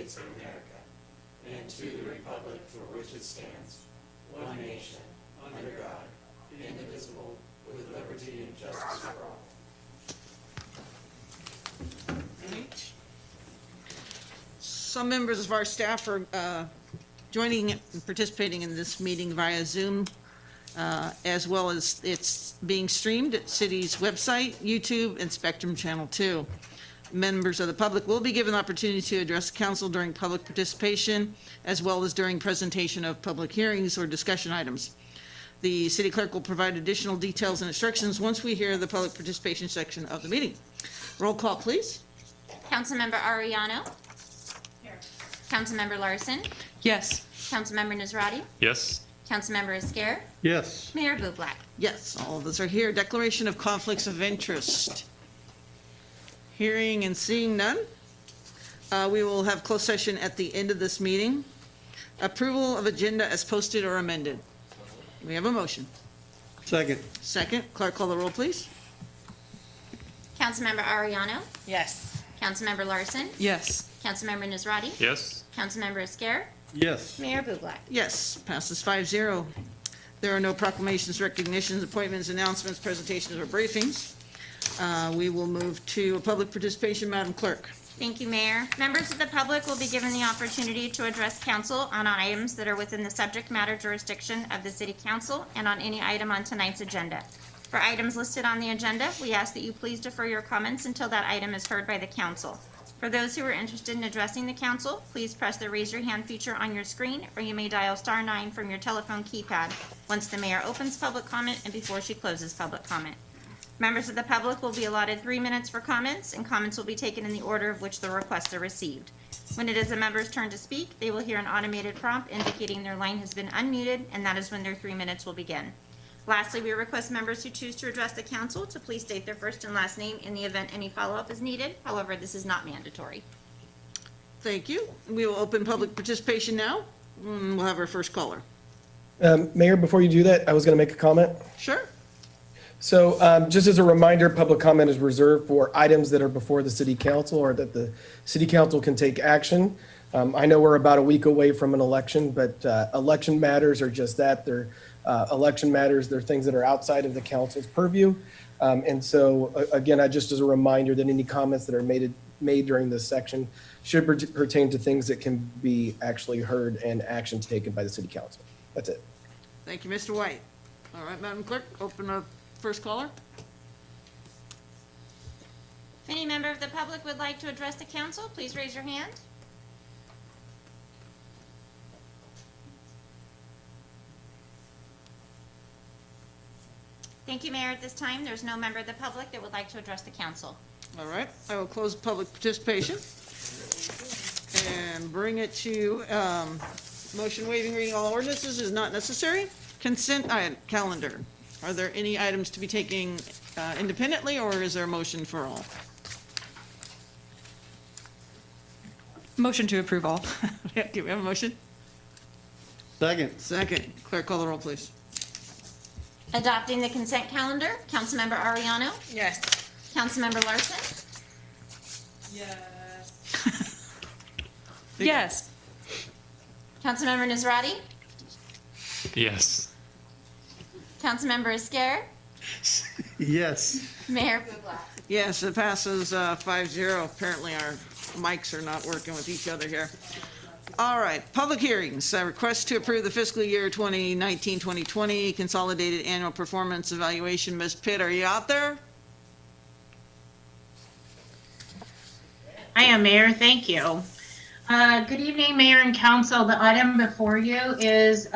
States of America and to the republic for which it stands, one nation, under God, indivisible, with liberty and justice for all. Some members of our staff are joining and participating in this meeting via Zoom, as well as it's being streamed at City's website, YouTube, and Spectrum Channel 2. Members of the public will be given the opportunity to address the council during public participation, as well as during presentation of public hearings or discussion items. The city clerk will provide additional details and instructions once we hear the public participation section of the meeting. Roll call, please. Councilmember Ariano. Here. Councilmember Larson. Yes. Councilmember Nazrati. Yes. Councilmember Esquer. Yes. Mayor Bublak. Yes, all of us are here. Declaration of conflicts of interest. Hearing and seeing none. We will have closed session at the end of this meeting. Approval of agenda as posted or amended. We have a motion. Second. Second, clerk call the roll, please. Councilmember Ariano. Yes. Councilmember Larson. Yes. Councilmember Nazrati. Yes. Councilmember Esquer. Yes. Mayor Bublak. Yes, passes 5-0. There are no proclamations, recognitions, appointments, announcements, presentations, or briefings. We will move to public participation, Madam Clerk. Thank you, Mayor. Members of the public will be given the opportunity to address council on items that are within the subject matter jurisdiction of the City Council and on any item on tonight's agenda. For items listed on the agenda, we ask that you please defer your comments until that item is heard by the council. For those who are interested in addressing the council, please press the raise your hand feature on your screen, or you may dial *9 from your telephone keypad once the mayor opens public comment and before she closes public comment. Members of the public will be allotted 3 minutes for comments, and comments will be taken in the order of which the requests are received. When it is a member's turn to speak, they will hear an automated prompt indicating their line has been unmuted, and that is when their 3 minutes will begin. Lastly, we request members who choose to address the council to please state their first and last name in the event any follow-up is needed. However, this is not mandatory. Thank you. We will open public participation now. We'll have our first caller. Mayor, before you do that, I was going to make a comment. Sure. So just as a reminder, public comment is reserved for items that are before the city council or that the city council can take action. I know we're about a week away from an election, but election matters are just that. They're election matters. They're things that are outside of the council's purview. And so, again, just as a reminder that any comments that are made during this section should pertain to things that can be actually heard and action taken by the city council. That's it. Thank you, Mr. White. All right, Madam Clerk, open up first caller. If any member of the public would like to address the council, please raise your hand. Thank you, Mayor. At this time, there's no member of the public that would like to address the council. All right, I will close public participation and bring it to motion waiving reading all ordinances is not necessary. Consent calendar. Are there any items to be taken independently, or is there a motion for all? Motion to approve all. Do we have a motion? Second. Second, clerk call the roll, please. Adopting the consent calendar, Councilmember Ariano. Yes. Councilmember Larson. Yes. Yes. Councilmember Nazrati. Yes. Councilmember Esquer. Yes. Mayor Bublak. Yes, it passes 5-0. Apparently our mics are not working with each other here. All right, public hearings. Request to approve the fiscal year 2019-2020 consolidated annual performance evaluation. Ms. Pitt, are you out there? I am, Mayor. Thank you. Good evening, Mayor and Council. The item before you is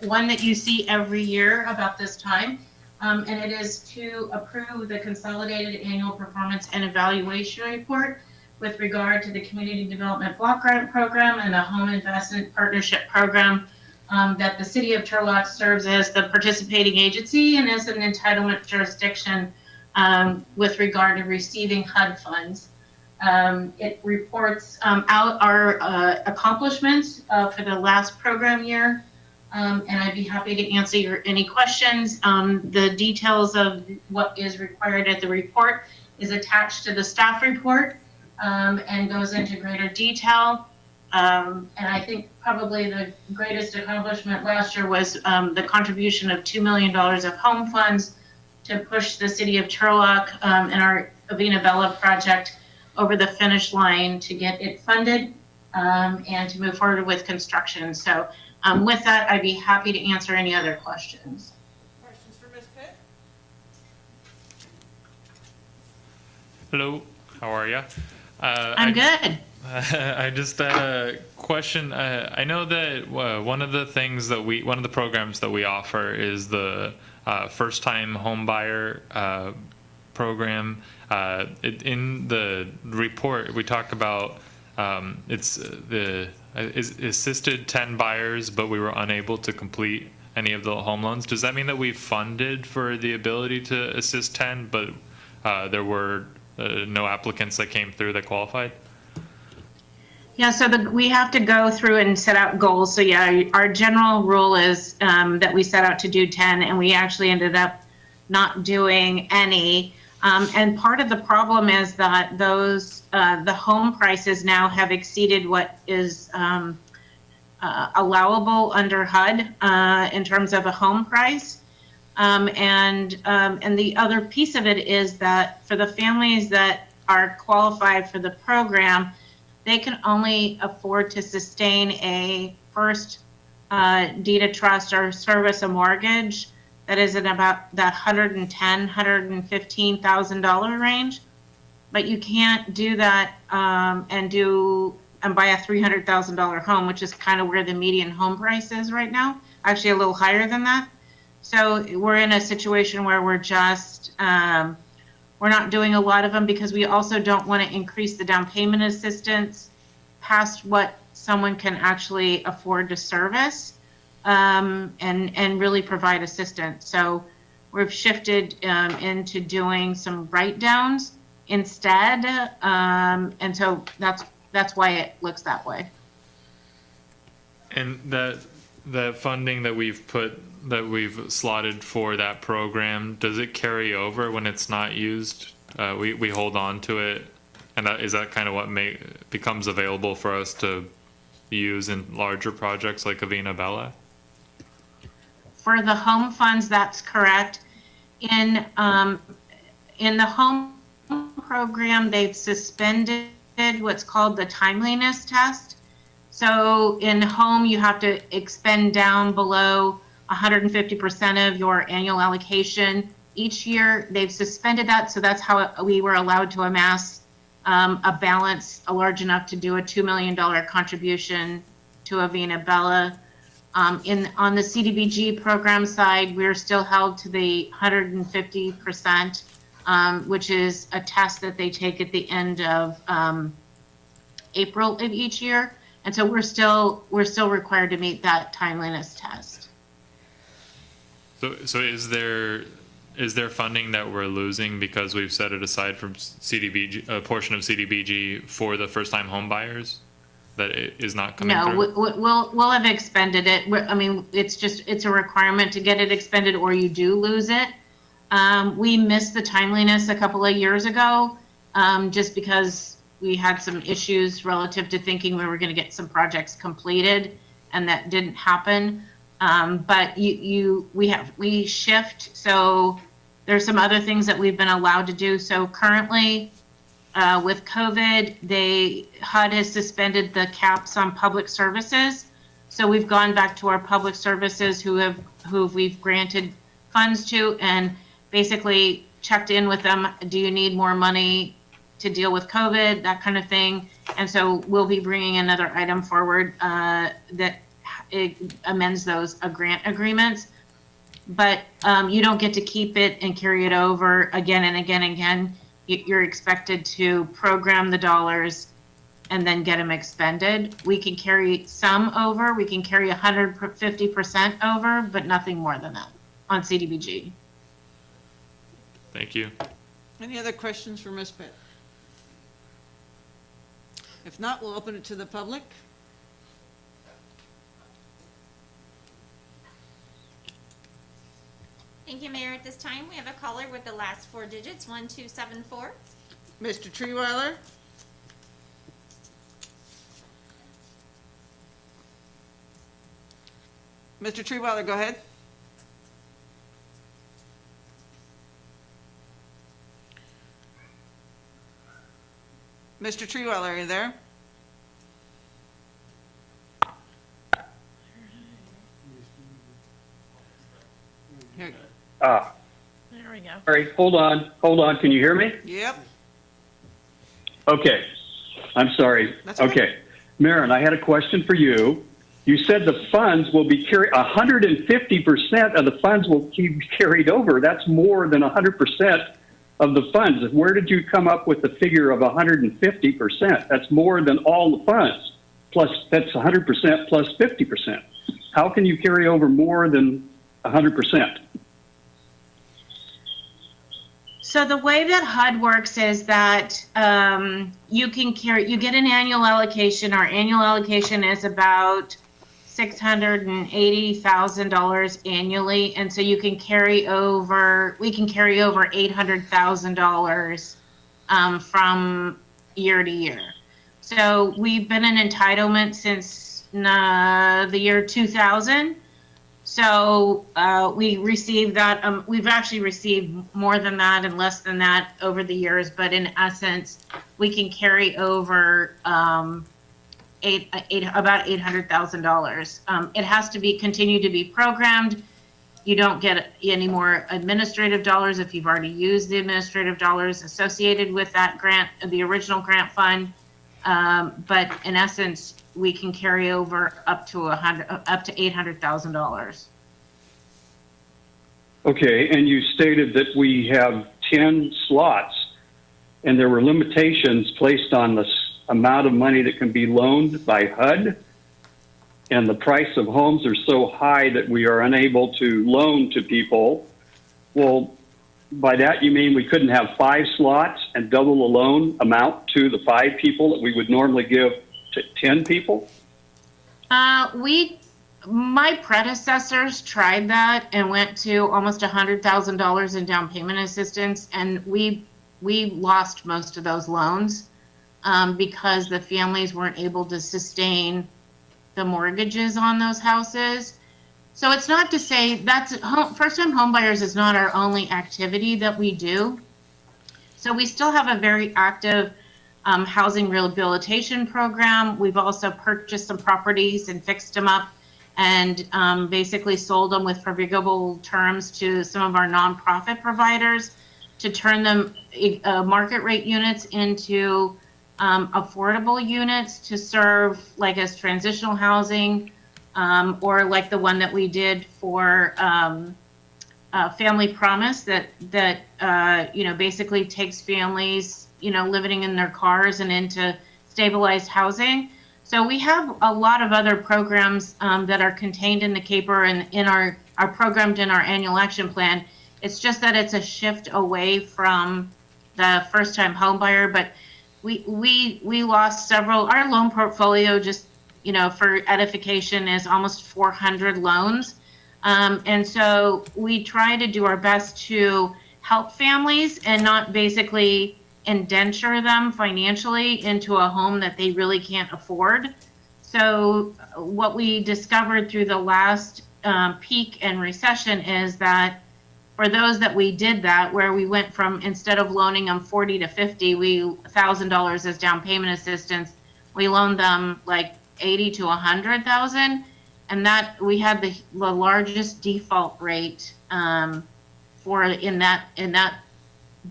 one that you see every year about this time, and it is to approve the Consolidated Annual Performance and Evaluation Report with regard to the Community Development Block Grant Program and the Home Investment Partnership Program that the City of Turlock serves as the participating agency and as an entitlement jurisdiction with regard to receiving HUD funds. It reports out our accomplishments for the last program year, and I'd be happy to answer any questions. The details of what is required at the report is attached to the staff report and goes into greater detail. And I think probably the greatest accomplishment last year was the contribution of $2 million of home funds to push the city of Turlock and our Avena Bella project over the finish line to get it funded and to move forward with construction. So with that, I'd be happy to answer any other questions. Questions for Ms. Pitt? Hello, how are you? I'm good. I just had a question. I know that one of the programs that we offer is the first-time home buyer program. In the report, we talk about it's assisted 10 buyers, but we were unable to complete any of the home loans. Does that mean that we funded for the ability to assist 10, but there were no applicants that came through that qualified? Yeah, so we have to go through and set out goals. So yeah, our general rule is that we set out to do 10, and we actually ended up not doing any. And part of the problem is that the home prices now have exceeded what is allowable under HUD in terms of a home price. And the other piece of it is that for the families that are qualified for the program, they can only afford to sustain a first deed of trust or service a mortgage that is in about that $110,000, $115,000 range. But you can't do that and buy a $300,000 home, which is kind of where the median home price is right now, actually a little higher than that. So we're in a situation where we're just, we're not doing a lot of them because we also don't want to increase the down payment assistance past what someone can actually afford to service and really provide assistance. So we've shifted into doing some write downs instead. And so that's why it looks that way. And that funding that we've slotted for that program, does it carry over when it's not used? We hold on to it, and is that kind of what becomes available for us to use in larger projects like Avena Bella? For the home funds, that's correct. In the home program, they've suspended what's called the timeliness test. So in home, you have to expend down below 150% of your annual allocation each year. They've suspended that, so that's how we were allowed to amass a balance large enough to do a $2 million contribution to Avena Bella. On the CDBG program side, we're still held to the 150%, which is a test that they take at the end of April of each year. And so we're still required to meet that timeliness test. So is there funding that we're losing because we've set it aside from CDBG, a portion of CDBG for the first-time home buyers that it is not coming through? No, we'll have expended it. I mean, it's a requirement to get it expended or you do lose it. We missed the timeliness a couple of years ago just because we had some issues relative to thinking we were going to get some projects completed, and that didn't happen. But we shift. So there's some other things that we've been allowed to do. So currently, with COVID, HUD has suspended the caps on public services. So we've gone back to our public services who we've granted funds to and basically checked in with them. Do you need more money to deal with COVID, that kind of thing? And so we'll be bringing another item forward that amends those grant agreements. But you don't get to keep it and carry it over again and again and again. You're expected to program the dollars and then get them expended. We can carry some over. We can carry 150% over, but nothing more than that on CDBG. Thank you. Any other questions for Ms. Pitt? If not, we'll open it to the public. Thank you, Mayor. At this time, we have a caller with the last four digits, 1274. Mr. Treeweiler? Mr. Treeweiler, go ahead. Mr. Treeweiler, are you there? Here, There we go. All right, hold on. Can you hear me? yep, Okay. I'm sorry. That's okay. Okay. Maren, I had a question for you. You said the funds will be 150% of the funds will keep carried over. That's more than 100% of the funds. Where did you come up with the figure of 150%? That's more than all the funds. Plus, that's 100% plus 50%. How can you carry over more than 100%? So the way that HUD works is that you get an annual allocation. Our annual allocation is about $680,000 annually, and so we can carry over $800,000 from year to year. So we've been in entitlement since the year 2000. So we received that. We've actually received more than that and less than that over the years, but in essence, we can carry over about $800,000. It has to continue to be programmed. You don't get any more administrative dollars if you've already used the administrative dollars associated with that grant, the original grant fund. But in essence, we can carry over up to $800,000. Okay, and you stated that we have 10 slots, and there were limitations placed on the amount of money that can be loaned by HUD, and the price of homes are so high that we are unable to loan to people. Well, by that you mean we couldn't have 5 slots and double the loan amount to the 5 people that we would normally give to 10 people? My predecessors tried that and went to almost $100,000 in down payment assistance, and we lost most of those loans because the families weren't able to sustain the mortgages on those houses. So it's not to say first-time homebuyers is not our only activity that we do. So we still have a very active housing rehabilitation program. We've also purchased some properties and fixed them up and basically sold them with favorable terms to some of our nonprofit providers to turn them market rate units into affordable units to serve like as transitional housing or like the one that we did for Family Promise that basically takes families living in their cars and into stabilized housing. So we have a lot of other programs that are contained in the CAPER and are programmed in our annual action plan. It's just that it's a shift away from the first-time home buyer, but we lost several. Our loan portfolio, just for edification, is almost 400 loans, and so we try to do our best to help families and not basically indenture them financially into a home that they really can't afford. So what we discovered through the last peak and recession is that for those that we did that, where we went from, instead of loaning them $40 to $50, $1,000 as down payment assistance, we loaned them like $80 to $100,000, and that we had the largest default rate for in that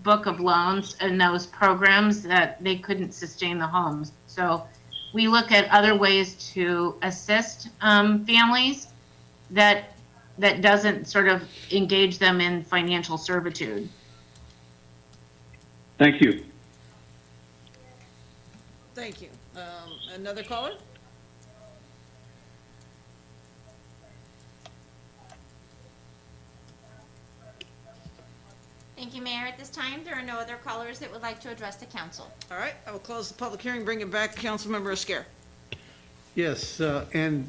book of loans and those programs that they couldn't sustain the homes. So we look at other ways to assist families that doesn't sort of engage them in financial servitude. Thank you. thank you. Another caller? Thank you, Mayor. At this time, there are no other callers that would like to address the council. All right, I will close the public hearing, bring it back, Councilmember Esquer. Yes, and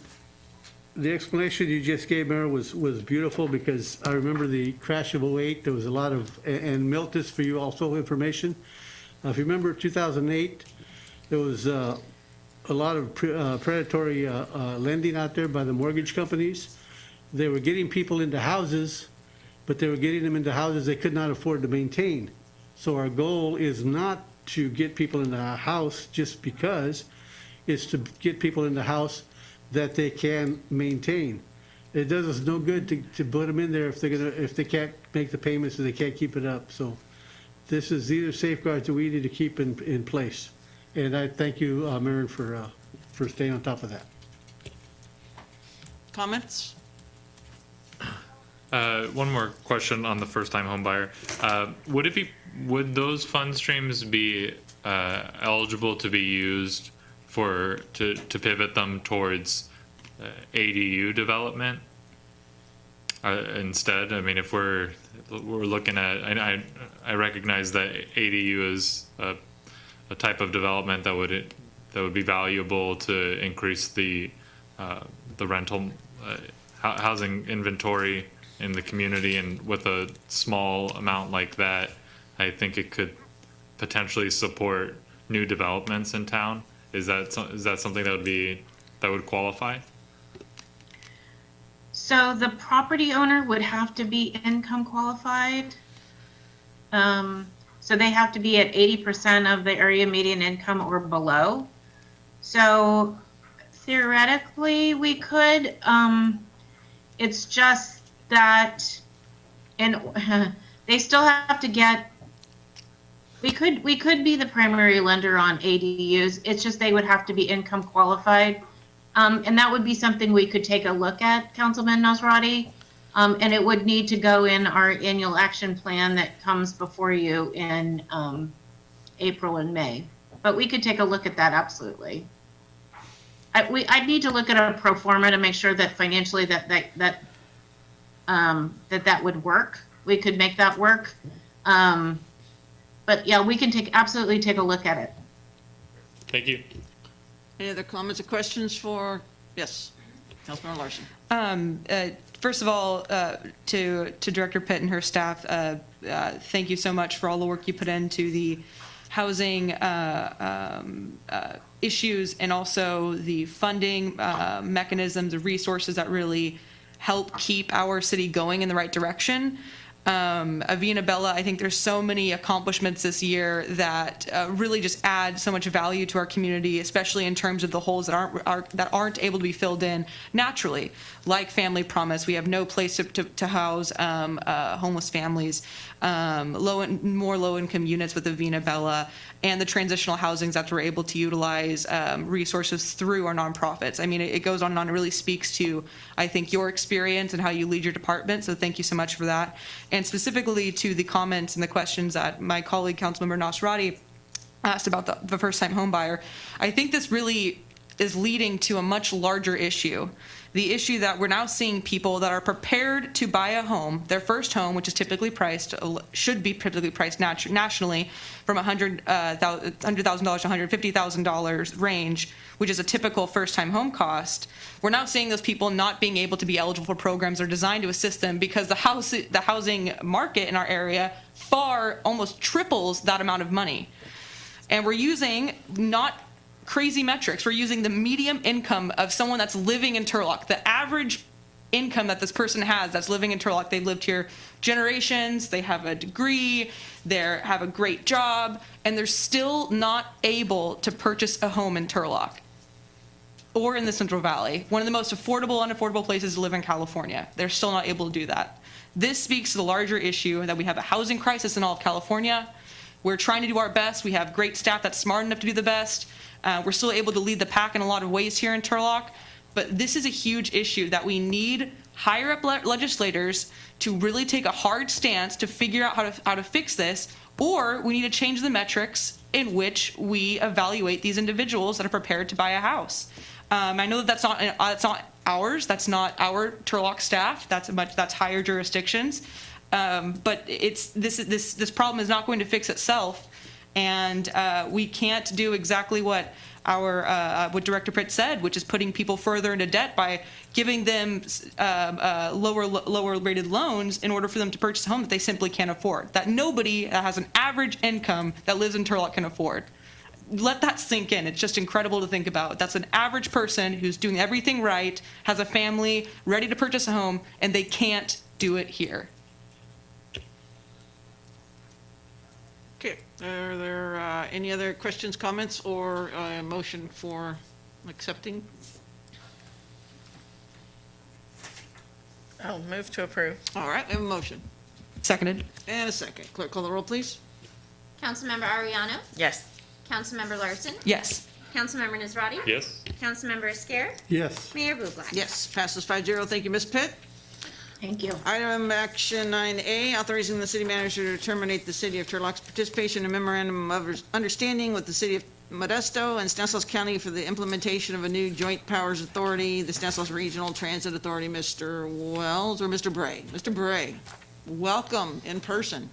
the explanation you just gave, Mayor, was beautiful, because I remember the crash of '08. There was a lot of, and Miltis, for you also information. If you remember 2008, there was a lot of predatory lending out there by the mortgage companies. they were getting people into houses, but they were getting them into houses they could not afford to maintain. So our goal is not to get people in the house just because, it's to get people in the house that they can maintain. It does us no good to put them in there if they can't make the payments or they can't keep it up. So these are safeguards that we need to keep in place. And I thank you, Marin, for staying on top of that. Comments? One more question on the first-time home buyer. Would those fund streams be eligible to be used to pivot them towards ADU development instead? I mean, if we're looking at, I recognize that ADU is a type of development that would be valuable to increase the rental housing inventory in the community, and with a small amount like that, I think it could potentially support new developments in town. Is that something that would qualify? So the property owner would have to be income qualified. So they have to be at 80% of the area median income or below. So theoretically we could, it's just that, and they still have to get, we could be the primary lender on ADUs. It's just they would have to be income qualified. And that would be something we could take a look at, Councilman Nasrati. And it would need to go in our annual action plan that comes before you in April and May. But we could take a look at that, absolutely. I'd need to look at a pro forma to make sure that financially that would work. We could make that work. But yeah, we can absolutely take a look at it. Thank you. Any other comments or questions for, yes, Councilmember Larson? First of all, to Director Pitt and her staff, thank you so much for all the work you put into the housing issues, and also the funding mechanisms, the resources that really help keep our city going in the right direction. Avina Bella, I think there's so many accomplishments this year that really just add so much value to our community, especially in terms of the holes that aren't able to be filled in naturally, like Family Promise. We have no place to house homeless families, more low-income units with Avina Bella, and the transitional housings that we're able to utilize resources through our nonprofits. I mean, it goes on and on. It really speaks to, I think, your experience and how you lead your department. So thank you so much for that. And specifically to the comments and the questions that my colleague, Councilmember Nasrati, asked about the first-time home buyer, I think this really is leading to a much larger issue. The issue that we're now seeing people that are prepared to buy a home, their first home, which is typically priced, should be typically priced nationally from $100,000 to $150,000 range, which is a typical first-time home cost. We're now seeing those people not being able to be eligible for programs that are designed to assist them because the housing market in our area almost triples that amount of money. And we're using not crazy metrics. We're using the median income of someone that's living in Turlock. The average income that this person has that's living in Turlock, they've lived here generations, they have a degree, they have a great job, and they're still not able to purchase a home in Turlock or in the Central Valley, one of the most unaffordable places to live in California. They're still not able to do that. This speaks to the larger issue that we have a housing crisis in all of California. We're trying to do our best. We have great staff that's smart enough to do the best. We're still able to lead the pack in a lot of ways here in Turlock, but this is a huge issue that we need higher up legislators to really take a hard stance to figure out how to fix this, or we need to change the metrics in which we evaluate these individuals that are prepared to buy a house. I know that that's not ours. That's not our Turlock staff. That's higher jurisdictions. But this problem is not going to fix itself. And we can't do exactly what what Director Pritt said, which is putting people further into debt by giving them lower rated loans in order for them to purchase a home that they simply can't afford, that nobody that has an average income that lives in Turlock can afford. let that sink in. It's just incredible to think about. That's an average person who's doing everything right, has a family, ready to purchase a home, and they can't do it here. Okay, are there any other questions, comments, or a motion for accepting? I'll move to approve. All right, we have a motion Seconded. and a second. Clerk, call the roll, please. Councilmember Ariano? Yes. Councilmember Larson? Yes. Councilmember Nazrati? Yes. Councilmember Esquer? Yes. Mayor Bublak? Yes, passes 5-0. Thank you, Ms. Pitt. Thank you. Item action 9A, authorizing the city manager to terminate the city of Turlock's participation in memorandum of understanding with the city of Modesto and Stanislaus County for the implementation of a new joint powers authority, the Stanislaus Regional Transit Authority. Mr. Wells or Mr. Bray? Mr. Bray, welcome in person.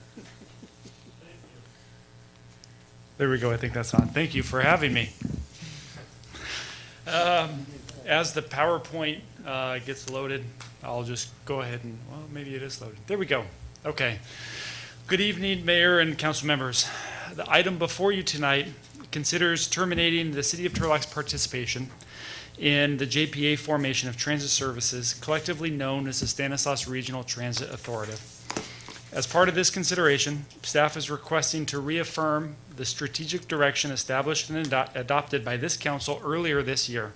There we go. I think that's on. Thank you for having me. As the PowerPoint gets loaded, I'll just go ahead and, well, maybe it is loaded. There we go. Okay. Good evening, Mayor and council members. The item before you tonight considers terminating the City of Turlock's participation in the JPA formation of transit services, collectively known as the Stanislaus Regional Transit Authority. As part of this consideration, staff is requesting to reaffirm the strategic direction established and adopted by this council earlier this year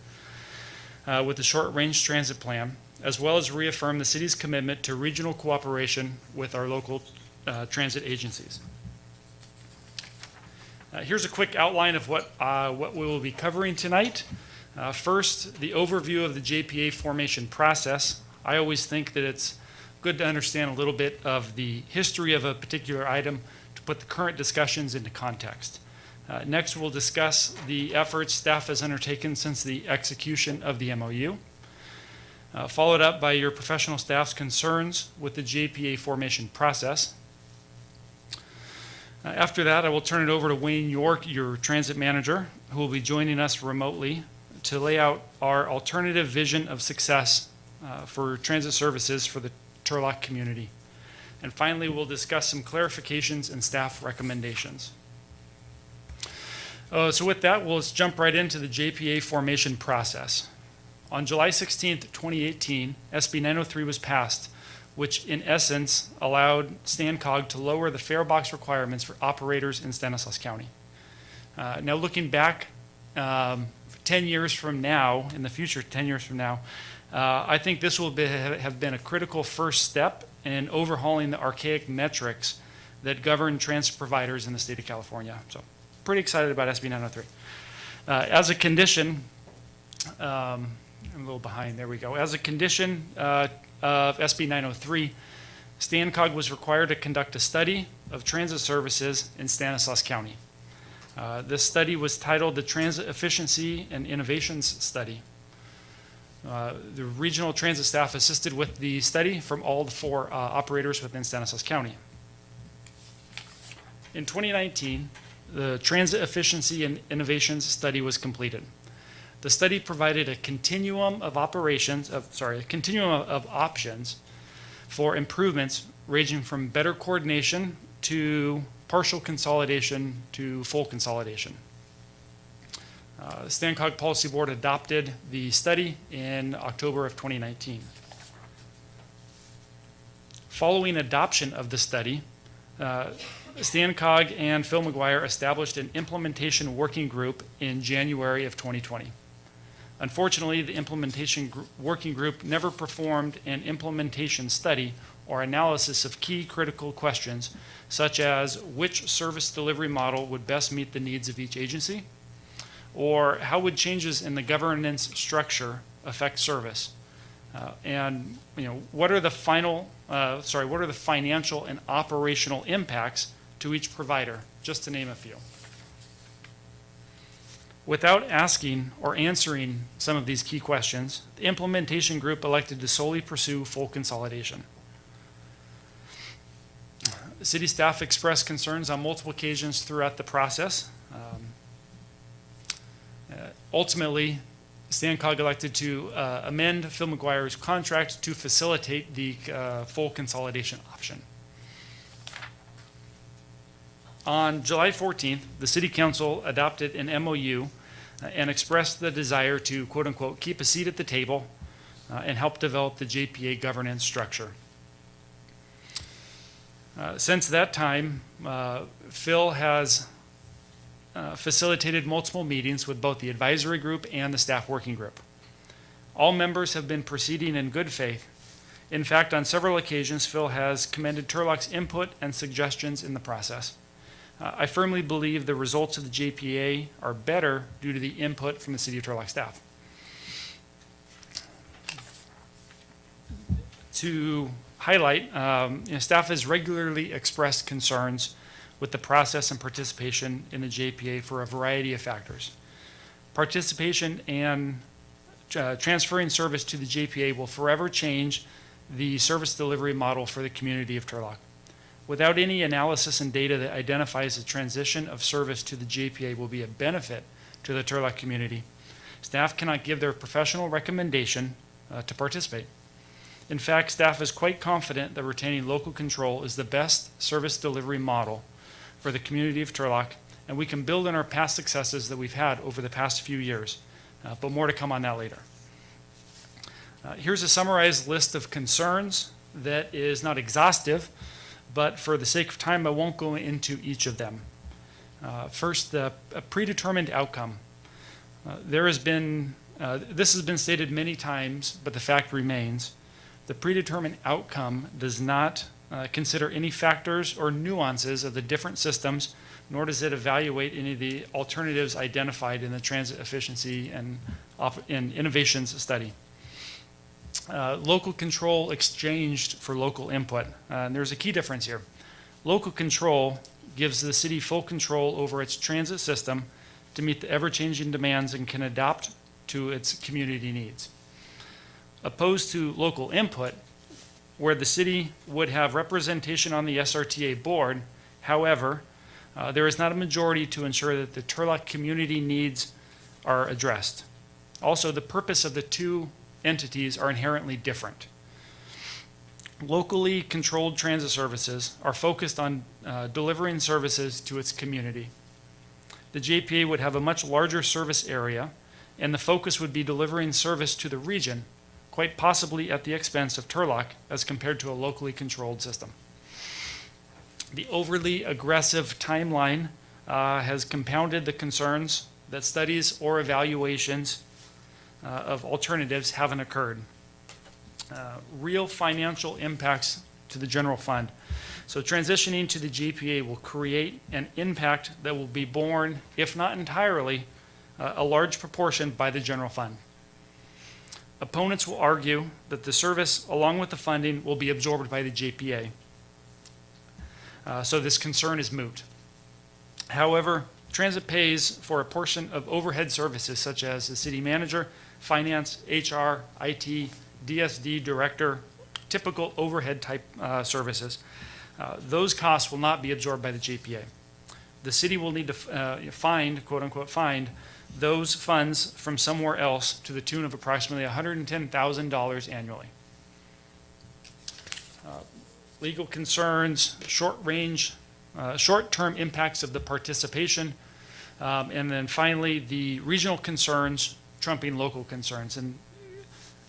with the short-range transit plan, as well as reaffirm the city's commitment to regional cooperation with our local transit agencies. Here's a quick outline of what we will be covering tonight. First, the overview of the JPA formation process. I always think that it's good to understand a little bit of the history of a particular item to put the current discussions into context. Next, we'll discuss the efforts staff has undertaken since the execution of the MOU, followed up by your professional staff's concerns with the JPA formation process. After that, I will turn it over to Wayne York, your transit manager, who will be joining us remotely to lay out our alternative vision of success for transit services for the Turlock community. And finally, we'll discuss some clarifications and staff recommendations. So with that, we'll just jump right into the JPA formation process. On July 16th, 2018, SB 903 was passed, which in essence allowed StanCog to lower the fare box requirements for operators in Stanislaus County. Now looking back 10 years from now, in the future 10 years from now, I think this will have been a critical first step in overhauling the archaic metrics that govern transit providers in the state of California. So pretty excited about SB 903. As a condition, I'm a little behind, there we go. As a condition of SB 903, StanCog was required to conduct a study of transit services in Stanislaus County. This study was titled the Transit Efficiency and Innovations Study. The regional transit staff assisted with the study from all the 4 operators within Stanislaus County. In 2019, the Transit Efficiency and Innovations Study was completed. The study provided a continuum of options for improvements ranging from better coordination to partial consolidation to full consolidation. The StanCog Policy Board adopted the study in October of 2019. Following adoption of the study, StanCog and Phil McGuire established an implementation working group in January of 2020. Unfortunately, the implementation working group never performed an implementation study or analysis of key critical questions, such as which service delivery model would best meet the needs of each agency, or how would changes in the governance structure affect service, and what are the financial and operational impacts to each provider, just to name a few. Without asking or answering some of these key questions, the implementation group elected to solely pursue full consolidation. City staff expressed concerns on multiple occasions throughout the process. Ultimately, StanCog elected to amend Phil McGuire's contract to facilitate the full consolidation option. On July 14th, the City Council adopted an MOU and expressed the desire to, quote unquote, keep a seat at the table and help develop the JPA governance structure. Since that time, Phil has facilitated multiple meetings with both the advisory group and the staff working group. All members have been proceeding in good faith. In fact, on several occasions, Phil has commended Turlock's input and suggestions in the process. I firmly believe the results of the JPA are better due to the input from the City of Turlock staff. To highlight, staff has regularly expressed concerns with the process and participation in the JPA for a variety of factors. Participation and transferring service to the JPA will forever change the service delivery model for the community of Turlock. Without any analysis and data that identifies the transition of service to the JPA will be a benefit to the Turlock community, staff cannot give their professional recommendation to participate. In fact, staff is quite confident that retaining local control is the best service delivery model for the community of Turlock, and we can build on our past successes that we've had over the past few years, but more to come on that later. Here's a summarized list of concerns that is not exhaustive, but for the sake of time, I won't go into each of them. First, a predetermined outcome. This has been stated many times, but the fact remains. The predetermined outcome does not consider any factors or nuances of the different systems, nor does it evaluate any of the alternatives identified in the transit efficiency and innovations study. Local control exchanged for local input. And there's a key difference here. Local control gives the city full control over its transit system to meet the ever-changing demands and can adapt to its community needs. Opposed to local input, where the city would have representation on the SRTA board. However, there is not a majority to ensure that the Turlock community needs are addressed. Also, the purpose of the two entities are inherently different. Locally controlled transit services are focused on delivering services to its community. The JPA would have a much larger service area, and the focus would be delivering service to the region, quite possibly at the expense of Turlock as compared to a locally controlled system. The overly aggressive timeline has compounded the concerns that studies or evaluations of alternatives haven't occurred. Real financial impacts to the general fund. So transitioning to the JPA will create an impact that will be borne, if not entirely, a large proportion by the general fund. Opponents will argue that the service, along with the funding, will be absorbed by the JPA. So this concern is moot. However, transit pays for a portion of overhead services such as the city manager, finance, HR, IT, DSD director, typical overhead type services. Those costs will not be absorbed by the JPA. The city will need to find, quote unquote, find those funds from somewhere else to the tune of approximately $110,000 annually. Legal concerns, short-term impacts of the participation, and then finally the regional concerns trumping local concerns. And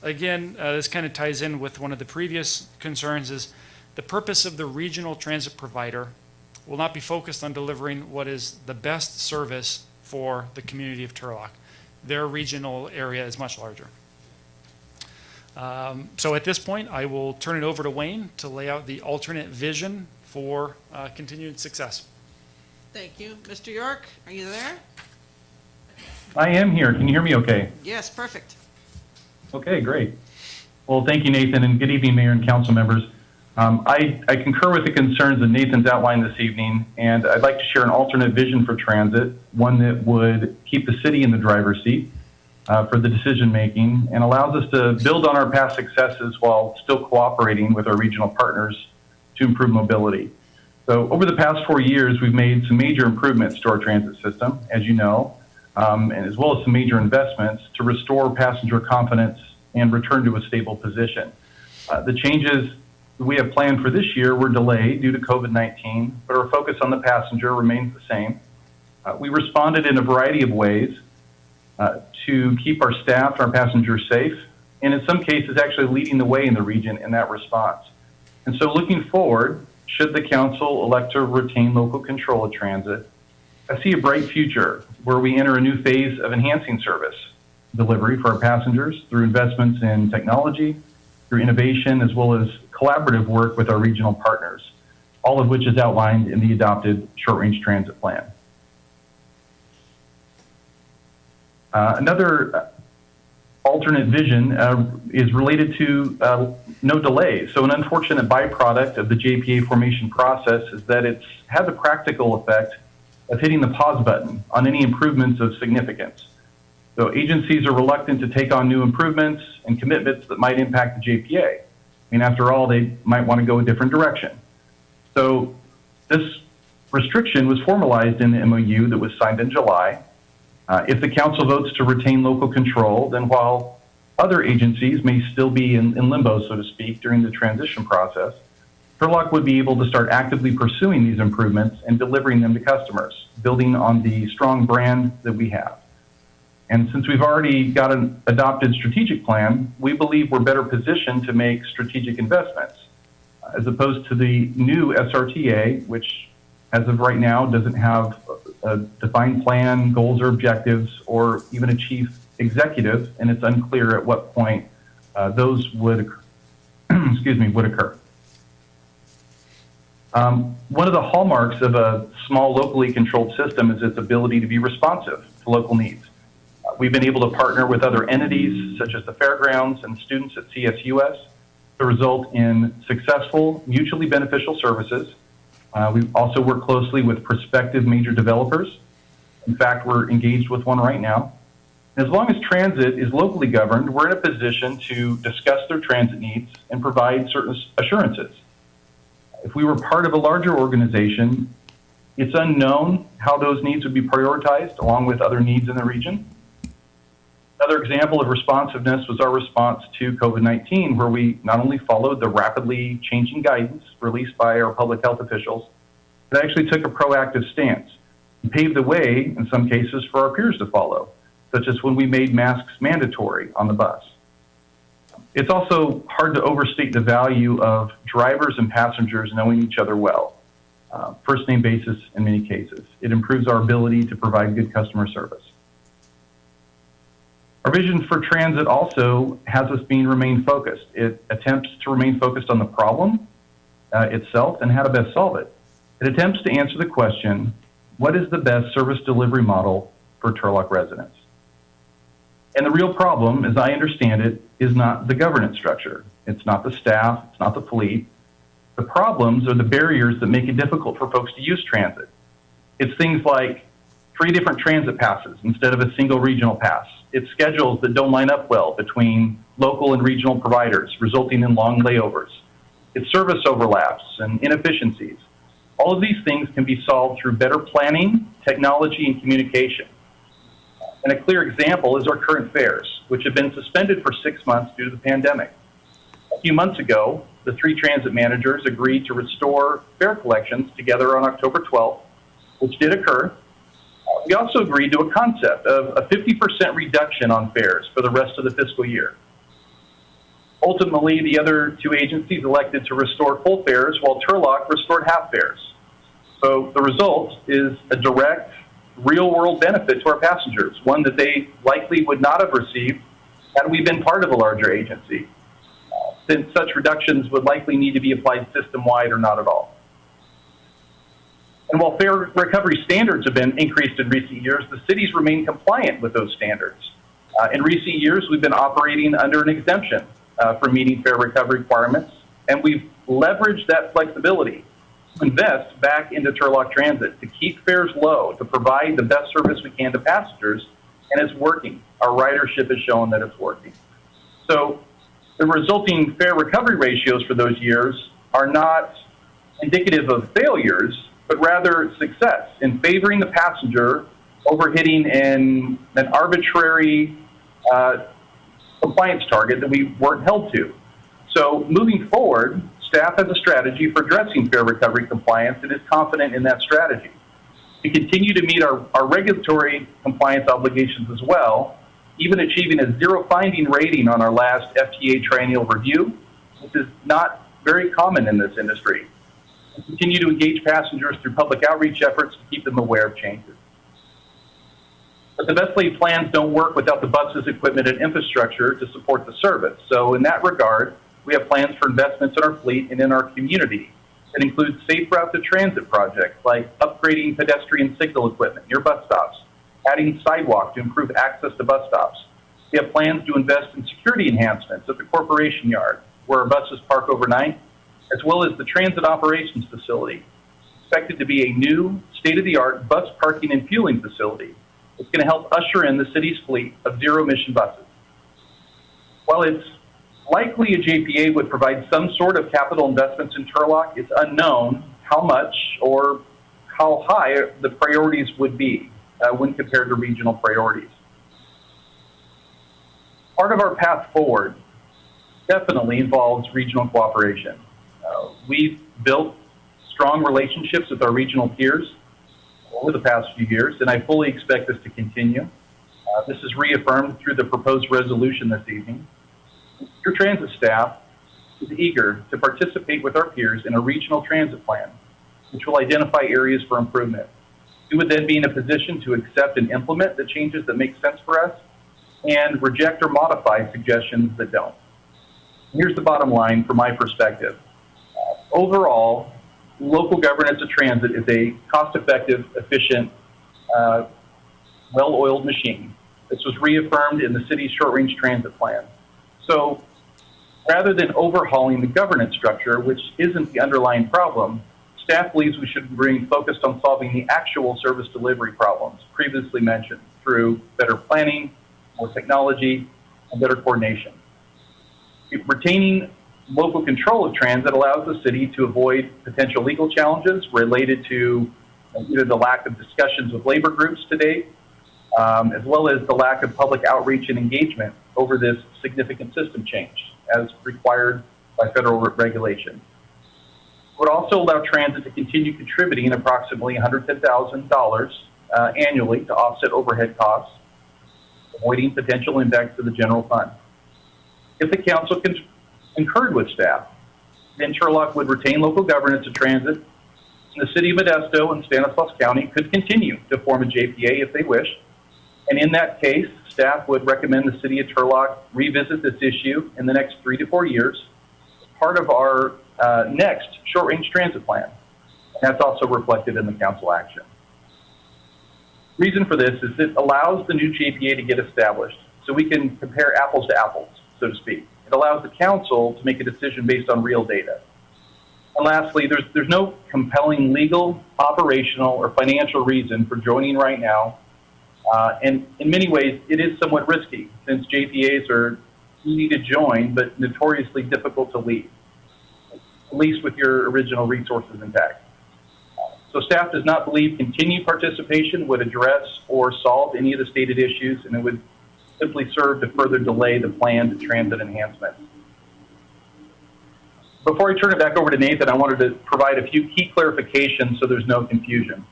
again, this kind of ties in with one of the previous concerns is the purpose of the regional transit provider will not be focused on delivering what is the best service for the community of Turlock. Their regional area is much larger. So at this point, I will turn it over to Wayne to lay out the alternate vision for continued success. Thank you. Mr. York, are you there? I am here. Can you hear me okay? Yes, perfect. Okay, great. Well, thank you, Nathan, and good evening, Mayor and council members. I concur with the concerns that Nathan's outlined this evening, and I'd like to share an alternate vision for transit, one that would keep the city in the driver's seat for the decision-making and allows us to build on our past successes while still cooperating with our regional partners to improve mobility. So over the past 4 years, we've made some major improvements to our transit system, as you know, and as well as some major investments to restore passenger confidence and return to a stable position. The changes we have planned for this year were delayed due to COVID-19, but our focus on the passenger remains the same. We responded in a variety of ways to keep our staff and our passengers safe, and in some cases actually leading the way in the region in that response. And so looking forward, should the council elect to retain local control of transit, I see a bright future where we enter a new phase of enhancing service delivery for our passengers through investments in technology, through innovation, as well as collaborative work with our regional partners, all of which is outlined in the adopted short-range transit plan. Another alternate vision is related to no delays. So an unfortunate byproduct of the JPA formation process is that it's had the practical effect of hitting the pause button on any improvements of significance. So agencies are reluctant to take on new improvements and commitments that might impact the JPA. I mean, after all, they might want to go a different direction. So this restriction was formalized in the MOU that was signed in July. If the council votes to retain local control, then while other agencies may still be in limbo, so to speak, during the transition process, Turlock would be able to start actively pursuing these improvements and delivering them to customers, building on the strong brand that we have. And since we've already got an adopted strategic plan, we believe we're better positioned to make strategic investments, as opposed to the new SRTA, which as of right now doesn't have a defined plan, goals or objectives, or even a chief executive, and it's unclear at what point those would occur. One of the hallmarks of a small locally controlled system is its ability to be responsive to local needs. We've been able to partner with other entities such as the fairgrounds and students at CSUS to result in successful, mutually beneficial services. We also work closely with prospective major developers. In fact, we're engaged with one right now. As long as transit is locally governed, we're in a position to discuss their transit needs and provide certain assurances. If we were part of a larger organization, it's unknown how those needs would be prioritized along with other needs in the region. Another example of responsiveness was our response to COVID-19, where we not only followed the rapidly changing guidance released by our public health officials, but actually took a proactive stance and paved the way, in some cases, for our peers to follow, such as when we made masks mandatory on the bus. It's also hard to overstate the value of drivers and passengers knowing each other well, first name basis in many cases. It improves our ability to provide good customer service. Our vision for transit also has us remain focused. It attempts to remain focused on the problem itself and how to best solve it. It attempts to answer the question, what is the best service delivery model for Turlock residents? And the real problem, as I understand it, is not the governance structure. It's not the staff, it's not the fleet. The problems are the barriers that make it difficult for folks to use transit. It's things like 3 different transit passes instead of a single regional pass. It's schedules that don't line up well between local and regional providers, resulting in long layovers. It's service overlaps and inefficiencies. All of these things can be solved through better planning, technology, and communication. And a clear example is our current fares, which have been suspended for 6 months due to the pandemic. A few months ago, the 3 transit managers agreed to restore fare collections together on October 12th, which did occur. We also agreed to a concept of a 50% reduction on fares for the rest of the fiscal year. Ultimately, the other 2 agencies elected to restore full fares while Turlock restored half fares. So the result is a direct, real-world benefit to our passengers, one that they likely would not have received had we been part of a larger agency, since such reductions would likely need to be applied system-wide or not at all. And while fare recovery standards have been increased in recent years, the cities remain compliant with those standards. In recent years, we've been operating under an exemption for meeting fare recovery requirements, and we've leveraged that flexibility to invest back into Turlock Transit to keep fares low, to provide the best service we can to passengers, and it's working. Our ridership has shown that it's working. So the resulting fare recovery ratios for those years are not indicative of failures, but rather success in favoring the passenger over hitting an arbitrary compliance target that we weren't held to. So moving forward, Staff has a strategy for addressing fare recovery compliance and is confident in that strategy. We continue to meet our regulatory compliance obligations as well, even achieving a zero finding rating on our last FTA triennial review, which is not very common in this industry. We continue to engage passengers through public outreach efforts to keep them aware of changes. But the best laid plans don't work without the buses, equipment, and infrastructure to support the service. So in that regard, we have plans for investments in our fleet and in our community. It includes safe route to transit projects like upgrading pedestrian signal equipment near bus stops, adding sidewalk to improve access to bus stops. We have plans to invest in security enhancements at the corporation yard, where our buses park overnight, as well as the transit operations facility, expected to be a new state-of-the-art bus parking and fueling facility. It's going to help usher in the city's fleet of zero-emission buses. While it's likely a JPA would provide some sort of capital investments in Turlock, it's unknown how much or how high the priorities would be when compared to regional priorities. Part of our path forward definitely involves regional cooperation. We've built strong relationships with our regional peers over the past few years, and I fully expect this to continue. This is reaffirmed through the proposed resolution this evening. Your transit staff is eager to participate with our peers in a regional transit plan, which will identify areas for improvement. We would then be in a position to accept and implement the changes that make sense for us and reject or modify suggestions that don't. Here's the bottom line from my perspective. Overall, local governance of transit is a cost-effective, efficient, well-oiled machine. This was reaffirmed in the city's short-range transit plan. So rather than overhauling the governance structure, which isn't the underlying problem, staff believes we should remain focused on solving the actual service delivery problems previously mentioned through better planning, more technology, and better coordination. Retaining local control of transit allows the city to avoid potential legal challenges related to either the lack of discussions with labor groups to date, as well as the lack of public outreach and engagement over this significant system change as required by federal regulation. It would also allow transit to continue contributing approximately $110,000 annually to offset overhead costs, avoiding potential impacts to the general fund. If the council concurred with staff, then Turlock would retain local governance of transit, and the city of Modesto and Stanislaus County could continue to form a JPA if they wish. And in that case, staff would recommend the city of Turlock revisit this issue in the next 3 to 4 years as part of our next short-range transit plan. And that's also reflected in the council action. Reason for this is it allows the new JPA to get established so we can compare apples to apples, so to speak. It allows the council to make a decision based on real data. And lastly, there's no compelling legal, operational, or financial reason for joining right now. And in many ways, it is somewhat risky since JPAs are easy to join, but notoriously difficult to leave, at least with your original resources intact. So staff does not believe continued participation would address or solve any of the stated issues, and it would simply serve to further delay the planned transit enhancements. Before I turn it back over to Nathan, I wanted to provide a few key clarifications so there's no confusion.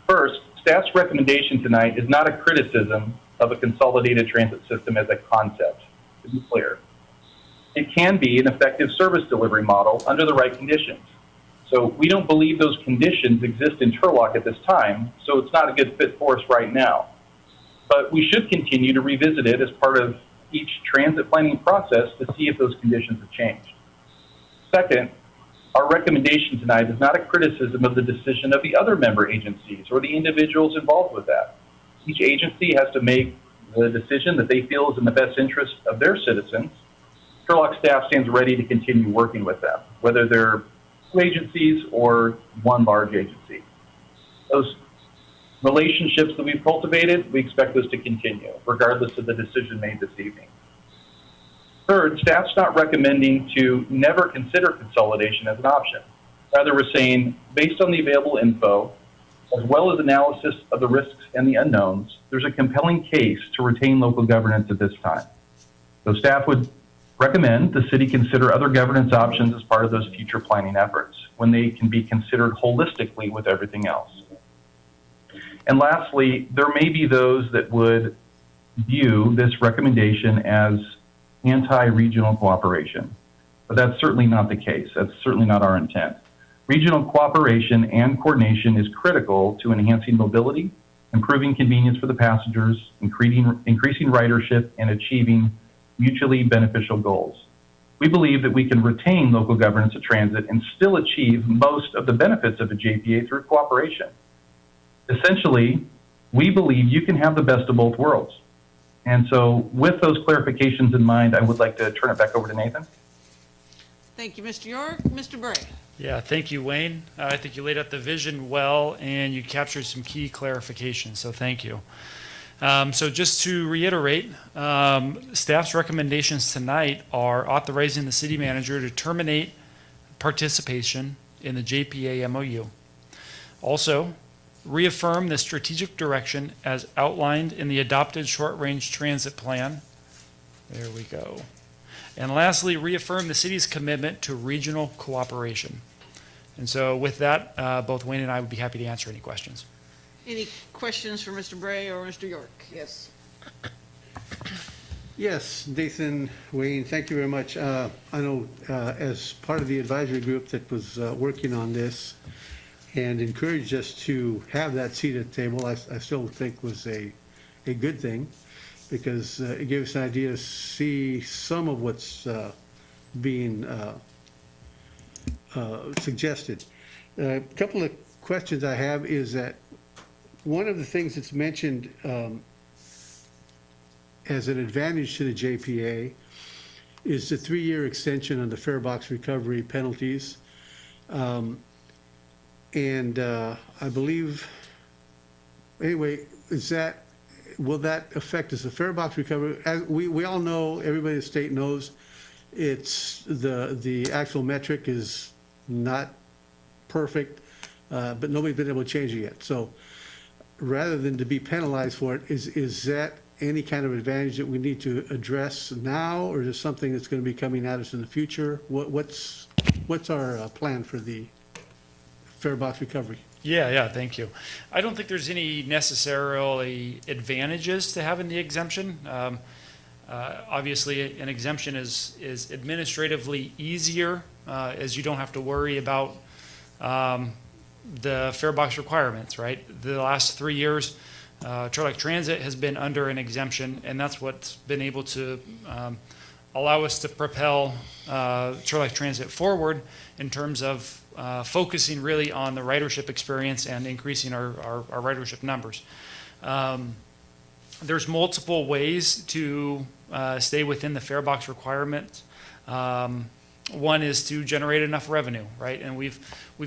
First, staff's recommendation tonight is not a criticism of a consolidated transit system as a concept, to be clear. It can be an effective service delivery model under the right conditions. So we don't believe those conditions exist in Turlock at this time, so it's not a good fit for us right now. But we should continue to revisit it as part of each transit planning process to see if those conditions have changed. Second, our recommendation tonight is not a criticism of the decision of the other member agencies or the individuals involved with that. Each agency has to make the decision that they feel is in the best interest of their citizens. Turlock staff stands ready to continue working with them, whether they're two agencies or one large agency. Those relationships that we've cultivated, we expect those to continue, regardless of the decision made this evening. Third, staff's not recommending to never consider consolidation as an option. Rather, we're saying, based on the available info, as well as analysis of the risks and the unknowns, there's a compelling case to retain local governance at this time. So staff would Recommend the city consider other governance options as part of those future planning efforts when they can be considered holistically with everything else. And lastly, there may be those that would view this recommendation as anti-regional cooperation, but that's certainly not the case. That's certainly not our intent. Regional cooperation and coordination is critical to enhancing mobility, improving convenience for the passengers, increasing ridership, and achieving mutually beneficial goals. We believe that we can retain local governance of transit and still achieve most of the benefits of a JPA through cooperation. Essentially, we believe you can have the best of both worlds. And so with those clarifications in mind, I would like to turn it back over to Nathan. Thank you, Mr. York. Mr. Bray? Yeah, thank you, Wayne. I think you laid out the vision well, and you captured some key clarifications, so thank you. So just to reiterate, staff's recommendations tonight are authorizing the city manager to terminate participation in the JPA MOU. Also, reaffirm the strategic direction as outlined in the adopted short-range transit plan. There we go. And lastly, reaffirm the city's commitment to regional cooperation. And so with that, both Wayne and I would be happy to answer any questions. Any questions for Mr. Bray or Mr. York? Yes. Yes, Nathan, Wayne, thank you very much. I know as part of the advisory group that was working on this and encouraged us to have that seat at the table, I still think was a good thing, because it gave us an idea to see some of what's being suggested. A couple of questions I have is that one of the things that's mentioned as an advantage to the JPA is the 3-year extension on the fare box recovery penalties. And I believe, anyway, will that affect us? The fare box recovery, as we all know, everybody in the state knows, it's the actual metric is not perfect, but nobody's been able to change it yet. So rather than to be penalized for it, is that any kind of advantage that we need to address now, or is it something that's going to be coming at us in the future? What's our plan for the fare box recovery? Yeah, thank you. I don't think there's any necessarily advantages to having the exemption. Obviously, an exemption is administratively easier, as you don't have to worry about the fare box requirements, right? The last 3 years, Turlock Transit has been under an exemption, and that's what's been able to allow us to propel Turlock Transit forward in terms of focusing really on the ridership experience and increasing our ridership numbers. There's multiple ways to stay within the fare box requirement. One is to generate enough revenue, right? And we've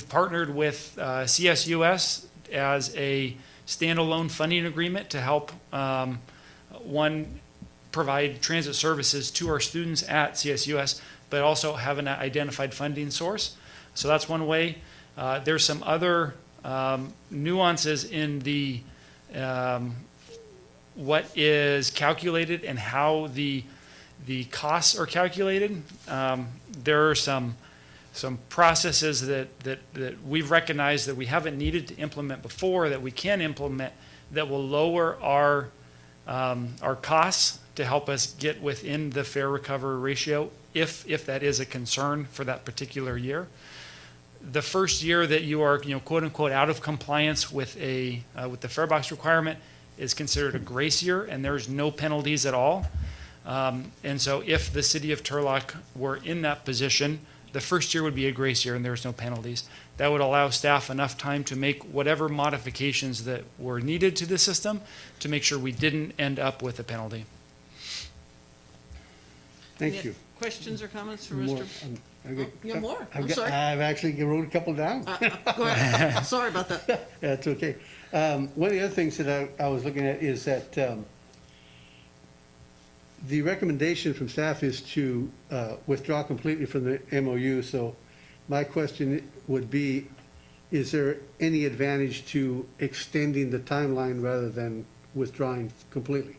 partnered with CSUS as a standalone funding agreement to help provide transit services to our students at CSUS, but also have an identified funding source. So that's one way. There's some other nuances in the what is calculated and how the costs are calculated. There are some processes that we've recognized that we haven't needed to implement before that we can implement that will lower our costs to help us get within the fare recovery ratio if that is a concern for that particular year. The first year that you are, quote unquote, out of compliance with the fare box requirement is considered a grace year, and there's no penalties at all. And so if the city of Turlock were in that position, the first year would be a grace year and there's no penalties. That would allow staff enough time to make whatever modifications that were needed to the system to make sure we didn't end up with a penalty. Thank you. Questions or comments for More. Mr.? You have more? I'm sorry. I've actually wrote a couple down. Go ahead. Sorry about that. That's okay. One of the other things that I was looking at is that the recommendation from staff is to withdraw completely from the MOU. So my question would be, is there any advantage to extending the timeline rather than withdrawing completely?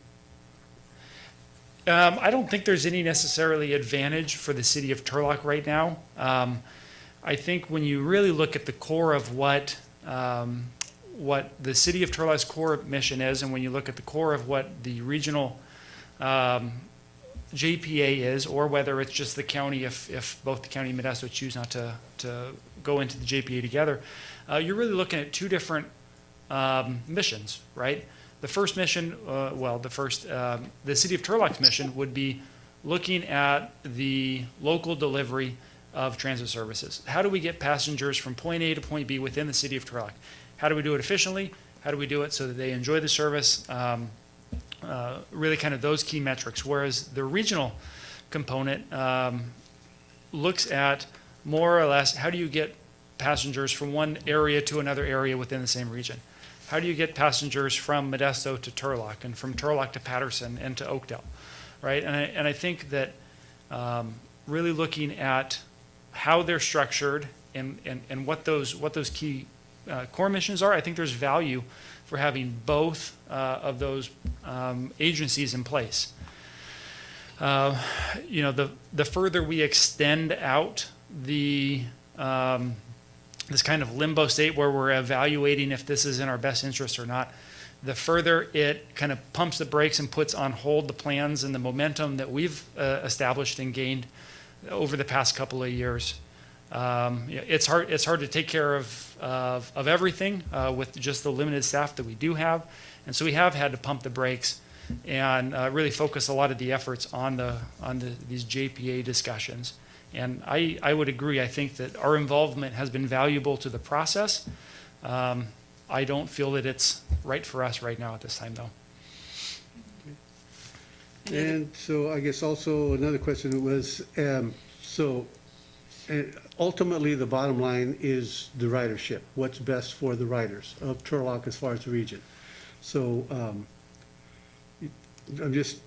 I don't think there's any necessarily advantage for the city of Turlock right now. I think when you really look at the core of what the city of Turlock's core mission is, and when you look at the core of what the regional JPA is, or whether it's just the county, if both the county and Modesto choose not to go into the JPA together, you're really looking at two different missions, right? The first mission, the city of Turlock's mission would be looking at the local delivery of transit services. How do we get passengers from point A to point B within the city of Turlock? How do we do it efficiently? How do we do it so that they enjoy the service? Really kind of those key metrics. Whereas the regional component looks at more or less how do you get passengers from one area to another area within the same region? How do you get passengers from Modesto to Turlock and from Turlock to Patterson and to Oakdale, right? And I think that really looking at how they're structured and what those key core missions are, I think there's value for having both of those agencies in place. The further we extend out the this kind of limbo state where we're evaluating if this is in our best interest or not, the further it kind of pumps the brakes and puts on hold the plans and the momentum that we've established and gained over the past couple of years. It's hard to take care of everything with just the limited staff that we do have, and so we have had to pump the brakes and really focus a lot of the efforts on these JPA discussions. And I would agree. I think that our involvement has been valuable to the process. I don't feel that it's right for us right now at this time, though. And so I guess also another question was, ultimately the bottom line is the ridership. What's best for the riders of Turlock as far as the region? So I'm just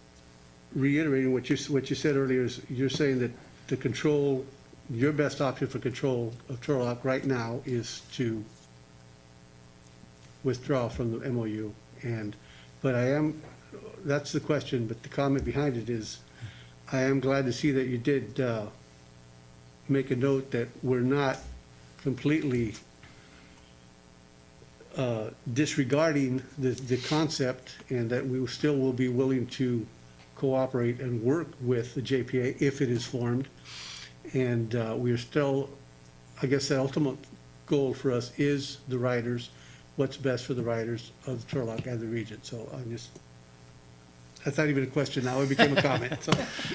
reiterating what you said earlier. Is you're saying that the control, your best option for control of Turlock right now is to withdraw from the MOU. That's the question, but the comment behind it is, I am glad to see that you did make a note that we're not completely disregarding the concept, and that we still will be willing to cooperate and work with the JPA if it is formed. And we are still, I guess the ultimate goal for us is the riders, what's best for the riders of Turlock and the region. So that's not even a question now, it became a comment. So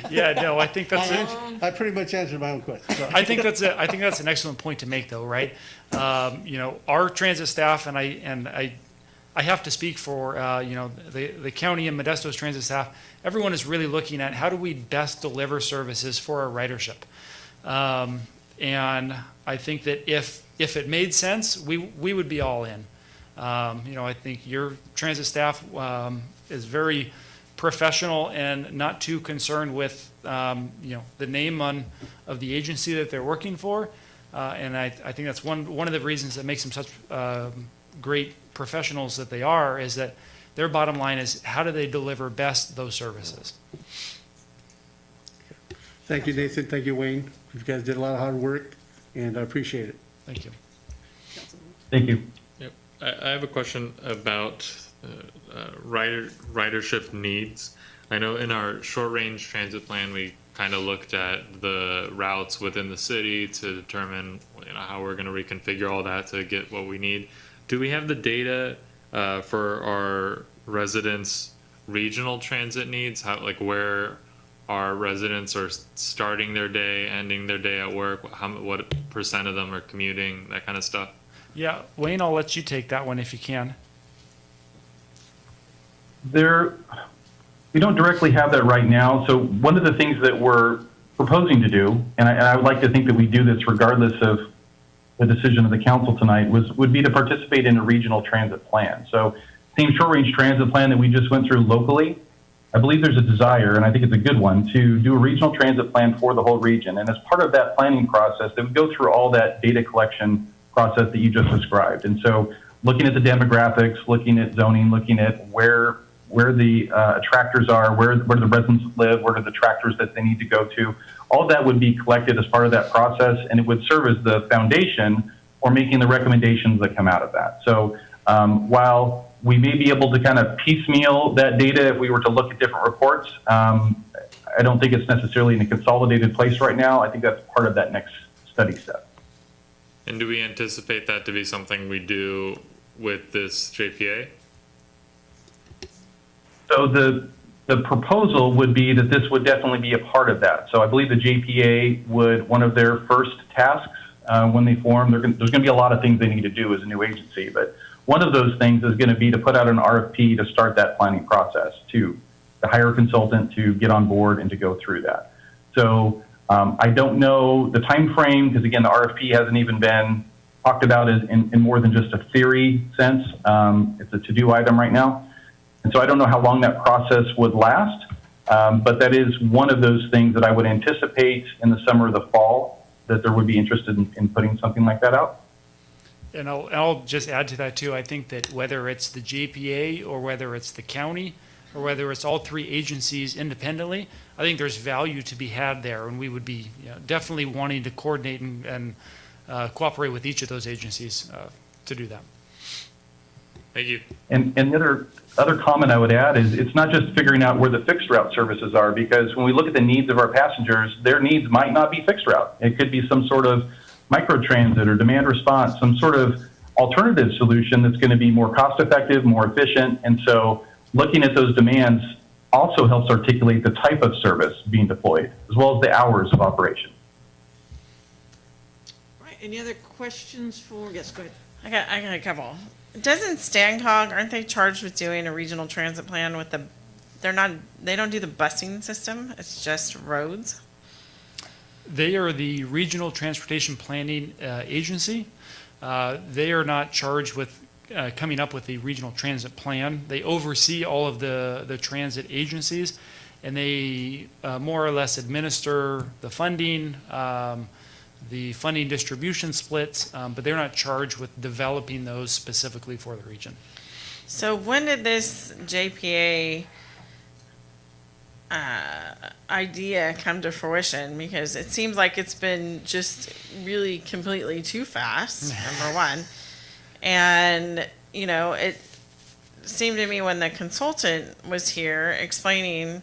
Yeah, no, I think that's it. I pretty much answered my own question. So. I think that's an excellent point to make, though, right? Our transit staff, and I have to speak for the county and Modesto's transit staff. Everyone is really looking at how do we best deliver services for our ridership, and I think that if it made sense, we would be all in. I think your transit staff is very professional and not too concerned with the name of the agency that they're working for, and I think that's one of the reasons that makes them such great professionals that they are, is that their bottom line is how do they deliver best those services. Thank you, Nathan. Thank you, Wayne. You guys did a lot of hard work, and I appreciate it. Thank you. Thank you. Yep. I have a question about ridership needs. I know in our short-range transit plan, we kind of looked at the routes within the city to determine how we're going to reconfigure all that to get what we need. Do we have the data for our residents' regional transit needs? Where our residents are starting their day, ending their day at work? What percent of them are commuting? That kind of stuff. Yeah, Wayne, I'll let you take that one if you can. We don't directly have that right now. So one of the things that we're proposing to do, and I would like to think that we do this regardless of the decision of the council tonight, would be to participate in a regional transit plan. So same short-range transit plan that we just went through locally, I believe there's a desire, and I think it's a good one, to do a regional transit plan for the whole region. And as part of that planning process, they would go through all that data collection process that you just described. And so looking at the demographics, looking at zoning, looking at where where the attractors are, where the residents live, where are the tractors that they need to go to. All of that would be collected as part of that process, and it would serve as the foundation for making the recommendations that come out of that. So while we may be able to kind of piecemeal that data if we were to look at different reports, I don't think it's necessarily in a consolidated place right now. I think that's part of that next study step. And do we anticipate that to be something we do with this JPA? So the proposal would be that this would definitely be a part of that. So I believe the JPA would, one of their first tasks when they form, there's going to be a lot of things they need to do as a new agency, but one of those things is going to be to put out an RFP to start that planning process, to hire a consultant to get on board and to go through that. So I don't know the time frame, because again, the RFP hasn't even been talked about in more than just a theory sense. It's a to-do item right now. And so I don't know how long that process would last, but that is one of those things that I would anticipate in the summer or the fall that there would be interested in putting something like that out. And I'll just add to that too. I think that whether it's the JPA or whether it's the county or whether it's all three agencies independently, I think there's value to be had there, and we would be definitely wanting to coordinate and cooperate with each of those agencies to do that. Thank you. And the other comment I would add is it's not just figuring out where the fixed route services are, because when we look at the needs of our passengers, their needs might not be fixed route. It could be some sort of microtransit or demand response, some sort of alternative solution that's going to be more cost effective, more efficient. And so looking at those demands also helps articulate the type of service being deployed, as well as the hours of operation. Right, any other questions for, yes, go ahead. I got a couple. Doesn't Stancog, aren't they charged with doing a regional transit plan with they don't do the busing system, it's just roads? They are the Regional Transportation Planning Agency. They are not charged with coming up with the regional transit plan. They oversee all of the transit agencies, and they more or less administer the funding distribution splits, but they're not charged with developing those specifically for the region. So when did this JPA idea come to fruition? Because it seems like it's been just really completely too fast, number one. And, it seemed to me when the consultant was here explaining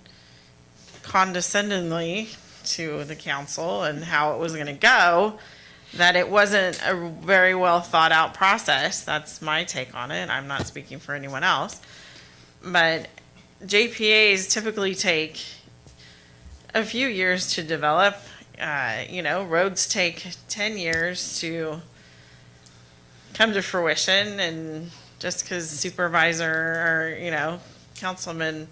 condescendingly to the council and how it was going to go, that it wasn't a very well thought out process. That's my take on it. I'm not speaking for anyone else. But JPAs typically take a few years to develop. Roads take 10 years to come to fruition, and just because supervisor or, Councilman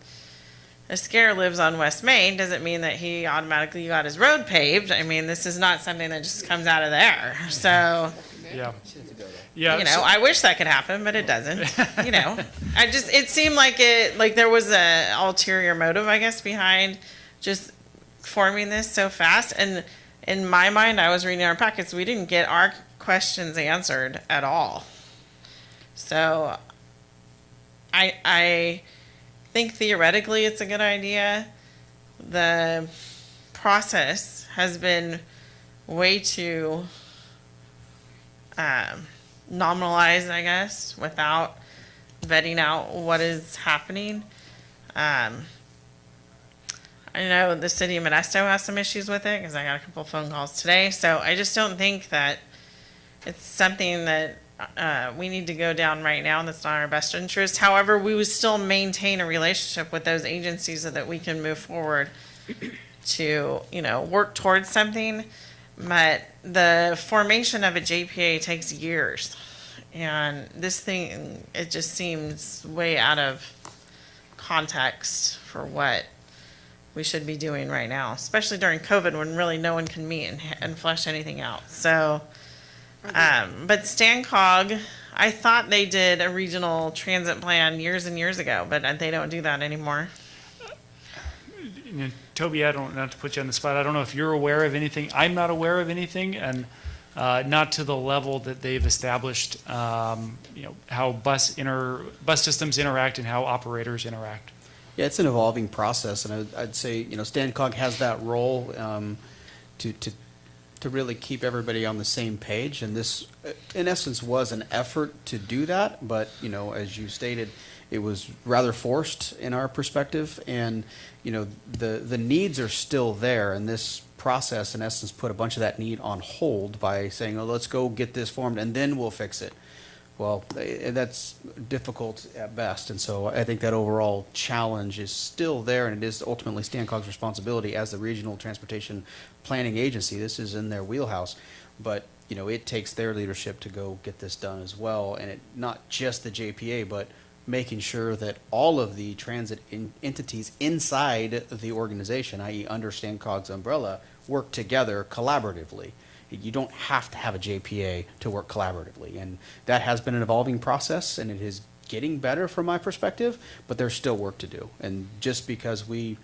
Esquer lives on West Main doesn't mean that he automatically got his road paved. I mean, this is not something that just comes out of there. So, Yeah. I wish that could happen, but it doesn't. It seemed like there was a ulterior motive, I guess, behind just forming this so fast. And in my mind, I was reading our packets, we didn't get our questions answered at all. So I think theoretically it's a good idea. The process has been way too nominalized, I guess, without vetting out what is happening. I know the city of Modesto has some issues with it because I got a couple phone calls today. So I just don't think that it's something that we need to go down right now. That's not our best interest. However, we would still maintain a relationship with those agencies so that we can move forward to, work towards something. But the formation of a JPA takes years. And this thing, it just seems way out of context for what we should be doing right now, especially during COVID when really no one can meet and flesh anything out. So, but Stancog, I thought they did a regional transit plan years and years ago, but they don't do that anymore. Toby, not to put you on the spot, I don't know if you're aware of anything. I'm not aware of anything, and not to the level that they've established, how bus systems interact and how operators interact. Yeah, it's an evolving process, and I'd say, StanCog has that role to really keep everybody on the same page, and this, in essence, was an effort to do that, but, as you stated, it was rather forced in our perspective, and, the needs are still there, and this process, in essence, put a bunch of that need on hold by saying, oh, let's go get this formed, and then we'll fix it. Well, that's difficult at best, and so I think that overall challenge is still there, and it is ultimately StanCog's responsibility as the regional transportation planning agency. This is in their wheelhouse, but it takes their leadership to go get this done as well, and not just the JPA, but making sure that all of the transit entities inside the organization, i.e. under StanCog's umbrella, work together collaboratively. You don't have to have a JPA to work collaboratively, and that has been an evolving process, and it is getting better from my perspective, but there's still work to do. And just because we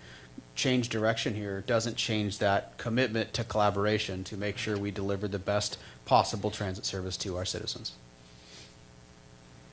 change direction here doesn't change that commitment to collaboration to make sure we deliver the best possible transit service to our citizens.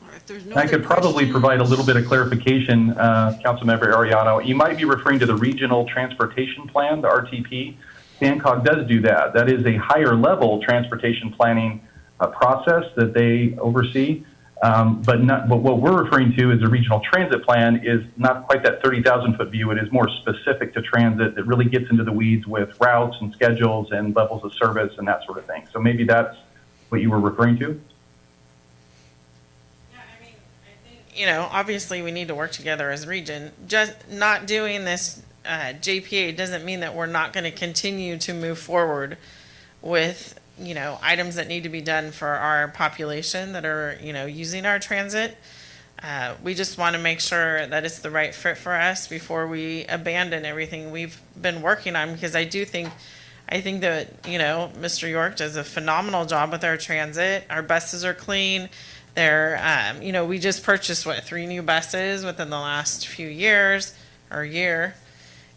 All right, if there's no I other could probably questions- provide a little bit of clarification, Councilmember Ariano. You might be referring to the Regional Transportation Plan, the RTP. StanCog does do that. That is a higher level transportation planning process that they oversee. But what we're referring to as a regional transit plan is not quite that 30,000-foot view. It is more specific to transit that really gets into the weeds with routes and schedules and levels of service and that sort of thing. So maybe that's what you were referring to? Obviously we need to work together as a region. Just not doing this JPA doesn't mean that we're not going to continue to move forward with, items that need to be done for our population that are, using our transit. We just want to make sure that it's the right fit for us before we abandon everything we've been working on, because I think that, Mr. York does a phenomenal job with our transit. Our buses are clean. They're, we just purchased, 3 new buses within the last few years or year.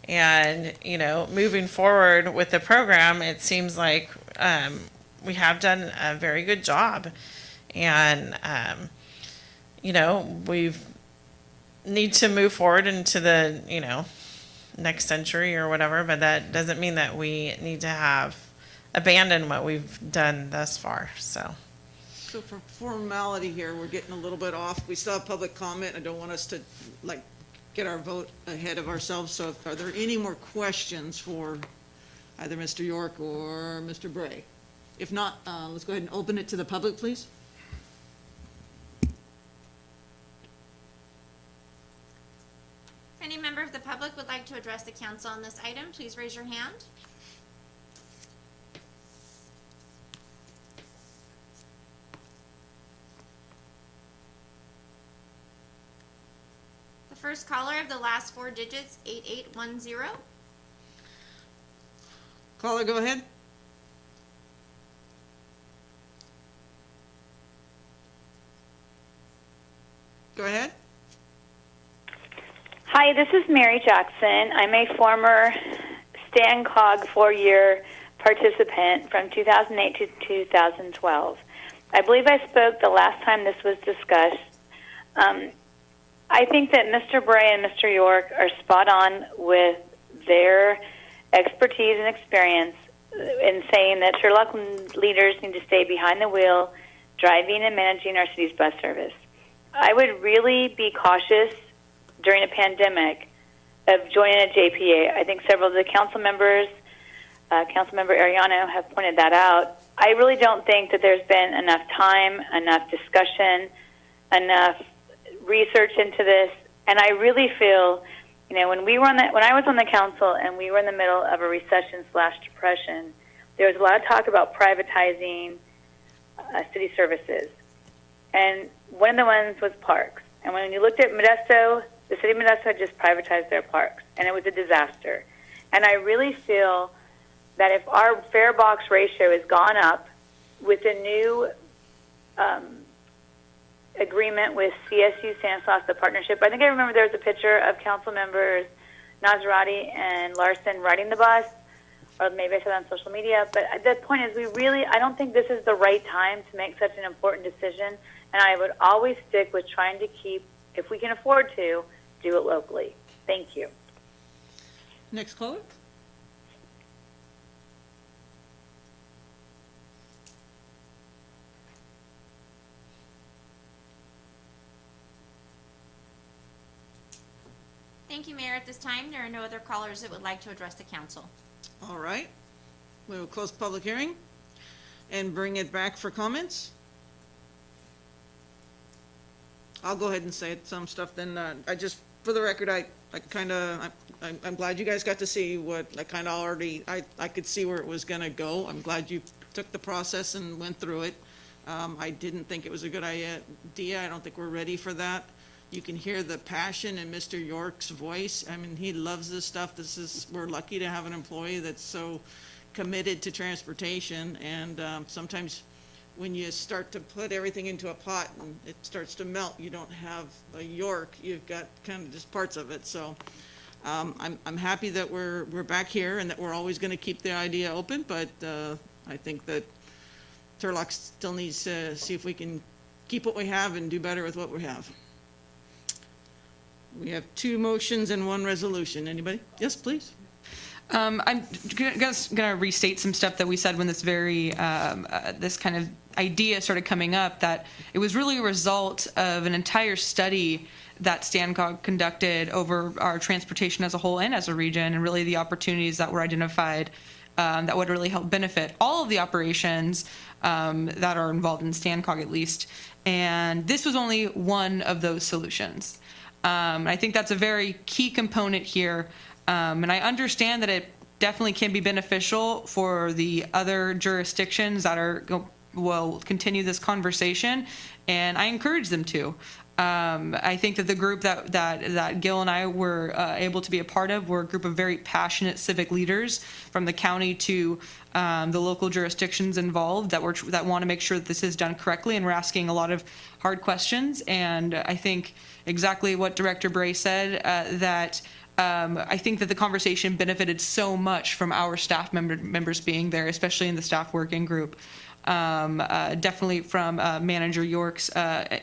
And, moving forward with the program, it seems like we have done a very good job. And, we've need to move forward into the, next century or whatever, but that doesn't mean that we need to abandon what we've done thus far, so. So for formality here, we're getting a little bit off. We still have public comment. I don't want us to, get our vote ahead of ourselves. So are there any more questions for either Mr. York or Mr. Bray? If not, let's go ahead and open it to the public, please. If any member of the public would like to address the council on this item, please raise your hand. The first caller of the last 4 digits, 8810. Caller, go ahead. Go ahead. Hi, this is Mary Jackson. I'm a former StanCog 4-year participant from 2008 to 2012. I believe I spoke the last time this was discussed. I think that Mr. Bray and Mr. York are spot on with their expertise and experience in saying that Turlock leaders need to stay behind the wheel, driving and managing our city's bus service. I would really be cautious during a pandemic of joining a JPA. I think several of the council members, Councilmember Ariano, have pointed that out. I really don't think that there's been enough time, enough discussion, enough research into this, and I really feel, when I was on the council and we were in the middle of a recession/depression, there was a lot of talk about privatizing city services, and one of the ones was parks. And when you looked at Modesto, the city of Modesto had just privatized their parks, and it was a disaster. And I really feel that if our fare box ratio has gone up with the new agreement with CSU Stanislaus, the partnership. I think I remember there was a picture of council members Nazarati and Larson riding the bus. or maybe I said on social media, but the point is I don't think this is the right time to make such an important decision, and I would always stick with trying to keep, if we can afford to, do it locally. Thank you. Next caller? Thank you, Mayor. At this time, there are no other callers that would like to address the council. All right. We will close the public hearing and bring it back for comments. I'll go ahead and say some stuff then. For the record, I'm glad you guys got to see what I kind of already, I could see where it was going to go. I'm glad you took the process and went through it. I didn't think it was a good idea. I don't think we're ready for that. You can hear the passion in Mr. York's voice. I mean, he loves this stuff. We're lucky to have an employee that's so committed to transportation. And sometimes when you start to put everything into a pot and it starts to melt, you don't have a York. You've got kind of just parts of it. So I'm happy that we're back here and that we're always going to keep the idea open. But I think that Turlock still needs to see if we can keep what we have and do better with what we have. We have 2 motions and 1 resolution. Anybody? Yes, please. I'm gonna restate some stuff that we said when this this kind of idea started coming up, that it was really a result of an entire study that StanCog conducted over our transportation as a whole and as a region, and really the opportunities that were identified that would really help benefit all of the operations that are involved in StanCog at least. And this was only one of those solutions. I think that's a very key component here. And I understand that it definitely can be beneficial for the other jurisdictions that will continue this conversation, and I encourage them to. I think that the group that Gil and I were able to be a part of were a group of very passionate civic leaders from the county to the local jurisdictions involved that want to make sure that this is done correctly, and we're asking a lot of hard questions. And I think exactly what Director Bray said, that I think that the conversation benefited so much from our staff members being there, especially in the staff working group. Definitely from Manager York's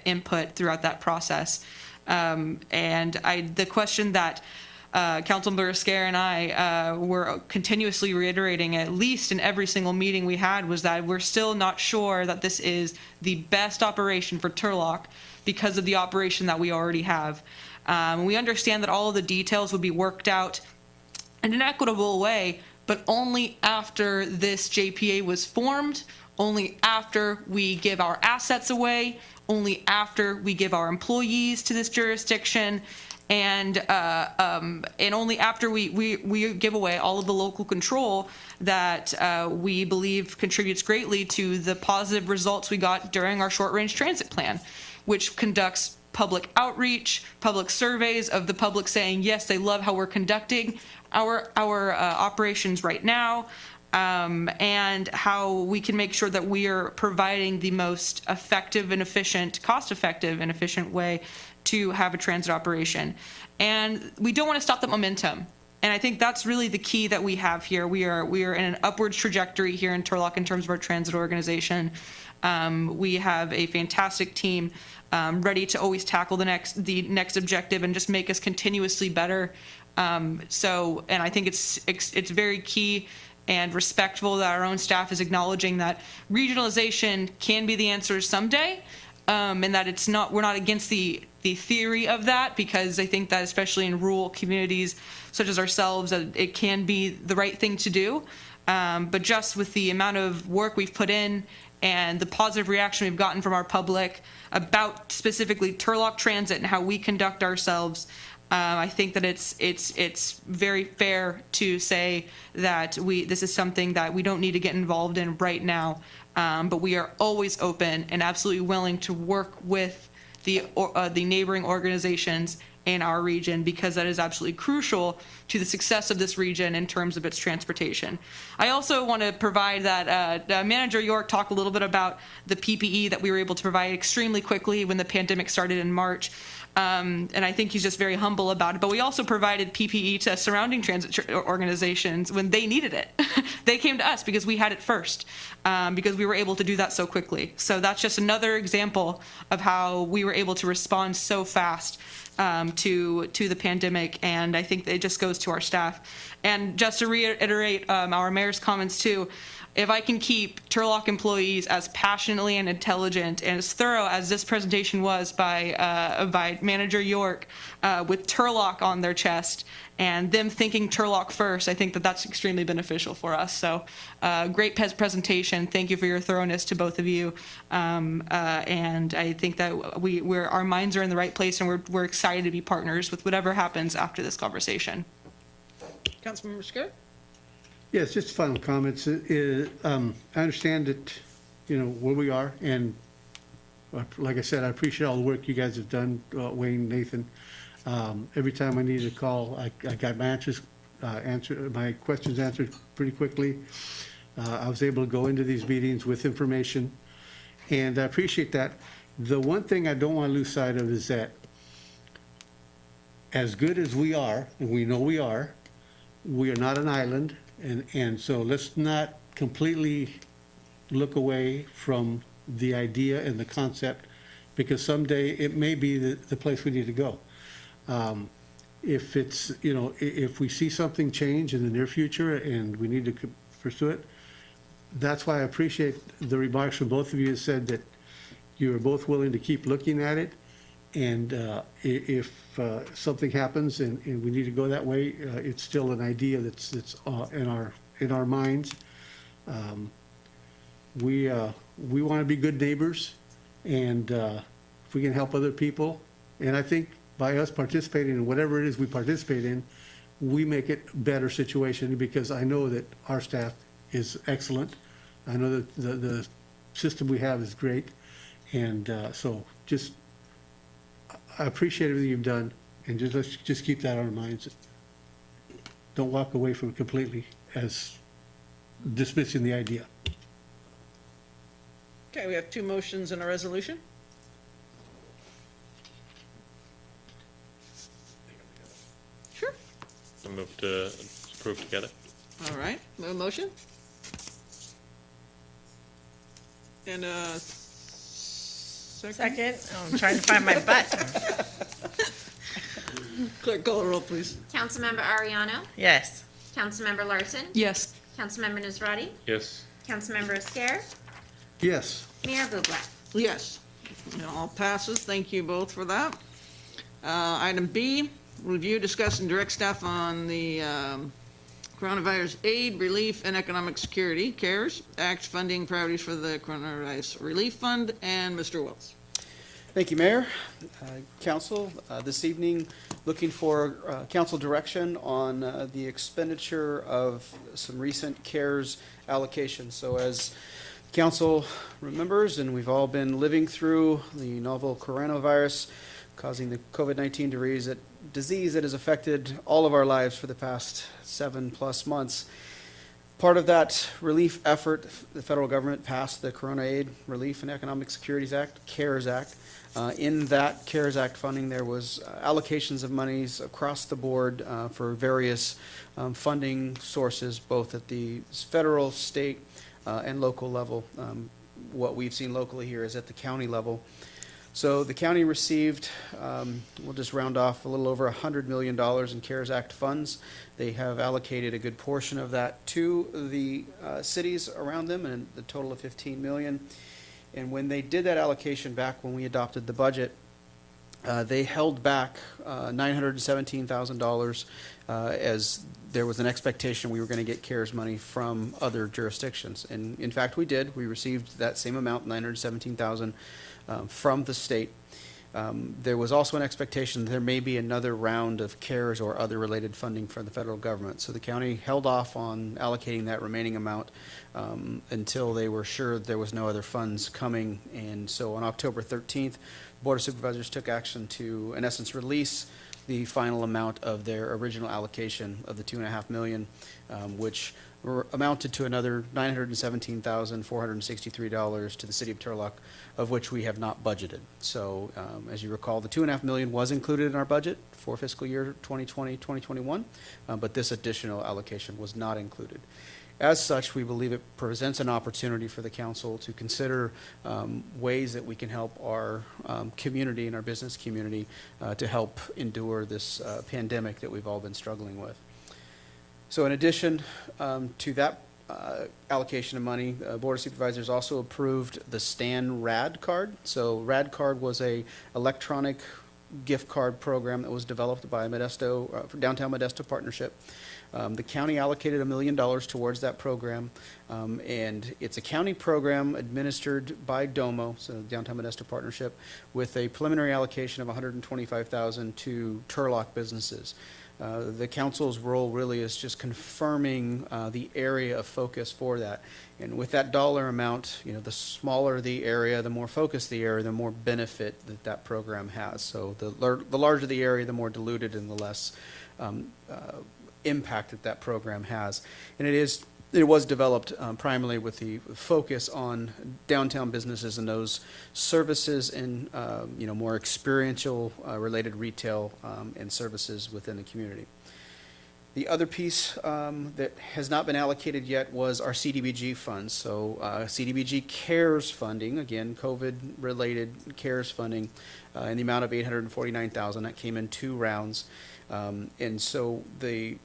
input throughout that process. And the question that Councilmember Scare and I were continuously reiterating, at least in every single meeting we had, was that we're still not sure that this is the best operation for Turlock because of the operation that we already have. We understand that all of the details would be worked out in an equitable way, but only after this JPA was formed, only after we give our assets away, only after we give our employees to this jurisdiction, and only after we give away all of the local control that we believe contributes greatly to the positive results we got during our short-range transit plan, which conducts public outreach, public surveys of the public saying, yes, they love how we're conducting our operations right now, and how we can make sure that we are providing the most effective and efficient, cost-effective and efficient way to have a transit operation. And we don't want to stop that momentum. And I think that's really the key that we have here. We are in an upwards trajectory here in Turlock in terms of our transit organization. We have a fantastic team ready to always tackle the next objective and just make us continuously better. And I think it's very key and respectful that our own staff is acknowledging that regionalization can be the answer someday, and that we're not against the theory of that, because I think that especially in rural communities such as ourselves, that it can be the right thing to do. But just with the amount of work we've put in and the positive reaction we've gotten from our public about specifically Turlock Transit and how we conduct ourselves, I think that it's very fair to say that this is something that we don't need to get involved in right now, but we are always open and absolutely willing to work with the neighboring organizations in our region, because that is absolutely crucial to the success of this region in terms of its transportation. I also want to provide that Manager York talked a little bit about the PPE that we were able to provide extremely quickly when the pandemic started in March. And I think he's just very humble about it. But we also provided PPE to surrounding transit organizations when they needed it. They came to us because we had it first, because we were able to do that so quickly. So that's just another example of how we were able to respond so fast to the pandemic, and I think it just goes to our staff. And just to reiterate our mayor's comments too, if I can keep Turlock employees as passionately and intelligent and as thorough as this presentation was by Manager York, with Turlock on their chest and them thinking Turlock first, I think that that's extremely beneficial for us. So great presentation. Thank you for your thoroughness to both of you. And I think that our minds are in the right place, and we're excited to be partners with whatever happens after this conversation. Councilmember Scarrett? Yes, just final comments. I understand that, where we are, and like I said, I appreciate all the work you guys have done, Wayne, Nathan. Every time I needed a call, I got my my questions answered pretty quickly. I was able to go into these meetings with information, and I appreciate that. The one thing I don't want to lose sight of is that as good as we are, and we know we are not an island. And so let's not completely look away from the idea and the concept, because someday it may be the place we need to go. If it's, if we see something change in the near future and we need to pursue it, that's why I appreciate the remarks from both of you that said that you are both willing to keep looking at it. And if something happens and we need to go that way, it's still an idea that's in our minds. We want to be good neighbors, and if we can help other people, and I think by us participating in whatever it is we participate in, we make it a better situation, because I know that our staff is excellent. I know that the system we have is great, and so just. I appreciate everything you've done, and let's just keep that on our minds. Don't walk away from it completely as dismissing the idea. Okay, we have two motions and a resolution. Sure. I move to approve together. All right, a motion? And second? Oh, I'm trying to find my button. Clerk, call the roll, please. Councilmember Ariano? Yes. Councilmember Larson? Yes. Councilmember Nazrati? Yes. Councilmember Esquer? Yes. Mayor Bublak? Yes. It all passes. Thank you both for that. Item B, review, discuss, and direct staff on the Coronavirus Aid, Relief, and Economic Security, CARES Act funding priorities for the Coronavirus Relief Fund, and Mr. Wells. Thank you, Mayor. Council, this evening, looking for council direction on the expenditure of some recent CARES allocations. So as council remembers, and we've all been living through the novel coronavirus causing the COVID-19 disease that has affected all of our lives for the past 7+ months. Part of that relief effort, the federal government passed the Corona Aid, Relief, and Economic Securities Act, CARES Act. In that CARES Act funding, there was allocations of monies across the board for various funding sources, both at the federal, state, and local level. What we've seen locally here is at the county level. So the county received, we'll just round off, a little over $100 million in CARES Act funds. They have allocated a good portion of that to the cities around them, and the total of $15 million. And when they did that allocation back when we adopted the budget, they held back $917,000 as there was an expectation we were going to get CARES money from other jurisdictions. And in fact, we did. We received that same amount, $917,000, from the state. There was also an expectation that there may be another round of CARES or other related funding from the federal government. So the county held off on allocating that remaining amount until they were sure there was no other funds coming. And so on October 13th, Board of Supervisors took action to, in essence, release the final amount of their original allocation of the $2.5 million, which amounted to another $917,463 to the city of Turlock, of which we have not budgeted. So as you recall, the $2.5 million was included in our budget for fiscal year 2020-2021, but this additional allocation was not included. As such, we believe it presents an opportunity for the council to consider ways that we can help our community and our business community to help endure this pandemic that we've all been struggling with. So in addition to that allocation of money, Board of Supervisors also approved the Stan Rad card. So Rad card was a electronic gift card program that was developed by Modesto, Downtown Modesto Partnership. The county allocated $1 million towards that program, and it's a county program administered by DOMO, so Downtown Modesto Partnership, with a preliminary allocation of $125,000 to Turlock businesses. The council's role really is just confirming the area of focus for that. And with that dollar amount, the smaller the area, the more focused the area, the more benefit that program has. So the larger the area, the more diluted and the less impact that program has. And it was developed primarily with the focus on downtown businesses and those services and more experiential related retail and services within the community. The other piece that has not been allocated yet was our CDBG funds. So CDBG CARES funding, again, COVID-related CARES funding in the amount of $849,000. That came in 2 rounds. And so the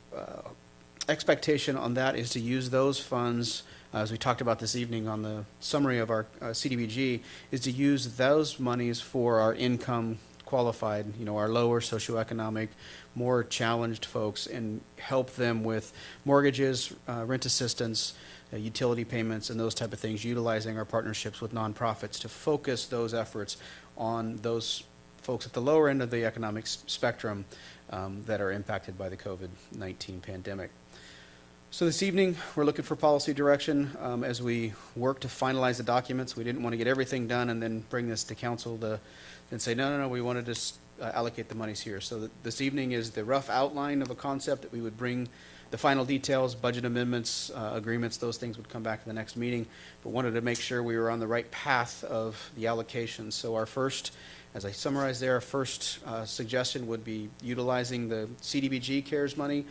expectation on that is to use those funds, as we talked about this evening on the summary of our CDBG, is to use those monies for our income qualified, our lower socioeconomic, more challenged folks, and help them with mortgages, rent assistance, utility payments, and those type of things, utilizing our partnerships with nonprofits to focus those efforts on those folks at the lower end of the economic spectrum that are impacted by the COVID-19 pandemic. So this evening, we're looking for policy direction as we work to finalize the documents. We didn't want to get everything done and then bring this to council and say, no, we wanted to allocate the monies here. So this evening is the rough outline of a concept that we would bring the final details, budget amendments, agreements, those things would come back to the next meeting, but wanted to make sure we were on the right path of the allocation. So our first, as I summarized there, our first suggestion would be utilizing the CDBG CARES money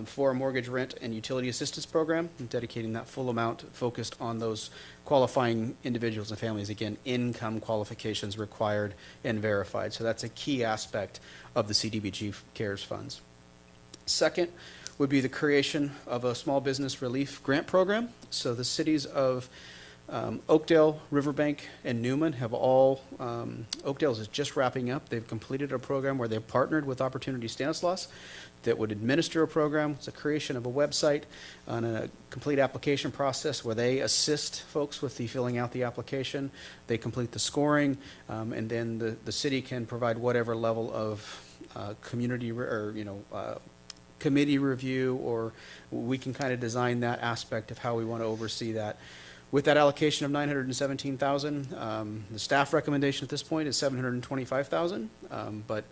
for a mortgage, rent, and utility assistance program, and dedicating that full amount focused on those qualifying individuals and families. Again, income qualifications required and verified. So that's a key aspect of the CDBG CARES funds. Second would be the creation of a small business relief grant program. So the cities of Oakdale, Riverbank, and Newman have all, Oakdale's is just wrapping up. They've completed a program where they've partnered with Opportunity Stanislaus that would administer a program. It's a creation of a website and a complete application process where they assist folks with the filling out the application. They complete the scoring, and then the city can provide whatever level of community or committee review, or we can kind of design that aspect of how we want to oversee that. With that allocation of $917,000, the staff recommendation at this point is $725,000, but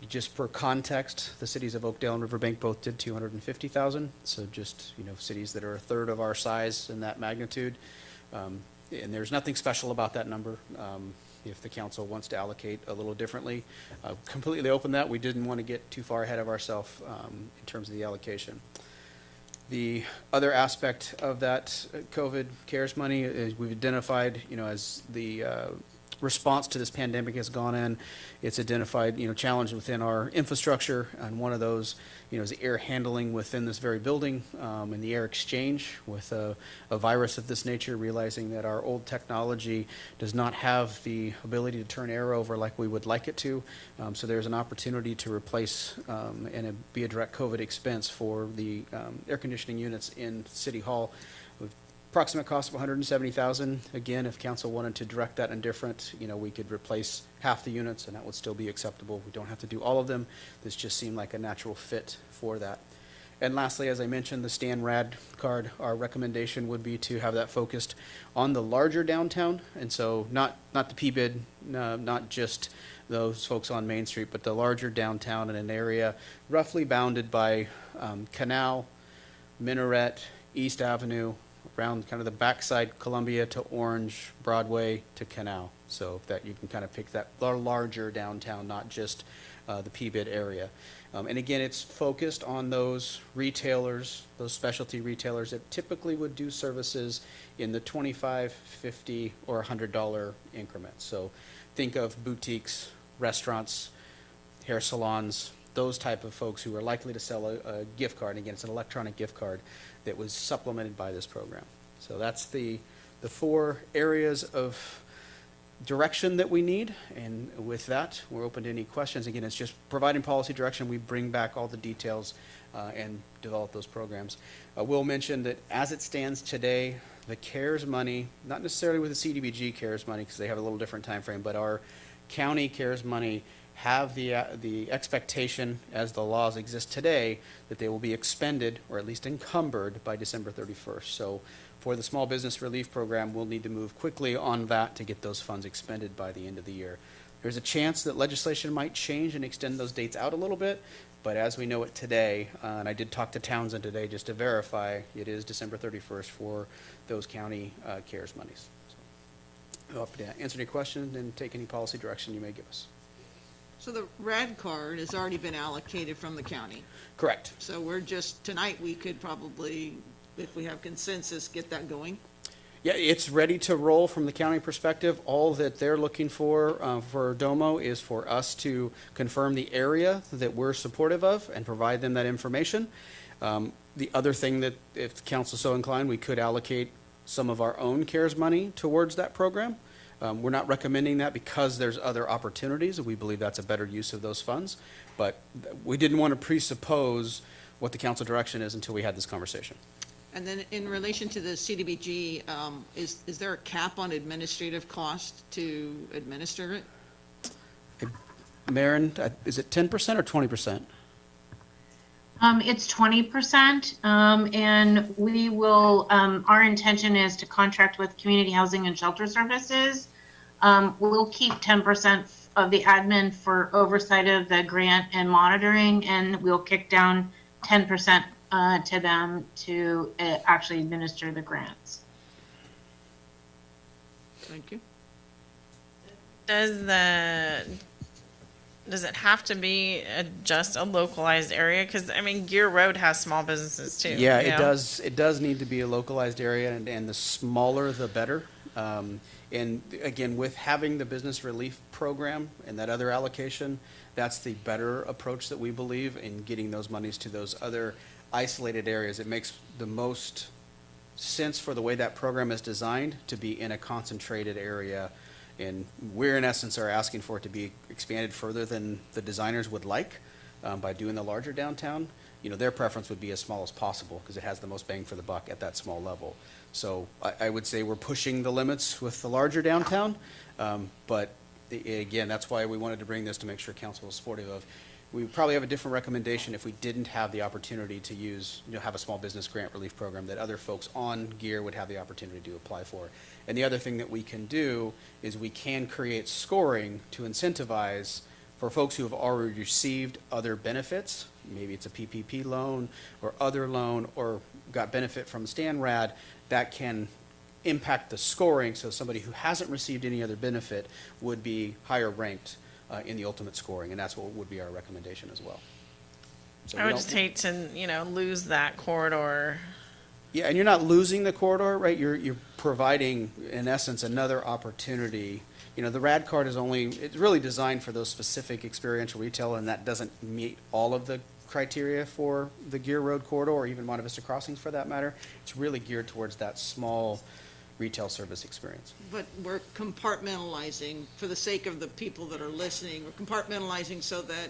just for context, the cities of Oakdale and Riverbank both did $250,000. So just, cities that are a third of our size in that magnitude. And there's nothing special about that number. If the council wants to allocate a little differently, completely open that. We didn't want to get too far ahead of ourselves in terms of the allocation. The other aspect of that COVID CARES money is we've identified, as the response to this pandemic has gone in, it's identified, challenges within our infrastructure, and one of those, is the air handling within this very building, and the air exchange with a virus of this nature, realizing that our old technology does not have the ability to turn air over like we would like it to. So there's an opportunity to replace and be a direct COVID expense for the air conditioning units in City Hall. Approximate cost of $170,000. Again, if council wanted to direct that indifferent, we could replace half the units and that would still be acceptable. We don't have to do all of them. This just seemed like a natural fit for that. And lastly, as I mentioned, the Stan Rad card, our recommendation would be to have that focused on the larger downtown. And so not the PBID, not just those folks on Main Street, but the larger downtown in an area roughly bounded by Canal, Minaret, East Avenue, around kind of the backside Columbia to Orange, Broadway to Canal. So that you can kind of pick that larger downtown, not just the PBID area. And again, it's focused on those retailers, those specialty retailers that typically would do services in the $25, $50, or $100 increments. So think of boutiques, restaurants, hair salons, those type of folks who are likely to sell a gift card. And again, it's an electronic gift card that was supplemented by this program. So that's the 4 areas of direction that we need, and with that, we're open to any questions. Again, it's just providing policy direction. We bring back all the details and develop those programs. We'll mention that as it stands today, the CARES money, not necessarily with the CDBG CARES money because they have a little different time frame, but our county CARES money have the expectation, as the laws exist today, that they will be expended or at least encumbered by December 31st. So for the small business relief program, we'll need to move quickly on that to get those funds expended by the end of the year. There's a chance that legislation might change and extend those dates out a little bit, but as we know it today, and I did talk to Townsend today just to verify, it is December 31st for those county CARES monies. So, I'll answer any questions and take any policy direction you may give us. So the RAD card has already been allocated from the county. Correct. So we're just, tonight, we could probably, if we have consensus, get that going. Yeah, it's ready to roll from the county perspective. All that they're looking for Domo is for us to confirm the area that we're supportive of and provide them that information. The other thing that, if the council's so inclined, we could allocate some of our own CARES money towards that program. We're not recommending that because there's other opportunities. We believe that's a better use of those funds. But we didn't want to presuppose what the council direction is until we had this conversation. And then in relation to the CDBG, is there a cap on administrative cost to administer it? Maren, is it 10% or 20%? It's 20%, and we will, our intention is to contract with Community Housing and Shelter Services. We'll keep 10% of the admin for oversight of the grant and monitoring, and we'll kick down 10% to them to actually administer the grants. Thank you. Does it have to be just a localized area? Because, I mean, Gear Road has small businesses too. Yeah, you it know? does. It does need to be a localized area, and the smaller, the better. And again, with having the business relief program and that other allocation, that's the better approach that we believe in getting those monies to those other isolated areas. It makes the most sense for the way that program is designed to be in a concentrated area. And we're in essence are asking for it to be expanded further than the designers would like by doing the larger downtown. You know, their preference would be as small as possible because it has the most bang for the buck at that small level. So I would say we're pushing the limits with the larger downtown. But again, that's why we wanted to bring this to make sure council was supportive of. We would probably have a different recommendation if we didn't have the opportunity to use, have a small business grant relief program that other folks on Gear would have the opportunity to apply for. And the other thing that we can do is we can create scoring to incentivize for folks who have already received other benefits. Maybe it's a PPP loan or other loan or got benefit from StanRad that can impact the scoring. So somebody who hasn't received any other benefit would be higher ranked in the ultimate scoring, and that's what would be our recommendation as well. So I would just hate to, lose that corridor. Yeah, and you're not losing the corridor, right? You're providing, in essence, another opportunity. The RAD card it's really designed for those specific experiential retail, and that doesn't meet all of the criteria for the Gear Road corridor or even Monte Vista Crossings for that matter. It's really geared towards that small retail service experience. But we're compartmentalizing, for the sake of the people that are listening, we're compartmentalizing so that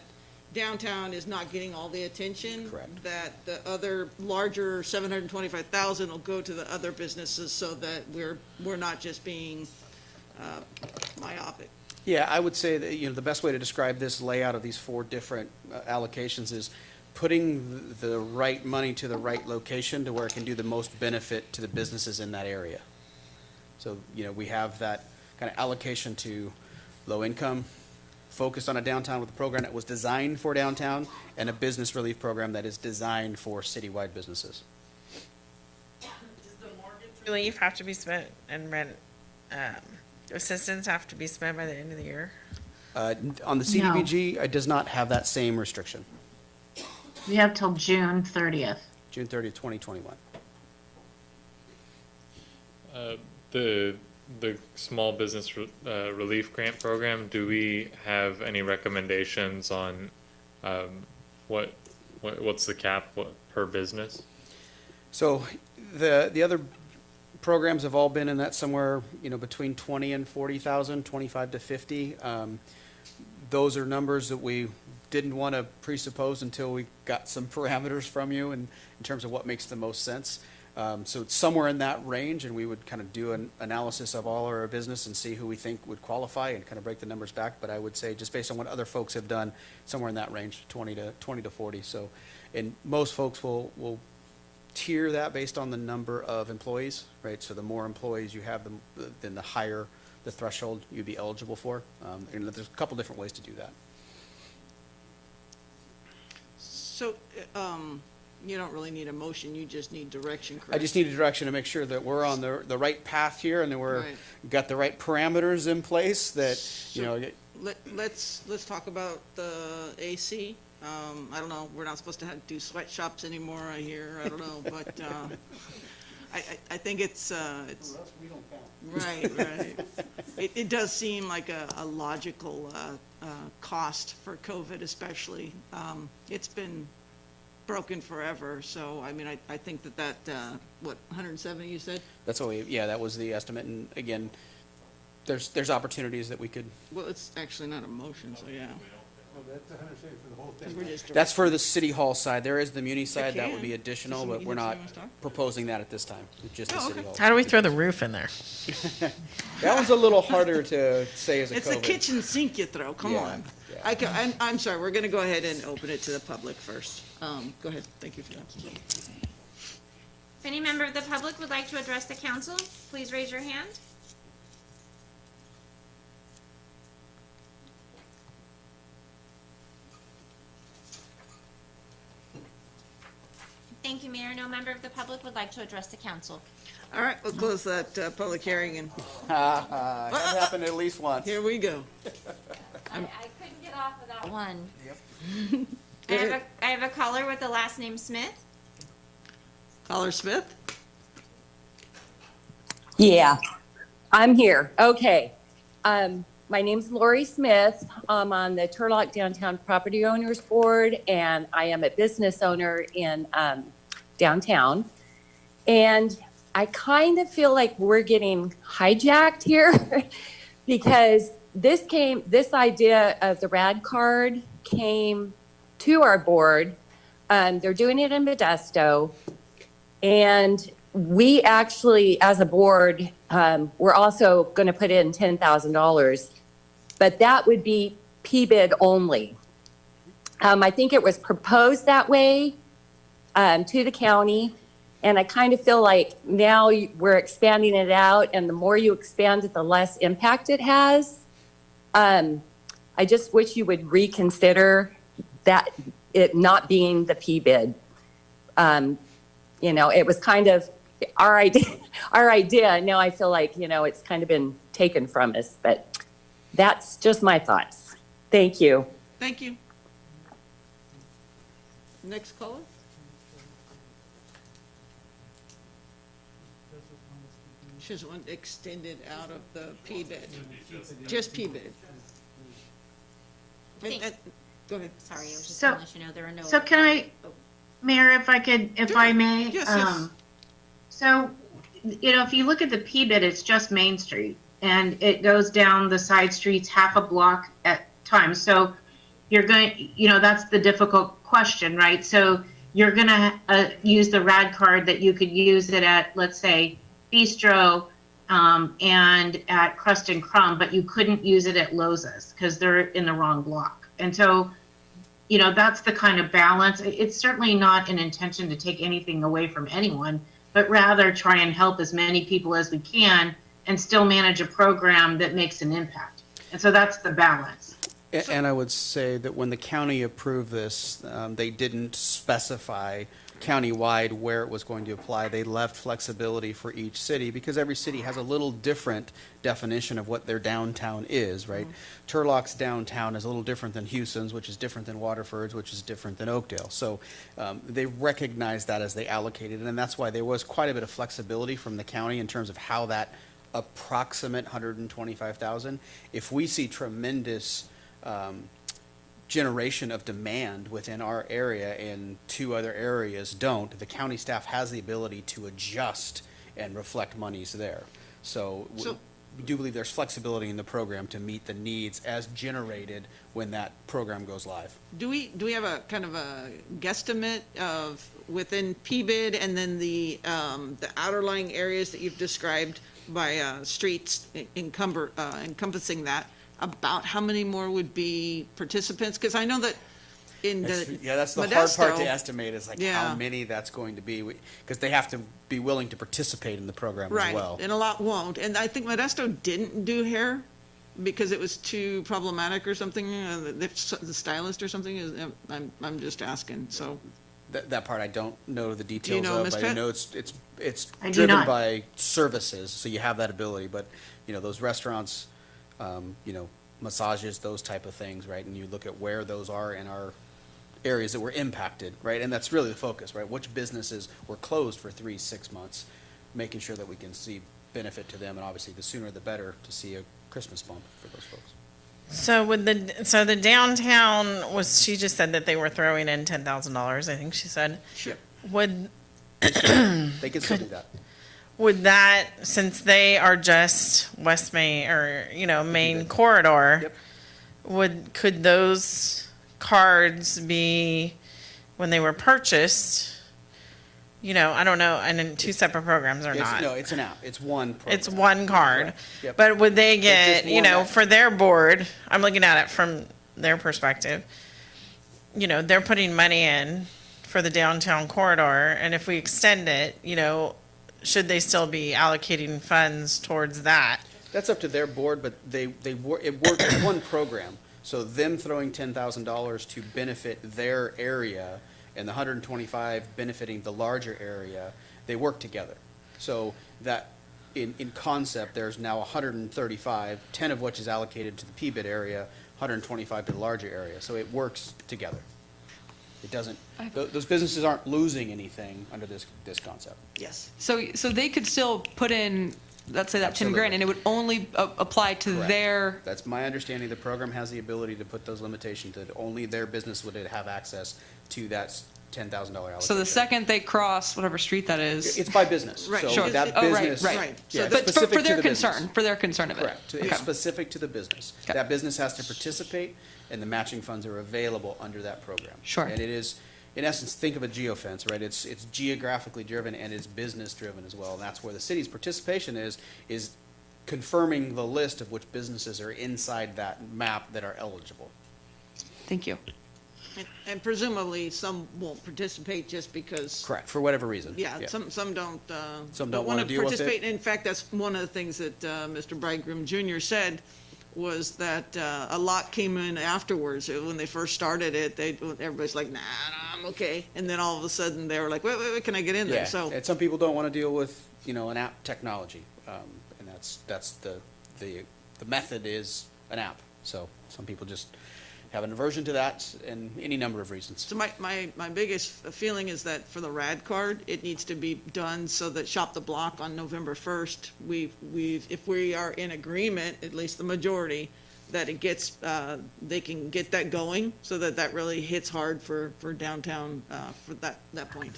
downtown is not getting all the attention. Correct. That the other larger 725,000 will go to the other businesses so that we're not just being myopic. Yeah, I would say that, the best way to describe this layout of these 4 different allocations is putting the right money to the right location to where it can do the most benefit to the businesses in that area. So, we have that kind of allocation to low income, focused on a downtown with a program that was designed for downtown, and a business relief program that is designed for citywide businesses. Relief have to be spent and rent, assistance have to be spent by the end of the year? On the CDBG, it does not have that same restriction. We have till June 30th. June 30th, 2021. The small business relief grant program, do we have any recommendations on what's the cap per business? So the other programs have all been in that somewhere, between 20 and 40,000, 25 to 50. Those are numbers that we didn't want to presuppose until we got some parameters from you in terms of what makes the most sense. So it's somewhere in that range, and we would kind of do an analysis of all our business and see who we think would qualify and kind of break the numbers back. But I would say, just based on what other folks have done, somewhere in that range, 20 to 40. So, and most folks will tier that based on the number of employees, right? So the more employees you have, then the higher the threshold you'd be eligible for. And there's a couple different ways to do that. So, you don't really need a motion, you just need direction, correct? I just need a direction to make sure that we're on the right path here, and that we're Right. got the right parameters in place that, Let's talk about the AC. I don't know, we're not supposed to do sweatshops anymore, I hear, I don't know, but, I think it's, right. It does seem like a logical, cost for COVID especially. It's been broken forever, so, I mean, I think that, what, 170 you said? that's what that was the estimate. And again, there's opportunities that we could. Well, it's actually not a motion, so yeah. That's 170 for the whole thing. We're just That's for the city hall side. There is the muni side that would be can. additional, Doesn't but mean we're that not someone wants to talk. proposing that at this time. It's just the city hall. How do we throw the roof in there? That one's a little harder to say as a It's COVID. the kitchen sink you throw, come Yeah, on. yeah. I'm sorry, we're gonna go ahead and open it to the public first. Go ahead, thank you for that. If any member of the public would like to address the council, please raise your hand. Thank you, Mayor. No member of the public would like to address the council. All right, we'll close that public hearing and That happened at least once. here we go. I couldn't get off without one. Yep. I have a caller with the last name Smith. Caller Smith? Yeah, I'm here. Okay. My name's Lori Smith. I'm on the Turlock Downtown Property Owners Board, and I am a business owner in downtown. And I kind of feel like we're getting hijacked here because this idea of the RAD card came to our board. They're doing it in Modesto. And we actually, as a board, we're also going to put in $10,000, but that would be PBID only. I think it was proposed that way to the county, and I kind of feel like now we're expanding it out, and the more you expand it, the less impact it has. I just wish you would reconsider that it not being the PBID. It was kind of our idea. Now I feel like, it's kind of been taken from us, but that's just my thoughts. Thank you. Thank you. Next caller? She just want extended out of the PBID. Just PBID. Go ahead. Sorry, I was just So- going to let you know there are no. So can I, Mayor, if I may? Yes. So, if you look at the PBID, it's just Main Street, and it goes down the side streets half a block at times. So you're going, that's the difficult question, right? So you're going to use the RAD card that you could use it at, let's say, Bistro and at Crust and Crumb, but you couldn't use it at Loza's because they're in the wrong block. And so that's the kind of balance. It's certainly not an intention to take anything away from anyone, but rather try and help as many people as we can and still manage a program that makes an impact. And so that's the balance. And I would say that when the county approved this, they didn't specify countywide where it was going to apply. They left flexibility for each city because every city has a little different definition of what their downtown is, right? Turlock's downtown is a little different than Houston's, which is different than Waterford's, which is different than Oakdale. So they recognized that as they allocated it, and that's why there was quite a bit of flexibility from the county in terms of how that approximate 125,000. If we see tremendous generation of demand within our area and two other areas don't, the county staff has the ability to adjust and reflect monies there. So we do believe there's flexibility in the program to meet the needs as generated when that program goes live. Do we have a kind of a guesstimate of within PBID and then the outer lying areas that you've described by streets encompassing that, about how many more would be participants? Because I know that in the that's the hard part to estimate is like how many that's going to be, because they have to be willing to participate in the program as well. Right, and a lot won't. And I think Modesto didn't do hair because it was too problematic or something, the stylist or something. I'm just asking, so. That part I don't know the details you know, of, Ms. but Pitt? I know it's driven by services, so you have that ability. But those restaurants, massages, those type of things, right? And you look at where those are in our areas that were impacted, right? And that's really the focus, right? Which businesses were closed for 3-6 months, making sure that we can see benefit to them, and obviously the sooner the better to see a Christmas bump for those folks. So the downtown she just said that they were throwing in $10,000, I think she said. Sure. Would they can still do that. Would that, since they are just West Main or main corridor, could those cards be when they were purchased? I don't know, and in two separate programs or not? No, it's an app. It's one program. It's one card. Right. Yep. But would they get, It's just one app. for their board, I'm looking at it from their perspective, they're putting money in for the downtown corridor, and if we extend it, should they still be allocating funds towards that? That's up to their board, but it works as one program. So them throwing $10,000 to benefit their area and the 125 benefiting the larger area, they work together. So that in concept, there's now 135, 10 of which is allocated to the PBID area, 125 to the larger area. So it works together. It doesn't, those businesses aren't losing anything under this concept. Yes. So they could still put in, let's say that 10 grand, and it would only apply to Correct. their. That's my understanding. The program has the ability to put those limitations that only their business would have access to that $10,000 allocation. So the second they cross whatever street that is. It's by business. Right. So Sure. that Oh, business. Right. Yeah, So it's But specific for their to the business. concern, for their concern of it. Correct. Okay. It's specific to the business. Okay. That business has to participate, and the matching funds are available under that program. Sure. And it is, in essence, think of a geofence, right? It's geographically driven and it's business driven as well. And that's where the city's participation is confirming the list of which businesses are inside that map that are eligible. Thank you. And presumably, some won't participate just because. Correct, for whatever reason. Yeah, some don't. Some don't wanna deal with it. participate. In fact, that's one of the things that Mr. Bridegroom Jr. said, was that a lot came in afterwards. When they first started it, everybody's like, nah, I'm okay. And then all of a sudden, they were like, wait, can I get in there? Yeah, So, and some people don't want to deal with, an app technology. And that's the method is an app. So some people just have an aversion to that, and any number of reasons. so my biggest feeling is that for the RAD card, it needs to be done so that Shop the Block on November 1st, if we are in agreement, at least the majority, that it gets, they can get that going, so that really hits hard for downtown, for that point.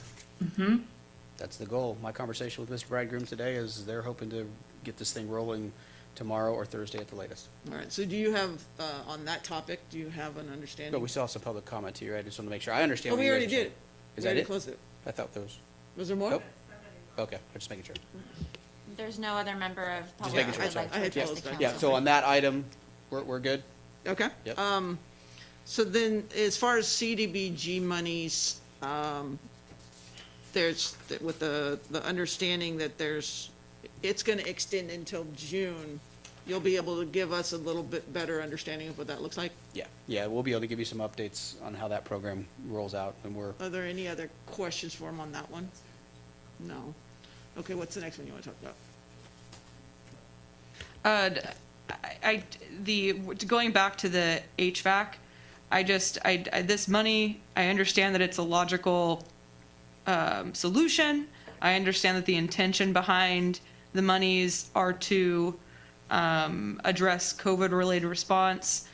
That's the goal. My conversation with Mr. Bridegroom today is they're hoping to get this thing rolling tomorrow or Thursday at the latest. All right, so do you have, on that topic, do you have an understanding? But we still have some public comment here. I just want to make sure I understand. Oh, what we you already guys are saying. did. Is We that already it? closed it. I thought there was. Was there more? Nope. Okay, I'm just making sure. There's no other member of Just public making who sure. would like I to had address closed the that. Yeah, council. so on that item, we're good? Okay. Yep. So then, as far as CDBG monies, there's, with the understanding that it's gonna extend until June, you'll be able to give us a little bit better understanding of what that looks like? Yeah, we'll be able to give you some updates on how that program rolls out, and Are there any other questions for him on that one? No. Okay, what's the next one you wanna talk about? Going back to the HVAC, this money, I understand that it's a logical solution. I understand that the intention behind the monies are to address COVID-related response.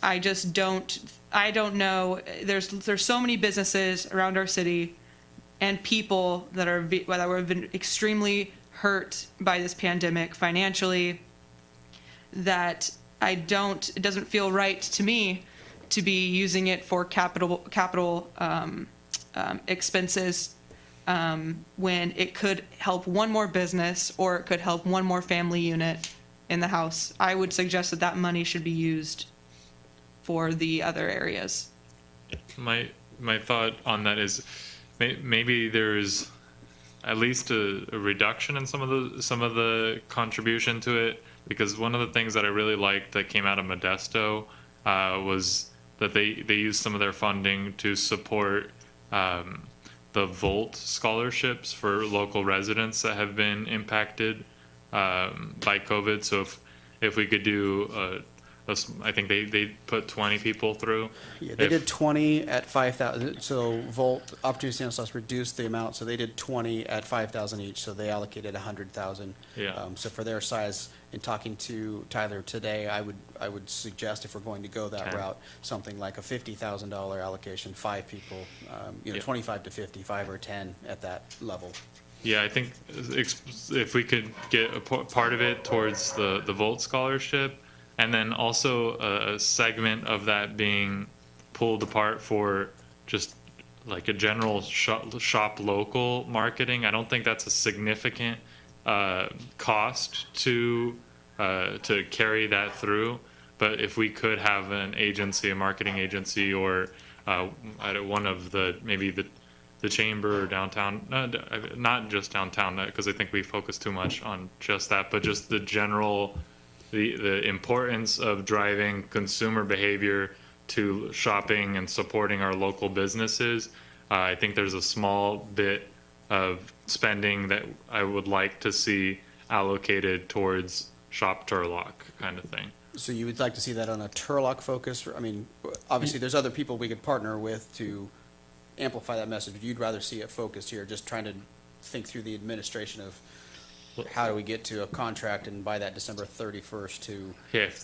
I don't know. There's so many businesses around our city and people that have been extremely hurt by this pandemic financially, that it doesn't feel right to me to be using it for capital expenses when it could help one more business or it could help one more family unit in the house. I would suggest that money should be used for the other areas. My thought on that is maybe there's at least a reduction in some of the contribution to it, because one of the things that I really liked that came out of Modesto was that they used some of their funding to support the Volt scholarships for local residents that have been impacted by COVID. So if we could do I think they put 20 people through. Yeah, they did 20 at 5,000. So Volt Opportunity Stimulus Loss reduced the amount, so they did 20 at 5,000 each. So they allocated 100,000. Yeah. So for their size, in talking to Tyler today, I would suggest, if we're going to go that Okay. route, something like a $50,000 allocation, 5 people, Yeah. 25 to 50, 5 or 10 at that level. Yeah, I think if we could get a part of it towards the Volt scholarship, and then also a segment of that being pulled apart for just like a general shop local marketing. I don't think that's a significant cost to carry that through. But if we could have an agency, a marketing agency, or one of maybe the chamber or downtown, not just downtown, because I think we focus too much on just that, but just the general, the importance of driving consumer behavior to shopping and supporting our local businesses. I think there's a small bit of spending that I would like to see allocated towards Shop Turlock kind of thing. So you would like to see that on a Turlock focus? I mean, obviously, there's other people we could partner with to amplify that message. You'd rather see it focused here, just trying to think through the administration of how do we get to a contract and by that December 31st to... Yeah, if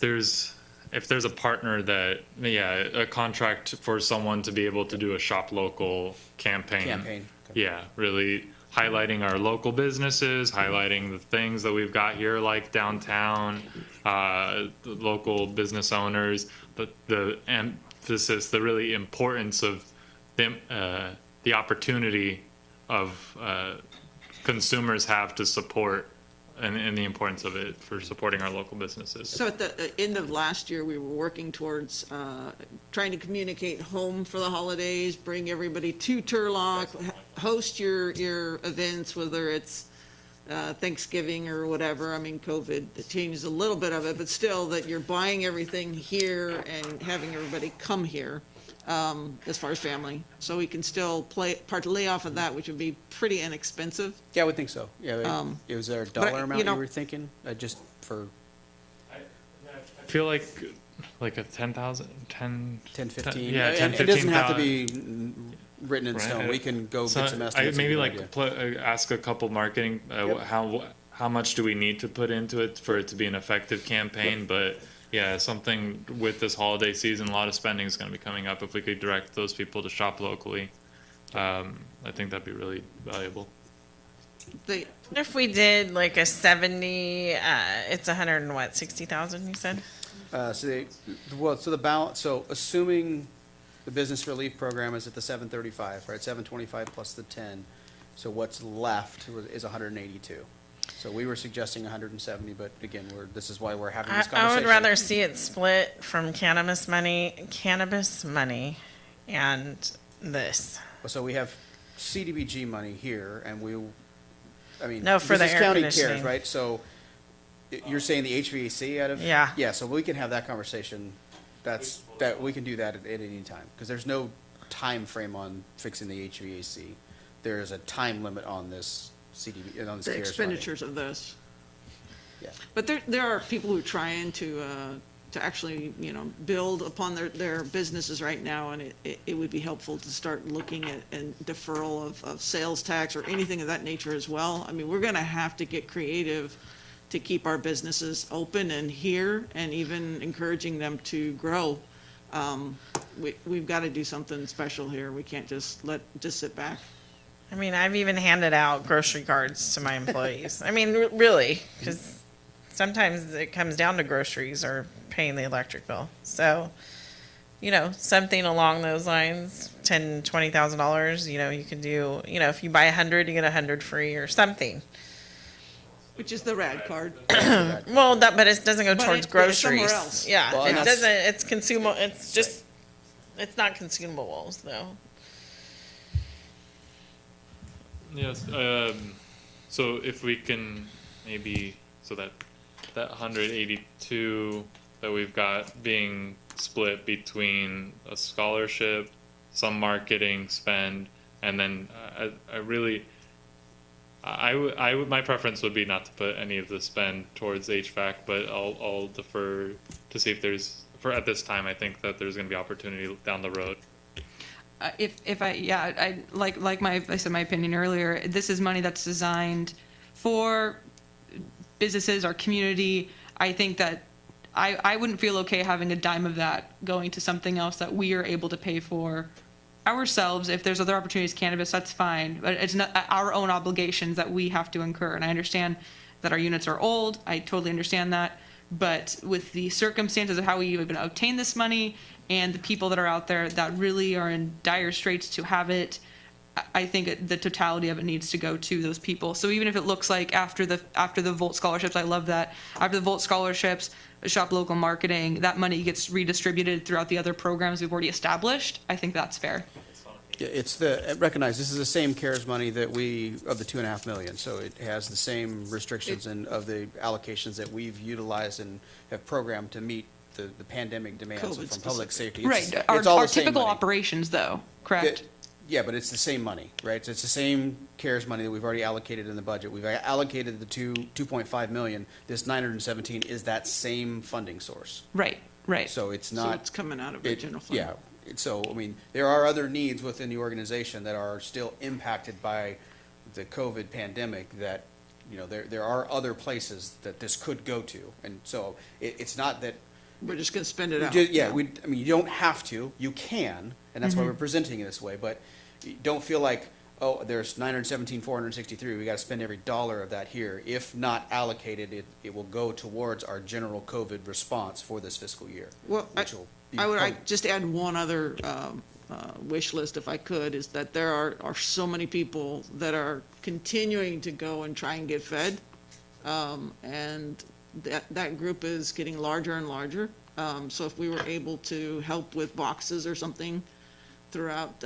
there's a partner that, a contract for someone to be able to do a shop local campaign. Okay. Yeah, really highlighting our local businesses, highlighting the things that we've got here, like downtown, the local business owners, but the emphasis, the really importance of the opportunity of consumers have to support, and the importance of it for supporting our local businesses. So at the end of last year, we were working towards trying to communicate home for the holidays, bring everybody to Turlock, host your events, whether it's Thanksgiving or whatever. I mean, COVID changes a little bit of it, but still that you're buying everything here and having everybody come here as far as family. So we can still partly off of that, which would be pretty inexpensive. Yeah, I would think so. Yeah, was there a dollar amount you were thinking? Just for... I feel like a 10,000, 10, 15. Yeah, 10, 15. It doesn't have to be written in stone. We can go get some estimates. Maybe ask a couple marketing, how much do we need to put into it for it to be an effective campaign? Yep. But yeah, something with this holiday season, a lot of spending is going to be coming up. If we could direct those people to shop locally, I think that'd be really valuable. What if we did like a 70, it's 60,000, you said? So the balance, so assuming the business relief program is at the 735, right, 725 plus the 10, so what's left is 182. So we were suggesting 170, but again, this is why we're having I, this I conversation. would rather see it split from cannabis money, and this. So we have CDBG money here, and No, for this the is air county conditioning. cares, right? So you're saying the HVAC out of? Yeah. Yeah, so we can have that conversation. We can do that at any time, because there's no time frame on fixing the HVAC. There is a time limit on this CDB, on this The CARES expenditures of this. Yeah. But there are people who are trying to actually, build upon their businesses right now, and it would be helpful to start looking at a deferral of sales tax or anything of that nature as well. I mean, we're gonna have to get creative to keep our businesses open and here, and even encouraging them to grow. We've gotta do something special here. We can't just sit back. I mean, I've even handed out grocery cards to my employees. I mean, really, because sometimes it comes down to groceries or paying the electric bill. So, something along those lines, $10,000, $20,000, you can do, if you buy 100, you get 100 free or something. Which is the RAD card. Well, but it doesn't go But towards it's groceries. somewhere else. Yeah, Well, it and doesn't, it's consumable, it's just, it's not consumables though. Yes, so if we can maybe, so that 182 that we've got being split between a scholarship, some marketing spend, and then my preference would be not to put any of the spend towards HVAC, but I'll defer to see if at this time, I think that there's gonna be opportunity down the road. I said my opinion earlier, this is money that's designed for businesses, our community. I think that I wouldn't feel okay having a dime of that going to something else that we are able to pay for ourselves. If there's other opportunities, cannabis, that's fine, but it's not our own obligations that we have to incur. And I understand that our units are old. I totally understand that. But with the circumstances of how we even obtain this money and the people that are out there that really are in dire straits to have it, I think the totality of it needs to go to those people. So even if it looks like after the Volt scholarships, I love that. After the Volt scholarships, Shop Local marketing, that money gets redistributed throughout the other programs we've already established. I think that's fair. Yeah, recognize this is the same CARES money that of the $2.5 million. So it has the same restrictions of the allocations that we've utilized and have programmed to meet the pandemic demands COVID from public safety. Right. It's all Our the same typical money. operations, though, correct? Yeah, but it's the same money, right? So it's the same CARES money that we've already allocated in the budget. We've allocated the 2.5 million. This 917 is that same funding source. Right. So it's So not. it's coming out of the general fund. Yeah. So, I mean, there are other needs within the organization that are still impacted by the COVID pandemic that, there are other places that this could go to. And so it's not that. We're just gonna spend it out. You don't have to, you can, and that's why we're presenting it this way, but you don't feel like, oh, there's 917, 463, we gotta spend every dollar of that here. If not allocated, it will go towards our general COVID response for this fiscal year. Well, which will be I would public. just add one other wish list, if I could, is that there are so many people that are continuing to go and try and get fed. And that group is getting larger and larger. So if we were able to help with boxes or something throughout,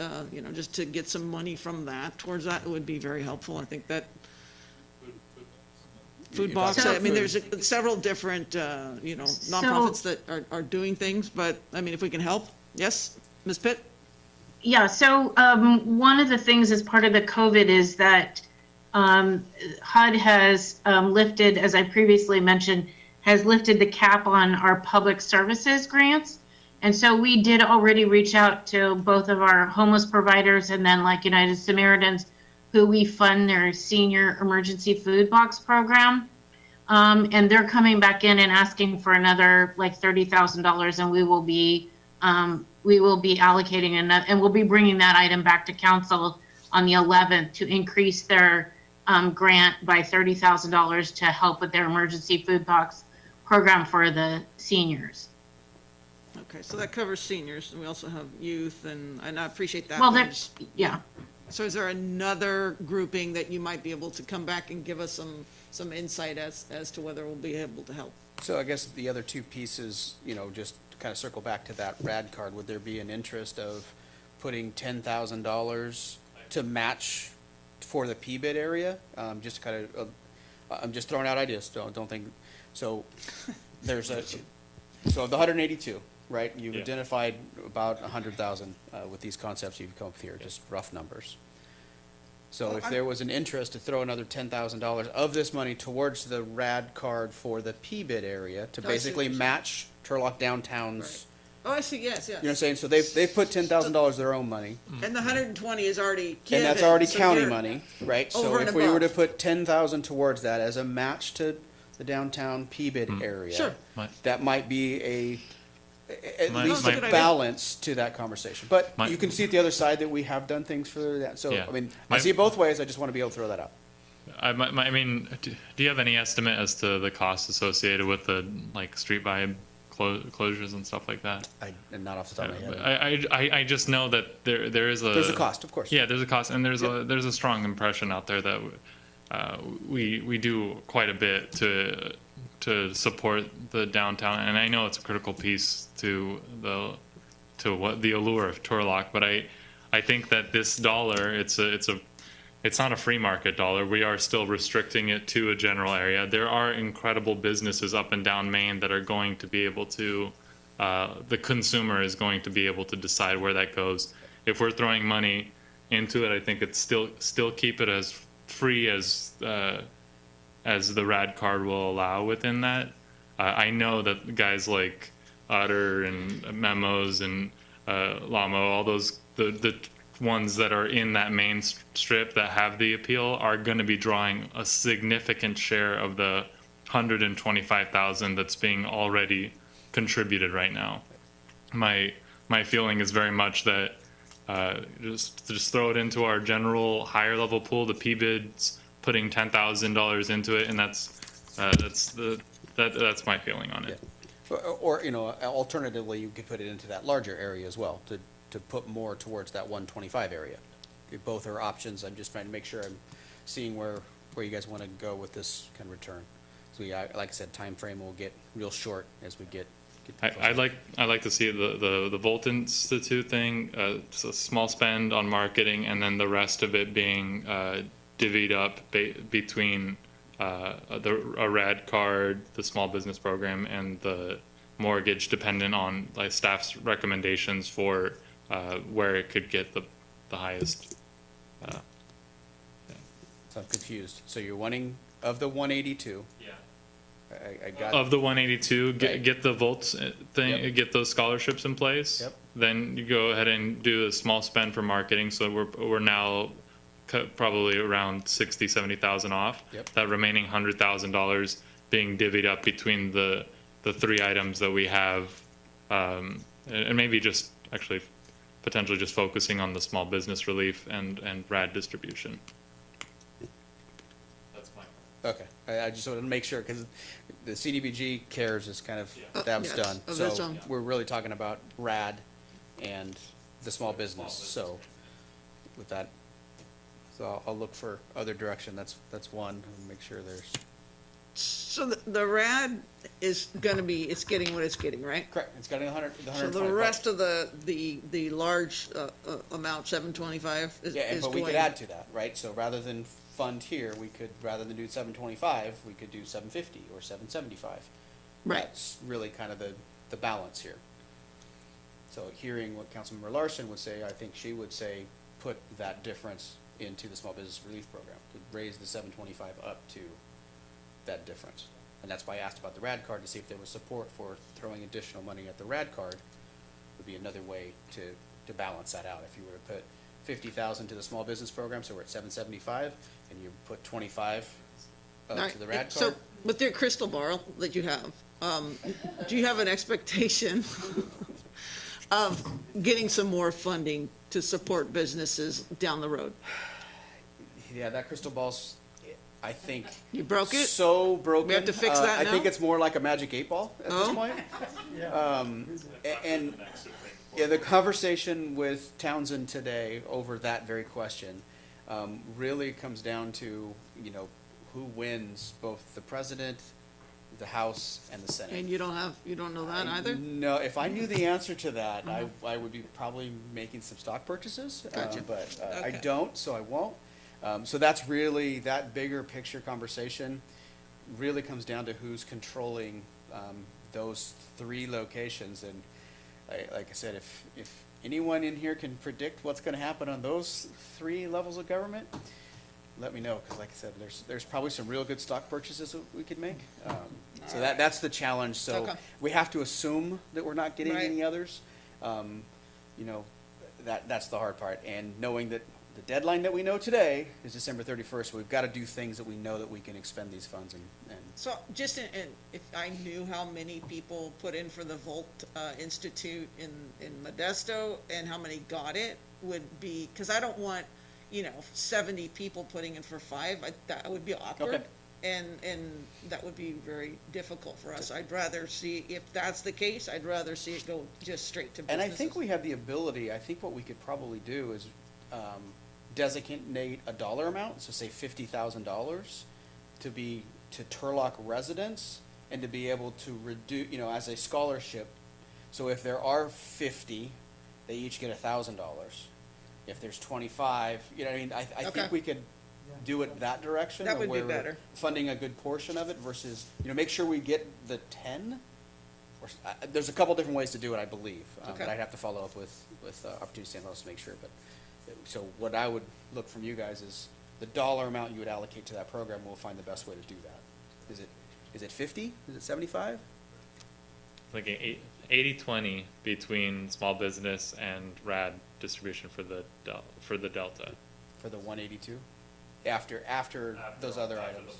just to get some money from that towards that, it would be very helpful. I think that food box, I mean, there's several different, nonprofits that are doing things, but, I mean, if we can help, yes, Ms. Pitt? Yeah, so one of the things as part of the COVID is that HUD has lifted, as I previously mentioned, has lifted the cap on our public services grants. And so we did already reach out to both of our homeless providers and then like United Samaritans, who we fund their senior emergency food box program. And they're coming back in and asking for another like $30,000, and we will be allocating another, and we'll be bringing that item back to council on the 11th to increase their grant by $30,000 to help with their emergency food box program for the seniors. Okay, so that covers seniors, and we also have youth, and I appreciate that. Well, one. there's, yeah. So is there another grouping that you might be able to come back and give us some insight as to whether we'll be able to help? So I guess the other two pieces, just to kind of circle back to that RAD card, would there be an interest of putting $10,000 to match for the P-bid area? Just kind of, I'm just throwing out ideas, don't think, so there's so of the 182, right, you've Yeah. identified about 100,000 with these concepts you've come up with here, just rough numbers. So if there was an interest to throw another $10,000 of this money towards the RAD card for the P-bid area to I see basically what you're match Turlock Downtown's, Oh, I see, yes, you know what I'm yes. saying? So they've put $10,000 of their own money, And the 120 is already given. and that's already so county you're money, right? So over and if we were to above. put 10,000 towards that as a match to the downtown P-bid area, Sure. that might be at My- least my- a balance to that conversation. But My- you can see at the other side that we have done things for that. So, Yeah. I mean, I My- see it both ways. I just want to be able to throw that out. I mean, do you have any estimate as to the costs associated with the like street vibe closures and stuff like that? And not off the top of my head. I just know that there is There's a cost, of course. Yeah, there's a cost, and there's a strong impression out there that we do quite a bit to support the downtown, and I know it's a critical piece to what the allure of Turlock, but I think that this dollar, it's not a free market dollar. We are still restricting it to a general area. There are incredible businesses up and down Main that are going to be able to, the consumer is going to be able to decide where that goes. If we're throwing money into it, I think it's still keep it as free as the RAD card will allow within that. I know that guys like Otter and Memos and Lamo, all those, the ones that are in that main strip that have the appeal are going to be drawing a significant share of the 125,000 that's being already contributed right now. My feeling is very much that just throw it into our general higher level pool. The P bids putting $10,000 into it, and that's my feeling on it. Or alternatively, you could put it into that larger area as well, to put more towards that 125 area. Both are options. I'm just trying to make sure I'm seeing where you guys want to go with this kind of return. So like I said, time frame will get real short as we get. I'd like to see the Volt Institute thing, just a small spend on marketing, and then the rest of it being divvied up between a RAD card, the small business program, and the mortgage, dependent on like staff's recommendations for where it could get the highest. So I'm confused. So you're wanting of the 182. Yeah. I got Of the 182, Right. get the Volts thing, Yep. get those scholarships in place. Yep. Then you go ahead and do a small spend for marketing. So we're now probably around 60, 70,000 off. Yep. That remaining $100,000 being divvied up between the three items that we have, and maybe just actually potentially just focusing on the small business relief and RAD distribution. That's my. Okay, I just wanted to make sure, because the CDBG cares is kind of, that's yes, done. of its So own. we're really talking about RAD and the small business, so with that, so I'll look for other direction, that's one, and make sure there's. So the RAD is gonna be, it's getting what it's getting, right? Correct, it's getting the So 125. the rest of the large amount, 725, is Yeah, is but we going. could add to that, right? So rather than fund here, we could, rather than do 725, we could do 750 or 775. Right. That's really kind of the balance here. So hearing what Councilmember Larson would say, I think she would say, put that difference into the small business relief program, to raise the 725 up to that difference. And that's why I asked about the RAD card, to see if there was support for throwing additional money at the RAD card. Would be another way to balance that out. If you were to put 50,000 to the small business program, so we're at 775, and you put 25 All to right, the RAD so card. with your crystal ball that you have, do you have an expectation of getting some more funding to support businesses down the road? Yeah, that crystal ball's, I think. You broke it? So broken. We have to fix that I think now? it's more like a magic 8 ball at this Oh. point. And Yeah, the conversation with Townsend today over that very question really comes down to, you know, who wins both the president, the House, and the Senate. And you don't know that either? No, if I knew the answer to that, I would be probably making some stock purchases. Gotcha. But I Okay. don't, so I won't. So that's really, that bigger picture conversation really comes down to who's controlling those three locations. And like I said, if anyone in here can predict what's going to happen on those three levels of government, let me know, because like I said, there's probably some real good stock purchases that we could make. So that's the challenge. So Okay. we have to assume that we're not getting Right. any others. You know, that's the hard part. And knowing that the deadline that we know today is December 31st, we've got to do things that we know that we can expend these funds and So just if I knew how many people put in for the Volt Institute in Modesto and how many got it would be, because I don't want, 70 people putting in for 5, that would be awkward. Okay. And that would be very difficult for us. I'd rather see, if that's the case, I'd rather see it go just straight to And businesses. I think we have the ability, I think what we could probably do is designate a dollar amount, so say $50,000 to be to Turlock residents and to be able to reduce, as a scholarship. So if there are 50, they each get $1,000. If there's 25, you know what I mean? I Okay. think we could do it that direction. That would be where we're better. Funding a good portion of it versus, make sure we get the 10. There's a couple different ways to do it, I believe. But Okay. I'd have to follow up with Opportunity St. Louis to make sure. But so what I would look from you guys is the dollar amount you would allocate to that program. We'll find the best way to do that. Is it 50? Is it 75? Like 80-20 between small business and RAD distribution for the Delta. For the 182? After those other items.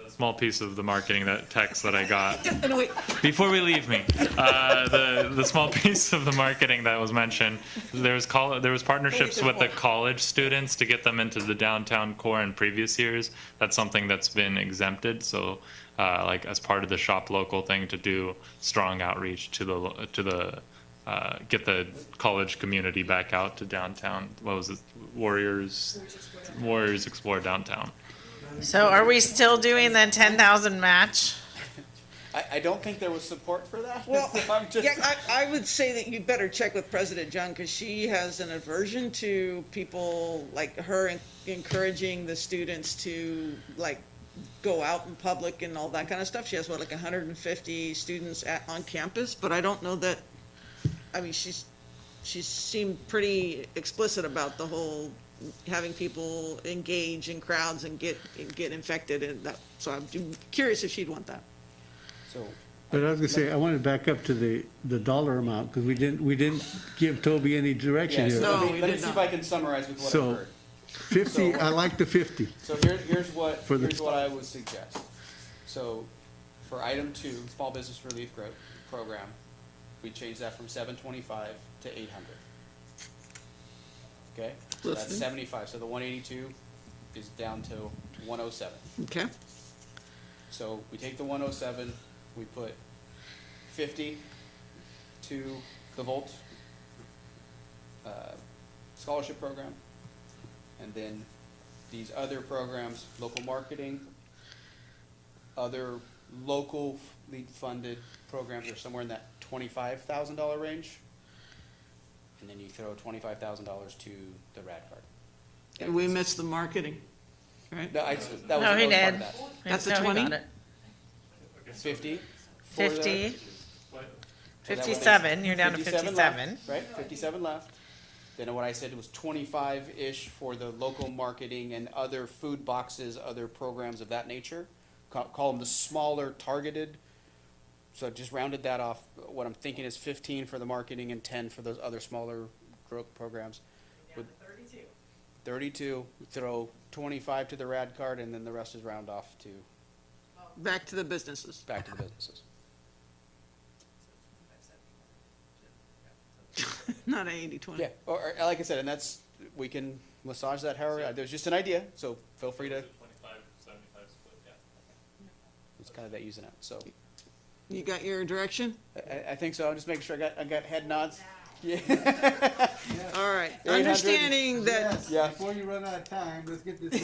The small piece of the marketing, that text that I got. No, wait. Before we leave me, the small piece of the marketing that was mentioned, there was partnerships with the college students to get them into the downtown core in previous years. That's something that's been exempted. So, like as part of the shop local thing, to do strong outreach to the get the college community back out to downtown. What was it? Warriors Explore Downtown. So are we still doing the 10,000 match? I don't think there was support for that. Well, I'm just, yeah, I would say that you better check with President Jung, because she has an aversion to people like her encouraging the students to go out in public and all that kind of stuff. She has 150 students on campus, but I don't know that. I mean, she seemed pretty explicit about the whole having people engage in crowds and get infected and that. So I'm curious if she'd want that. so But I was gonna say, I wanted to back up to the dollar amount, because we didn't give Toby any direction yeah, here. so No, let we me did see if not. I can summarize with what I've So, heard. 50, So- I like the 50. So here's what For the- I would suggest. So for item 2, small business relief program, we change that from 725 to 800. Okay, so that's Listening. 75. So the 182 is down to 107. Okay. So we take the 107, we put 50 to the Volt scholarship program, and then these other programs, local marketing, other locally funded programs are somewhere in that $25,000 range, and then you throw $25,000 to the RAD card. And we missed the marketing, right? No, that was No, that he was part did. of that. That's a No, he 20? got it. 50. for the- 50, so that would make 57, you're down to 57 left, 57. Right, 57 left. Then what I said was 25-ish for the local marketing and other food boxes, other programs of that nature. Call them the smaller targeted. So I just rounded that off. What I'm thinking is 15 for the marketing and 10 for those other smaller growth programs. With 32, throw 25 to the RAD card, and then the rest is round off to Back to the businesses. back to the businesses. Not an 80-20. Yeah, or like I said, and that's, we can massage that however, there's just an idea, so feel free to, 25-75 split, yeah. it's kind of that using it, so. You got your direction? I think so. I'm just making sure I got head nods. Yeah. All right. 800. Understanding that, Yes, Yeah. before you run out of time, let's get this.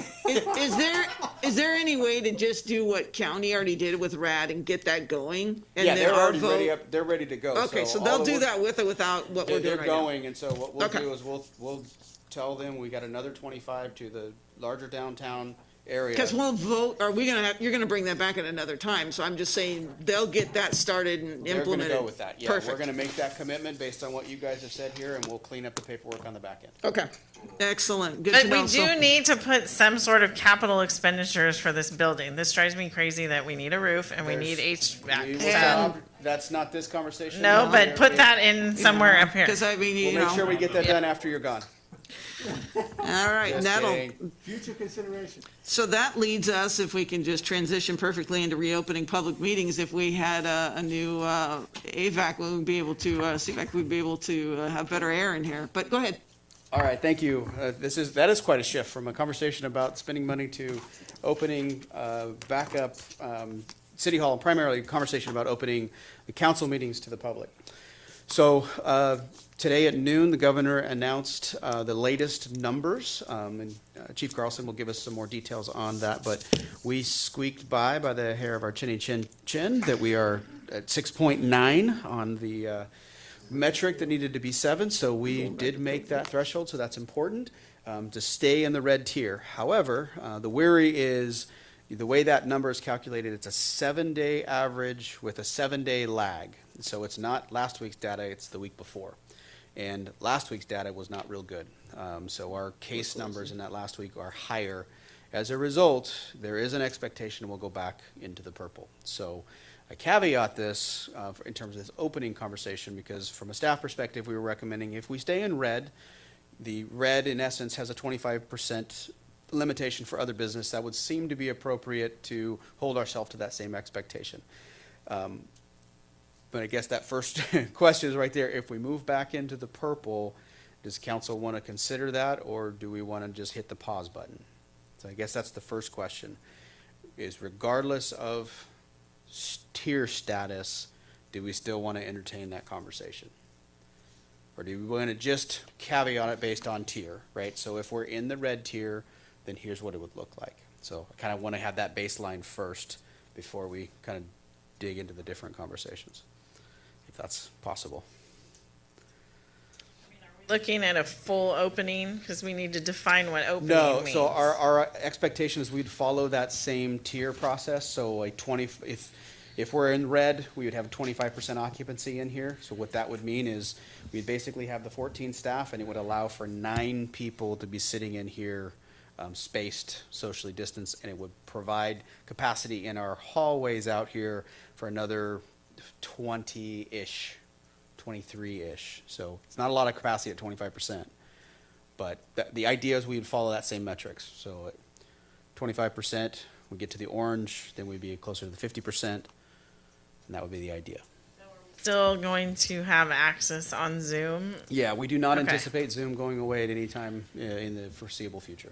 is there any way to just do what county already did with RAD and get that going? And Yeah, then they're our already vote- ready up. They're ready to go. Okay, so all they'll the do work- that with or without what we're doing They're right now. going, and so what we'll Okay. do is we'll tell them we got another 25 to the larger downtown area. Because we'll vote, are we gonna have, you're gonna bring that back at another time, so I'm just saying, they'll get that started and They're implemented. gonna go with that. Yeah, we're Perfect. gonna make that commitment based on what you guys have said here, and we'll clean up the paperwork on the back end. Okay, excellent, good But to know. we So- do need to put some sort of capital expenditures for this building. This drives me crazy that we need a roof and we need We HVAC. will So- stop. That's not this conversation. No, but put that in somewhere up here. Because I mean, you We'll make sure know, we get that done after you're gone. all right, Just that'll, kidding. Future consideration. so that leads us, if we can just transition perfectly into reopening public meetings, if we had a new AVAC, we would be able to, CVAC, we'd be able to have better air in here, but go ahead. All right, thank you. That is quite a shift from a conversation about spending money to opening back up City Hall, and primarily a conversation about opening the council meetings to the public. So today at noon, the governor announced the latest numbers, and Chief Carlson will give us some more details on that, but we squeaked by the hair of our chinny chin that we are at 6.9 on the metric that needed to be 7, so we did make that threshold, so that's important to stay in the red tier. However, the worry is the way that number is calculated, it's a 7-day average with a 7-day lag. So it's not last week's data, it's the week before. And last week's data was not real good. So our case numbers in that last week are higher. As a result, there is an expectation we'll go back into the purple. So I caveat this in terms of this opening conversation, because from a staff perspective, we were recommending if we stay in red, the red in essence has a 25% limitation for other business. That would seem to be appropriate to hold ourselves to that same expectation. But I guess that first question is right there. If we move back into the purple, does council want to consider that, or do we want to just hit the pause button? So I guess that's the first question, is regardless of tier status, do we still want to entertain that conversation? Or do we want to just caveat it based on tier, right? So if we're in the red tier, then here's what it would look like. So I kind of want to have that baseline first before we kind of dig into the different conversations, if that's possible. Looking at a full opening, because we need to define what opening No, means. so our expectation is we'd follow that same tier process. So if we're in red, we would have 25% occupancy in here. So what that would mean is we'd basically have the 14 staff, and it would allow for 9 people to be sitting in here, spaced, socially distanced, and it would provide capacity in our hallways out here for another 20-ish. 23-ish. So it's not a lot of capacity at 25%. But the idea is we'd follow that same metrics. So at 25%, we get to the orange, then we'd be closer to the 50%, and that would be the idea. Still going to have access on Zoom. Yeah, we do not Okay. anticipate Zoom going away at any time in the foreseeable future.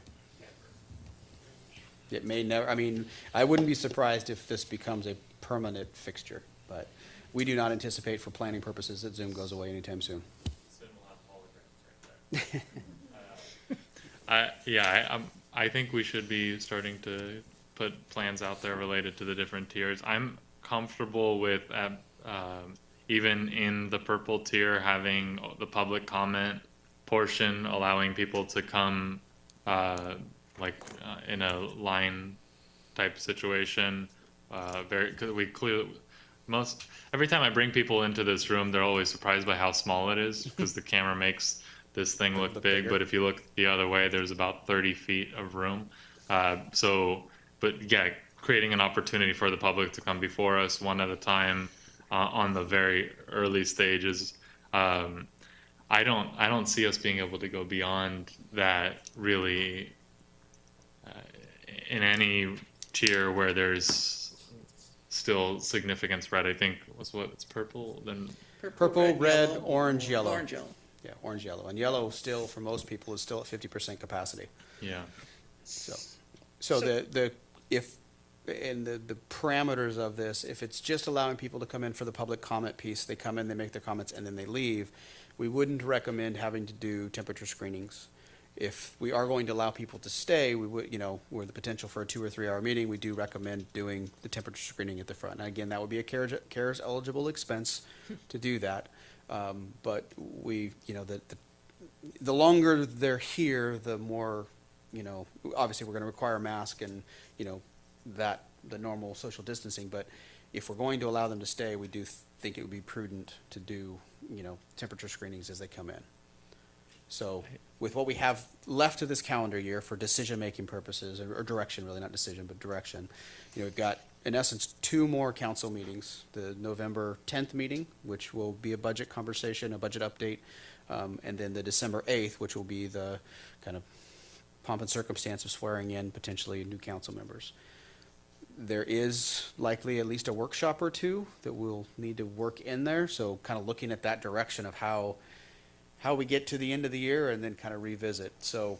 It may never, I mean, I wouldn't be surprised if this becomes a permanent fixture, but we do not anticipate for planning purposes that Zoom goes away anytime soon. I think we should be starting to put plans out there related to the different tiers. I'm comfortable with even in the purple tier having the public comment portion, allowing people to come in a line type situation. Because we clearly every time I bring people into this room, they're always surprised by how small it is, because the camera makes this thing look big. bigger. But if you look the other way, there's about 30 feet of room. But yeah, creating an opportunity for the public to come before us one at a time on the very early stages. I don't see us being able to go beyond that really in any tier where there's still significant spread. I think it's purple, then Purple, red, yellow. orange, yellow. Orange, yellow. Yeah, orange, yellow. And yellow still, for most people, is still at 50% capacity. yeah. So if in the parameters of this, if it's just allowing people to come in for the public comment piece, they come in, they make their comments, and then they leave, we wouldn't recommend having to do temperature screenings. If we are going to allow people to stay, we would, where the potential for a 2 or 3 hour meeting, we do recommend doing the temperature screening at the front. And again, that would be a CARES eligible expense to do that. But we, the longer they're here, the more, obviously we're going to require a mask and, that the normal social distancing. But if we're going to allow them to stay, we do think it would be prudent to do, temperature screenings as they come in. So with what we have left of this calendar year for decision-making purposes, or direction, really, not decision, but direction, we've got, in essence, 2 more council meetings. The November 10th meeting, which will be a budget conversation, a budget update, and then the December 8th, which will be the kind of pomp and circumstance of swearing in potentially new council members. There is likely at least a workshop or 2 that we'll need to work in there, so kind of looking at that direction of how we get to the end of the year and then kind of revisit. So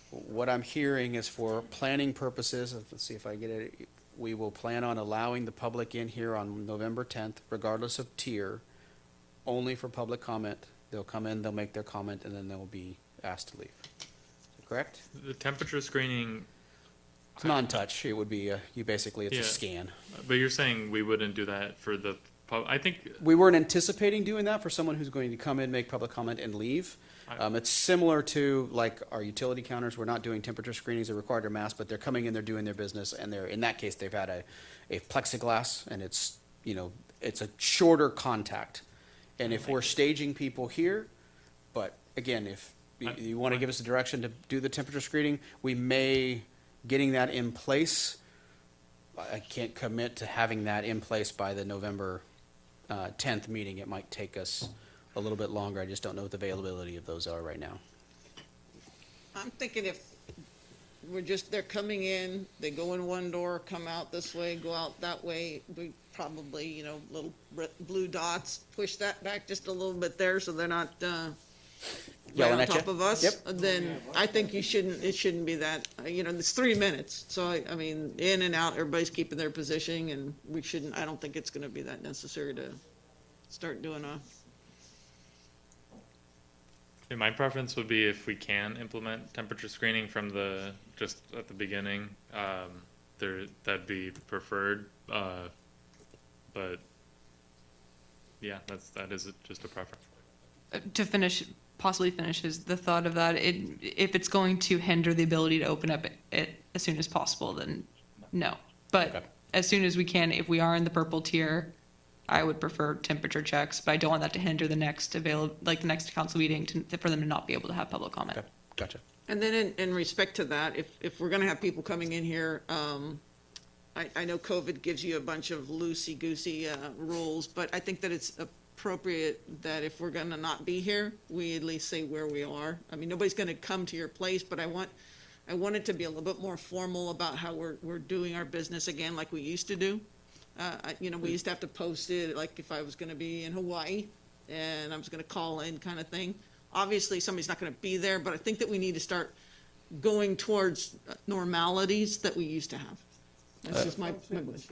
what I'm hearing is for planning purposes, let's see if I get it, we will plan on allowing the public in here on November 10th, regardless of tier, only for public comment. They'll come in, they'll make their comment, and then they'll be asked to leave. Is that correct? The temperature screening, It's non-touch. It would be, it's a scan. but you're saying we wouldn't do that for the I think We weren't anticipating doing that for someone who's going to come in, make public comment, and leave. It's similar to like our utility counters. We're not doing temperature screenings. They're required to mask, but they're coming in, they're doing their business, and in that case, they've had a plexiglass, and it's a shorter contact. And if we're staging people here, but again, if you want to give us a direction to do the temperature screening, we may, getting that in place, I can't commit to having that in place by the November 10th meeting. It might take us a little bit longer. I just don't know what the availability of those are right now. I'm thinking if they're coming in, they go in one door, come out this way, go out that way, we probably, little blue dots, push that back just a little bit there so they're not, right on top of us. Yep. Then I think it shouldn't be that, it's 3 minutes. So I mean, in and out, everybody's keeping their position, and I don't think it's gonna be that necessary to start doing my preference would be if we can implement temperature screening from just at the beginning, that'd be preferred. But yeah, that is just a preference. To possibly finish the thought of that, if it's going to hinder the ability to open up it as soon as possible, then no. But as soon as we can, if we are in the purple tier, I would prefer temperature checks, but I don't want that to hinder the next the next council meeting for them to not be able to have public comment. Okay, gotcha. And then in respect to that, if we're gonna have people coming in here, I know COVID gives you a bunch of loosey-goosey rules, but I think that it's appropriate that if we're gonna not be here, we at least say where we are. I mean, nobody's gonna come to your place, but I want it to be a little bit more formal about how we're doing our business again, like we used to do. We used to have to post it, like if I was gonna be in Hawaii and I was gonna call in kind of thing. Obviously, somebody's not gonna be there, but I think that we need to start going towards normalities that we used to have. That's just my wish.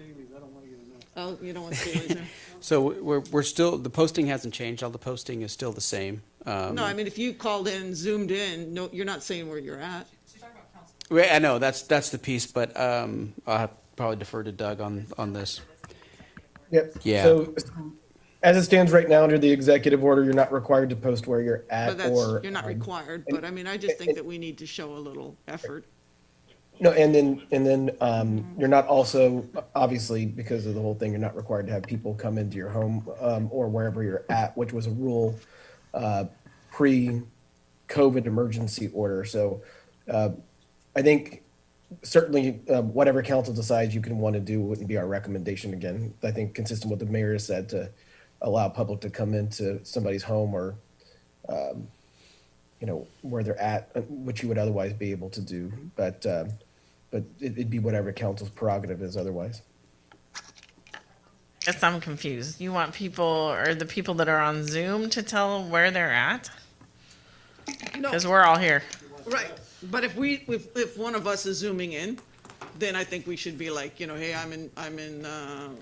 Oh, you don't want Staley's there? So we're still, the posting hasn't changed. All the posting is still the same. No, I mean, if you called in, zoomed in, no, you're not saying where you're at. I know, that's the piece, but I'll have to probably defer to Doug on this. Yep. Yeah. So as it stands right now under the executive order, you're not required to post where you're at But or. you're not required, but I mean, I just think that we need to show a little effort. No, and then you're not also, obviously, because of the whole thing, you're not required to have people come into your home or wherever you're at, which was a rule pre-COVID emergency order. So I think certainly whatever council decides you can want to do wouldn't be our recommendation again. I think consistent with what the mayor has said, to allow public to come into somebody's home or where they're at, which you would otherwise be able to do. But it'd be whatever council's prerogative is otherwise. Guess I'm confused. You want people or the people that are on Zoom to tell where they're at? No, Because we're all here. right, but if one of us is zooming in, then I think we should be like, hey, I'm in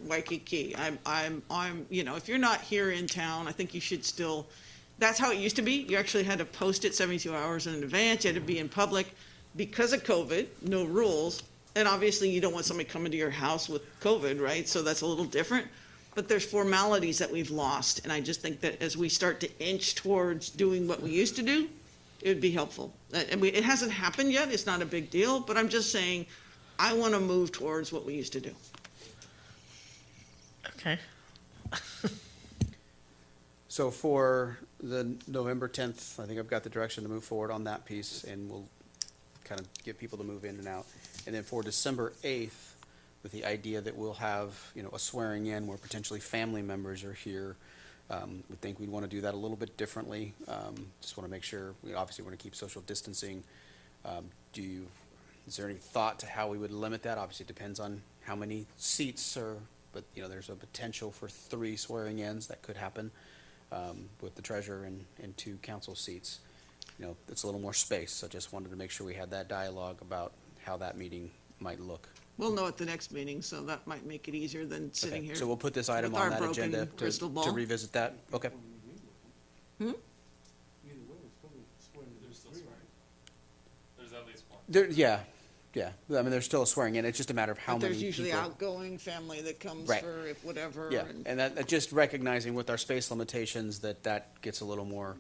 Waikiki. If you're not here in town, I think you should still, that's how it used to be. You actually had to post it 72 hours in advance. You had to be in public. Because of COVID, no rules. And obviously you don't want somebody coming to your house with COVID, right? So that's a little different. But there's formalities that we've lost. And I just think that as we start to inch towards doing what we used to do, it would be helpful. It hasn't happened yet. It's not a big deal, but I'm just saying, I want to move towards what we used to do. Okay. So for the November 10th, I think I've got the direction to move forward on that piece, and we'll kind of get people to move in and out. And then for December 8th, with the idea that we'll have, a swearing in where potentially family members are here. We think we'd want to do that a little bit differently. Just want to make sure, we obviously want to keep social distancing. Is there any thought to how we would limit that? Obviously, it depends on how many seats but there's a potential for 3 swearing-ins that could happen with the treasurer and 2 council seats. It's a little more space, so just wanted to make sure we had that dialogue about how that meeting might look. We'll know at the next meeting, so that might make it easier than sitting Okay, here. so we'll put this item with on our that broken agenda crystal to ball. revisit that. Okay. Hmm? There's at least one. Yeah. I mean, there's still a swearing in. It's just a matter of how But many there's usually people. outgoing family that comes Right. for if whatever. Yeah, and that just recognizing with our space limitations that gets a little more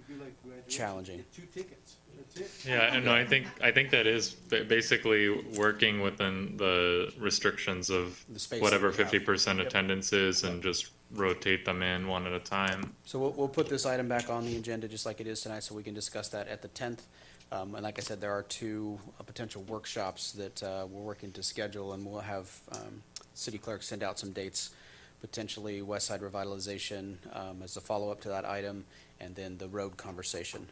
challenging. 2 tickets. That's it. Yeah, and no, I think that is basically working within the restrictions of The space whatever that we have. 50% Yep. attendance is, and just rotate them in one at a time. So we'll put this item back on the agenda just like it is tonight, so we can discuss that at the 10th. And like I said, there are 2 potential workshops that we're working to schedule, and we'll have city clerk send out some dates, potentially West Side Revitalization as a follow-up to that item, and then the road conversation.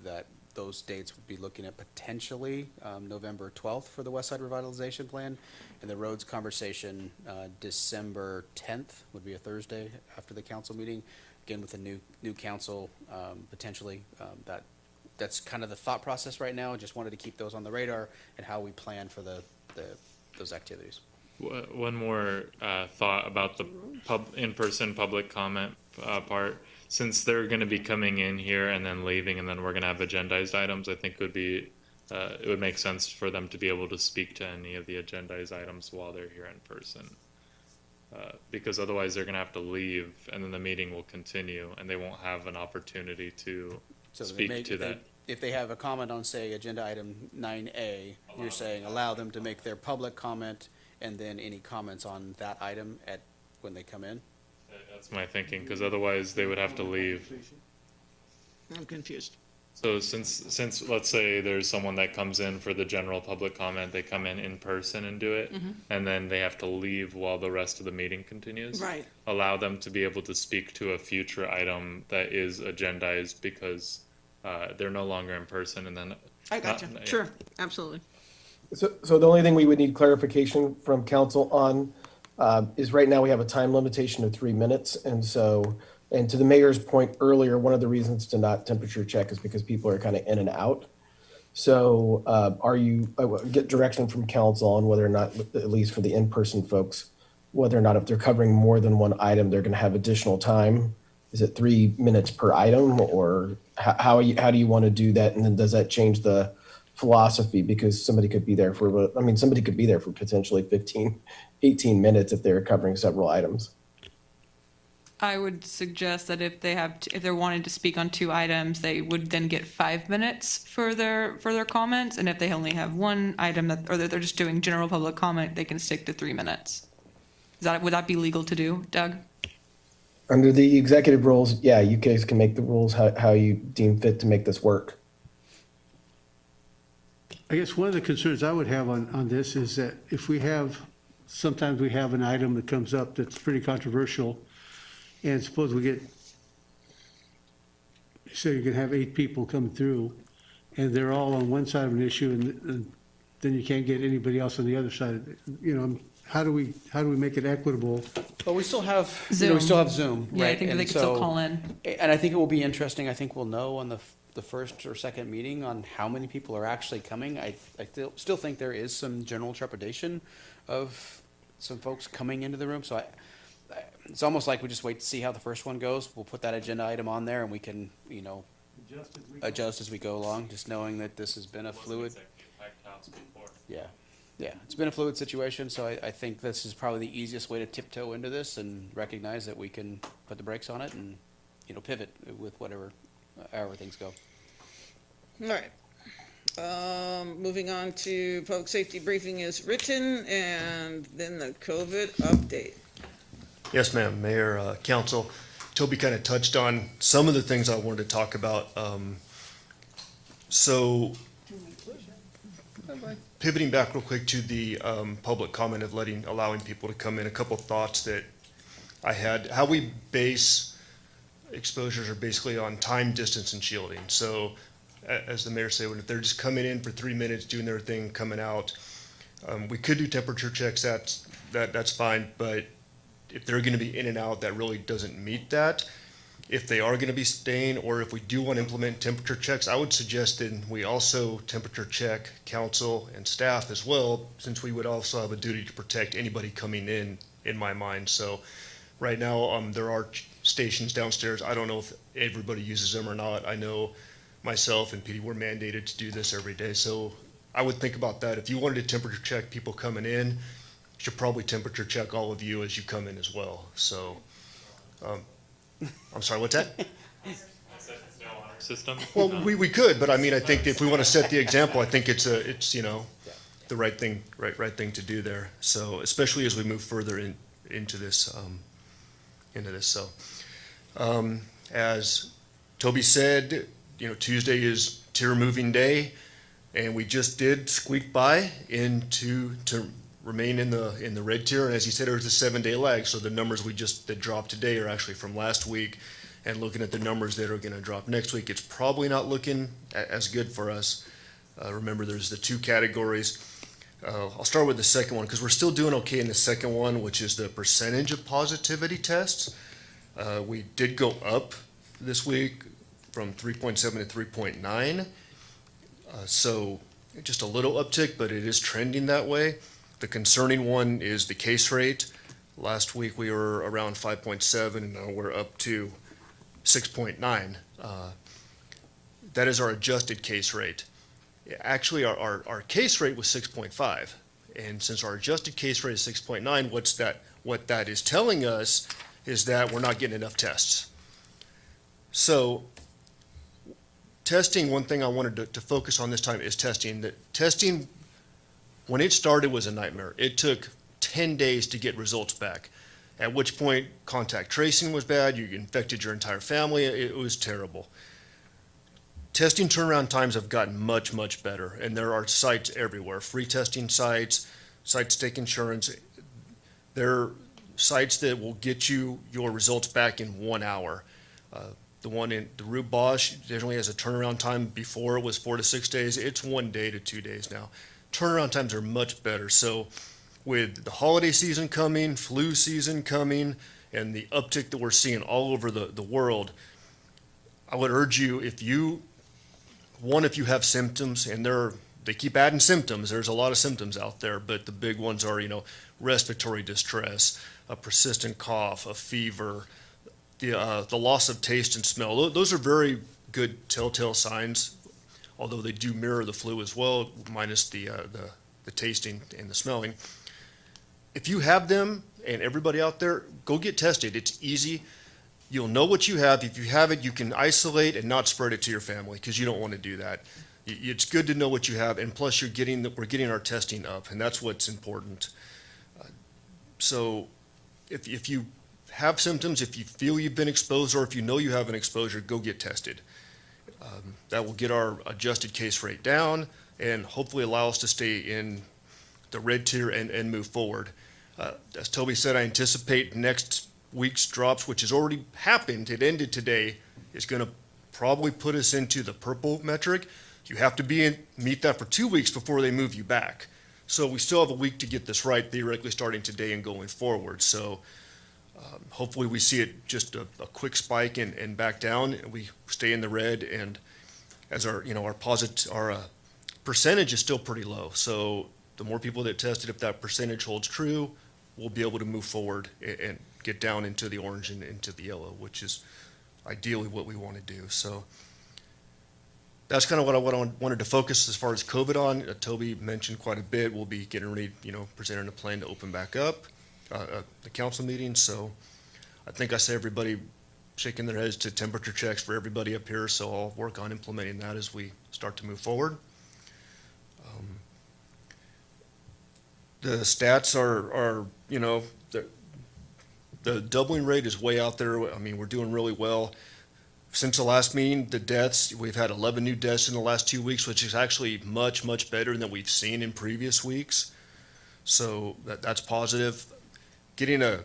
That those dates would be looking at potentially November 12th for the West Side Revitalization Plan, and the roads conversation December 10th would be a Thursday after the council meeting, again with the new council potentially. That's kind of the thought process right now. Just wanted to keep those on the radar and how we plan for those activities. One more thought about the in-person public comment part. Since they're going to be coming in here and then leaving, and then we're going to have agendized items, I think it would make sense for them to be able to speak to any of the agendized items while they're here in person. Because otherwise they're going to have to leave, and then the meeting will continue, and they won't have an opportunity to speak to that. If they have a comment on, say, agenda item 9A, you're saying allow them to make their public comment and then any comments on that item when they come in? That's my thinking, because otherwise they would have to leave. I'm confused. So since let's say there's someone that comes in for the general public comment, they come in person and do it, and then they have to leave while the rest of the meeting continues. Right. Allow them to be able to speak to a future item that is agendized because they're no longer in person, and then. I gotcha. Sure, absolutely. So the only thing we would need clarification from council on is right now we have a time limitation of 3 minutes. And to the mayor's point earlier, one of the reasons to not temperature check is because people are kind of in and out. So get direction from council on whether or not, at least for the in-person folks, whether or not if they're covering more than one item, they're going to have additional time. Is it 3 minutes per item, or how do you want to do that? And then does that change the philosophy? Because somebody could be there for potentially 15, 18 minutes if they're covering several items. I would suggest that if they're wanting to speak on 2 items, they would then get 5 minutes for their comments. And if they only have 1 item or they're just doing general public comment, they can stick to 3 minutes. Would that be legal to do, Doug? Under the executive rules, yeah, you guys can make the rules how you deem fit to make this work. I guess one of the concerns I would have on this is that if sometimes we have an item that comes up that's pretty controversial, and suppose we get, so you can have 8 people come through, and they're all on one side of an issue, and then you can't get anybody else on the other side. How do we make it equitable? But we still have Zoom. we still have Zoom, Yeah, right? I think And they can still call in. And I think it will be interesting. I think we'll know on the the first or second meeting on how many people are actually coming. I still think there is some general trepidation of some folks coming into the room. So it's almost like we just wait to see how the first one goes. We'll put that agenda item on there and we can, adjust as we go along, just knowing that this has been a fluid. Yeah. Yeah, it's been a fluid situation, so I think this is probably the easiest way to tiptoe into this and recognize that we can put the brakes on it and, pivot with however things go. All right. Moving on to public safety briefing is written, and then the COVID update. Yes, ma'am, Mayor, Council. Toby kind of touched on some of the things I wanted to talk about. So pivoting back real quick to the public comment of allowing people to come in, a couple of thoughts that I had. How we base exposures are basically on time, distance, and shielding. So as the mayor said, if they're just coming in for 3 minutes, doing their thing, coming out, we could do temperature checks, that's fine, but if they're gonna be in and out, that really doesn't meet that. If they are gonna be staying, or if we do want to implement temperature checks, I would suggest that we also temperature check council and staff as well, since we would also have a duty to protect anybody coming in my mind. So right now, there are stations downstairs. I don't know if everybody uses them or not. I know myself and PD, we're mandated to do this every day. So I would think about that. If you wanted to temperature check people coming in, you should probably temperature check all of you as you come in as well. So, I'm sorry, what's that? System? Well, we could, but I mean, I think if we want to set the example, I think it's the right thing to do there. So, especially as we move further into this. So, as Toby said, Tuesday is tier moving day, and we just did squeak by to remain in the red tier. And as he said, there's a 7-day lag. So the numbers that dropped today are actually from last week. And looking at the numbers that are going to drop next week, it's probably not looking as good for us. Remember, there's the two categories. I'll start with the second one because we're still doing okay in the second one, which is the percentage of positivity tests. We did go up this week from 3.7 to 3.9. So just a little uptick, but it is trending that way. The concerning one is the case rate. Last week we were around 5.7, and now we're up to 6.9. That is our adjusted case rate. Actually, our case rate was 6.5, and since our adjusted case rate is 6.9, what that is telling us is that we're not getting enough tests. So testing, one thing I wanted to focus on this time is testing. Testing, when it started, was a nightmare. It took 10 days to get results back, at which point contact tracing was bad. You infected your entire family. It was terrible. Testing turnaround times have gotten much, much better, and there are sites everywhere, free testing sites take insurance. They're sites that will get you your results back in 1 hour. The one in the Rue Bosch generally has a turnaround time. Before it was 4 to 6 days. It's 1 day to 2 days now. Turnaround times are much better. So with the holiday season coming, flu season coming, and the uptick that we're seeing all over the world, I would urge you, if you have symptoms, and they keep adding symptoms, there's a lot of symptoms out there, but the big ones are, respiratory distress, a persistent cough, a fever, the loss of taste and smell. Those are very good telltale signs, although they do mirror the flu as well, minus the tasting and the smelling. If you have them, and everybody out there, go get tested. It's easy. You'll know what you have. If you have it, you can isolate and not spread it to your family, because you don't want to do that. It's good to know what you have, and plus we're getting our testing up, and that's what's important. So if you have symptoms, if you feel you've been exposed, or if you know you have an exposure, go get tested. That will get our adjusted case rate down and hopefully allow us to stay in the red tier and move forward. As Toby said, I anticipate next week's drops, which has already happened, it ended today, is going to probably put us into the purple metric. You have to meet that for 2 weeks before they move you back. So we still have a week to get this right, theoretically starting today and going forward. So hopefully we see it just a quick spike and back down, and we stay in the red, and as our, our percentage is still pretty low. So the more people that tested, if that percentage holds true, we'll be able to move forward and get down into the orange and into the yellow, which is ideally what we want to do. So that's kind of what I wanted to focus as far as COVID on. Toby mentioned quite a bit. We'll be getting ready, presenting a plan to open back up the council meeting. So I think I say everybody shaking their heads to temperature checks for everybody up here. So I'll work on implementing that as we start to move forward. The stats are the doubling rate is way out there. I mean, we're doing really well. Since the last meeting, the deaths, we've had 11 new deaths in the last 2 weeks, which is actually much, much better than we've seen in previous weeks. So that's positive. Getting an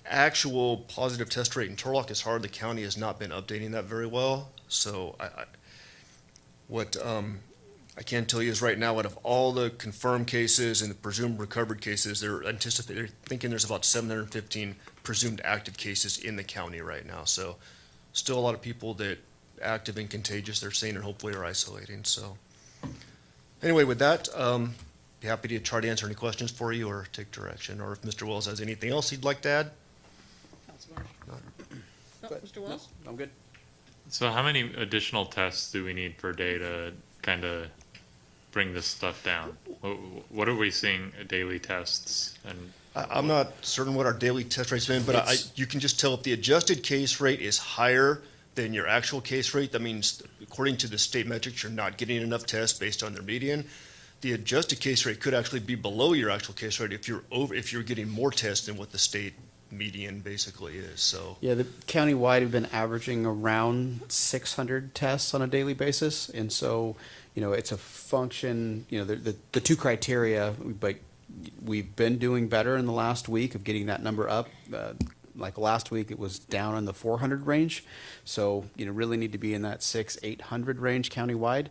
actual positive test rate in Turlock is hard. The county has not been updating that very well. So I can tell you is right now, out of all the confirmed cases and the presumed recovered cases, they're thinking there's about 715 presumed active cases in the county right now. So still a lot of people that active and contagious they're seeing and hopefully are isolating. So anyway, with that, be happy to try to answer any questions for you or take direction, or if Mr. Wells has anything else he'd like to add. No, Mr. Wells? No, I'm good. So how many additional tests do we need per day to kind of bring this stuff down? What are we seeing daily tests? And I'm not certain what our daily test rate's been, but you can just tell if the adjusted case rate is higher than your actual case rate, that means according to the state metrics, you're not getting enough tests based on their median. The adjusted case rate could actually be below your actual case rate if you're getting more tests than what the state median basically is. So Yeah, the countywide have been averaging around 600 tests on a daily basis, and so it's a function. The two criteria, but we've been doing better in the last week of getting that number up. Like last week, it was down in the 400 range. So, really need to be in that 600-800 range countywide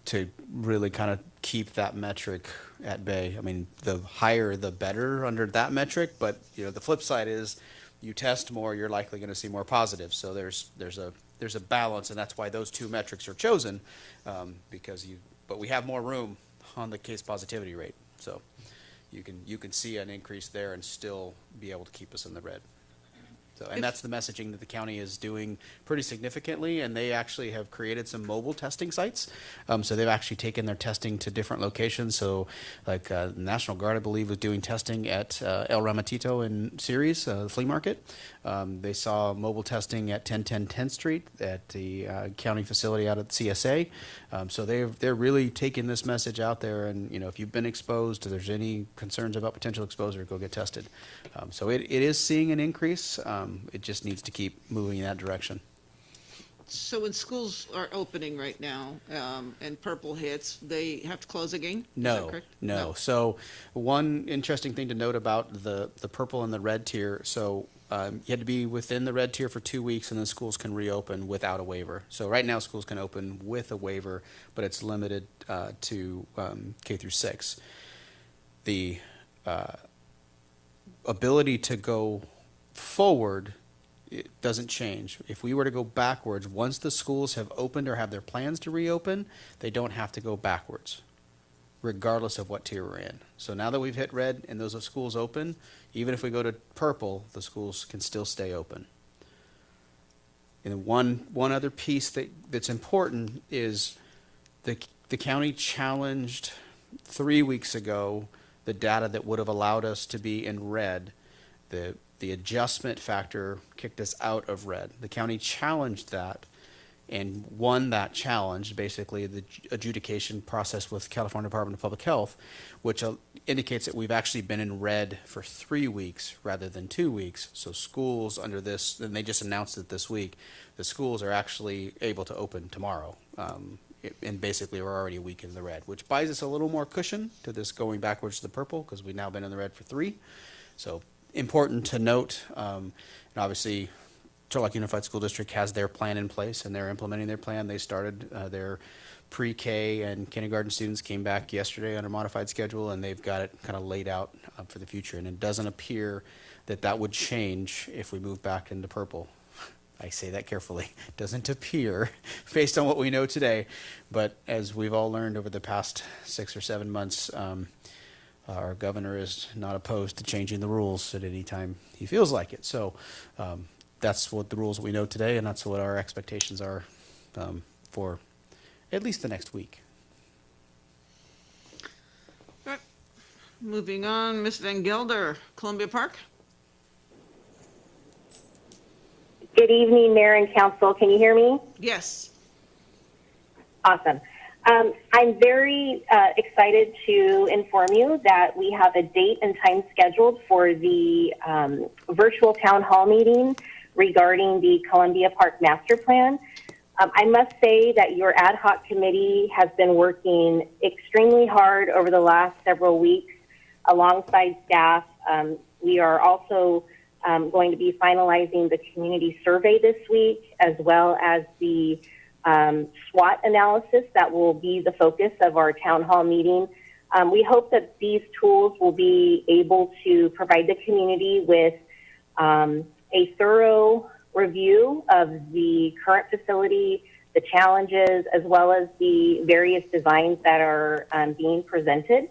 to really kind of keep that metric at bay. I mean, the higher, the better under that metric. But, the flip side is you test more, you're likely going to see more positives. So there's a balance, and that's why those two metrics are chosen but we have more room on the case positivity rate. So you can see an increase there and still be able to keep us in the red. So, and that's the messaging that the county is doing pretty significantly, and they actually have created some mobile testing sites. So they've actually taken their testing to different locations. So like the National Guard, I believe, was doing testing at El Ramatito in Ceres, the flea market. They saw mobile testing at 1010 10th Street at the county facility out at CSA. So they're really taking this message out there, and if you've been exposed, if there's any concerns about potential exposure, go get tested. So it is seeing an increase. It just needs to keep moving in that direction. So when schools are opening right now, and purple hits, they have to close again? Is that No, correct? no. So one interesting thing to note about the purple and the red tier, so you had to be within the red tier for 2 weeks, and then schools can reopen without a waiver. So right now, schools can open with a waiver, but it's limited to K through 6. The ability to go forward, it doesn't change. If we were to go backwards, once the schools have opened or have their plans to reopen, they don't have to go backwards, regardless of what tier we're in. So now that we've hit red and those schools open, even if we go to purple, the schools can still stay open. And one other piece that's important is the county challenged 3 weeks ago the data that would have allowed us to be in red. The adjustment factor kicked us out of red. The county challenged that and won that challenge, basically the adjudication process with California Department of Public Health, which indicates that we've actually been in red for 3 weeks rather than 2 weeks. So schools under this, and they just announced it this week, the schools are actually able to open tomorrow. And basically we're already a week in the red, which buys us a little more cushion to this going backwards to the purple, because we've now been in the red for 3. So important to note, and obviously Turlock Unified School District has their plan in place, and they're implementing their plan. They started their pre-K and kindergarten students came back yesterday on a modified schedule, and they've got it kind of laid out for the future. And it doesn't appear that would change if we move back into purple. I say that carefully, doesn't appear based on what we know today. But as we've all learned over the past 6 or 7 months, our governor is not opposed to changing the rules at any time he feels like it. So that's what the rules we know today, and that's what our expectations are for at least the next week. All right. Moving on, Ms. Van Gelder, Columbia Park. Good evening, Mayor and Council. Can you hear me? Yes. Awesome. I'm very excited to inform you that we have a date and time scheduled for the virtual town hall meeting regarding the Columbia Park Master Plan. I must say that your ad hoc committee has been working extremely hard over the last several weeks alongside staff. We are also going to be finalizing the community survey this week, as well as the SWOT analysis that will be the focus of our town hall meeting. We hope that these tools will be able to provide the community with a thorough review of the current facility, the challenges, as well as the various designs that are being presented.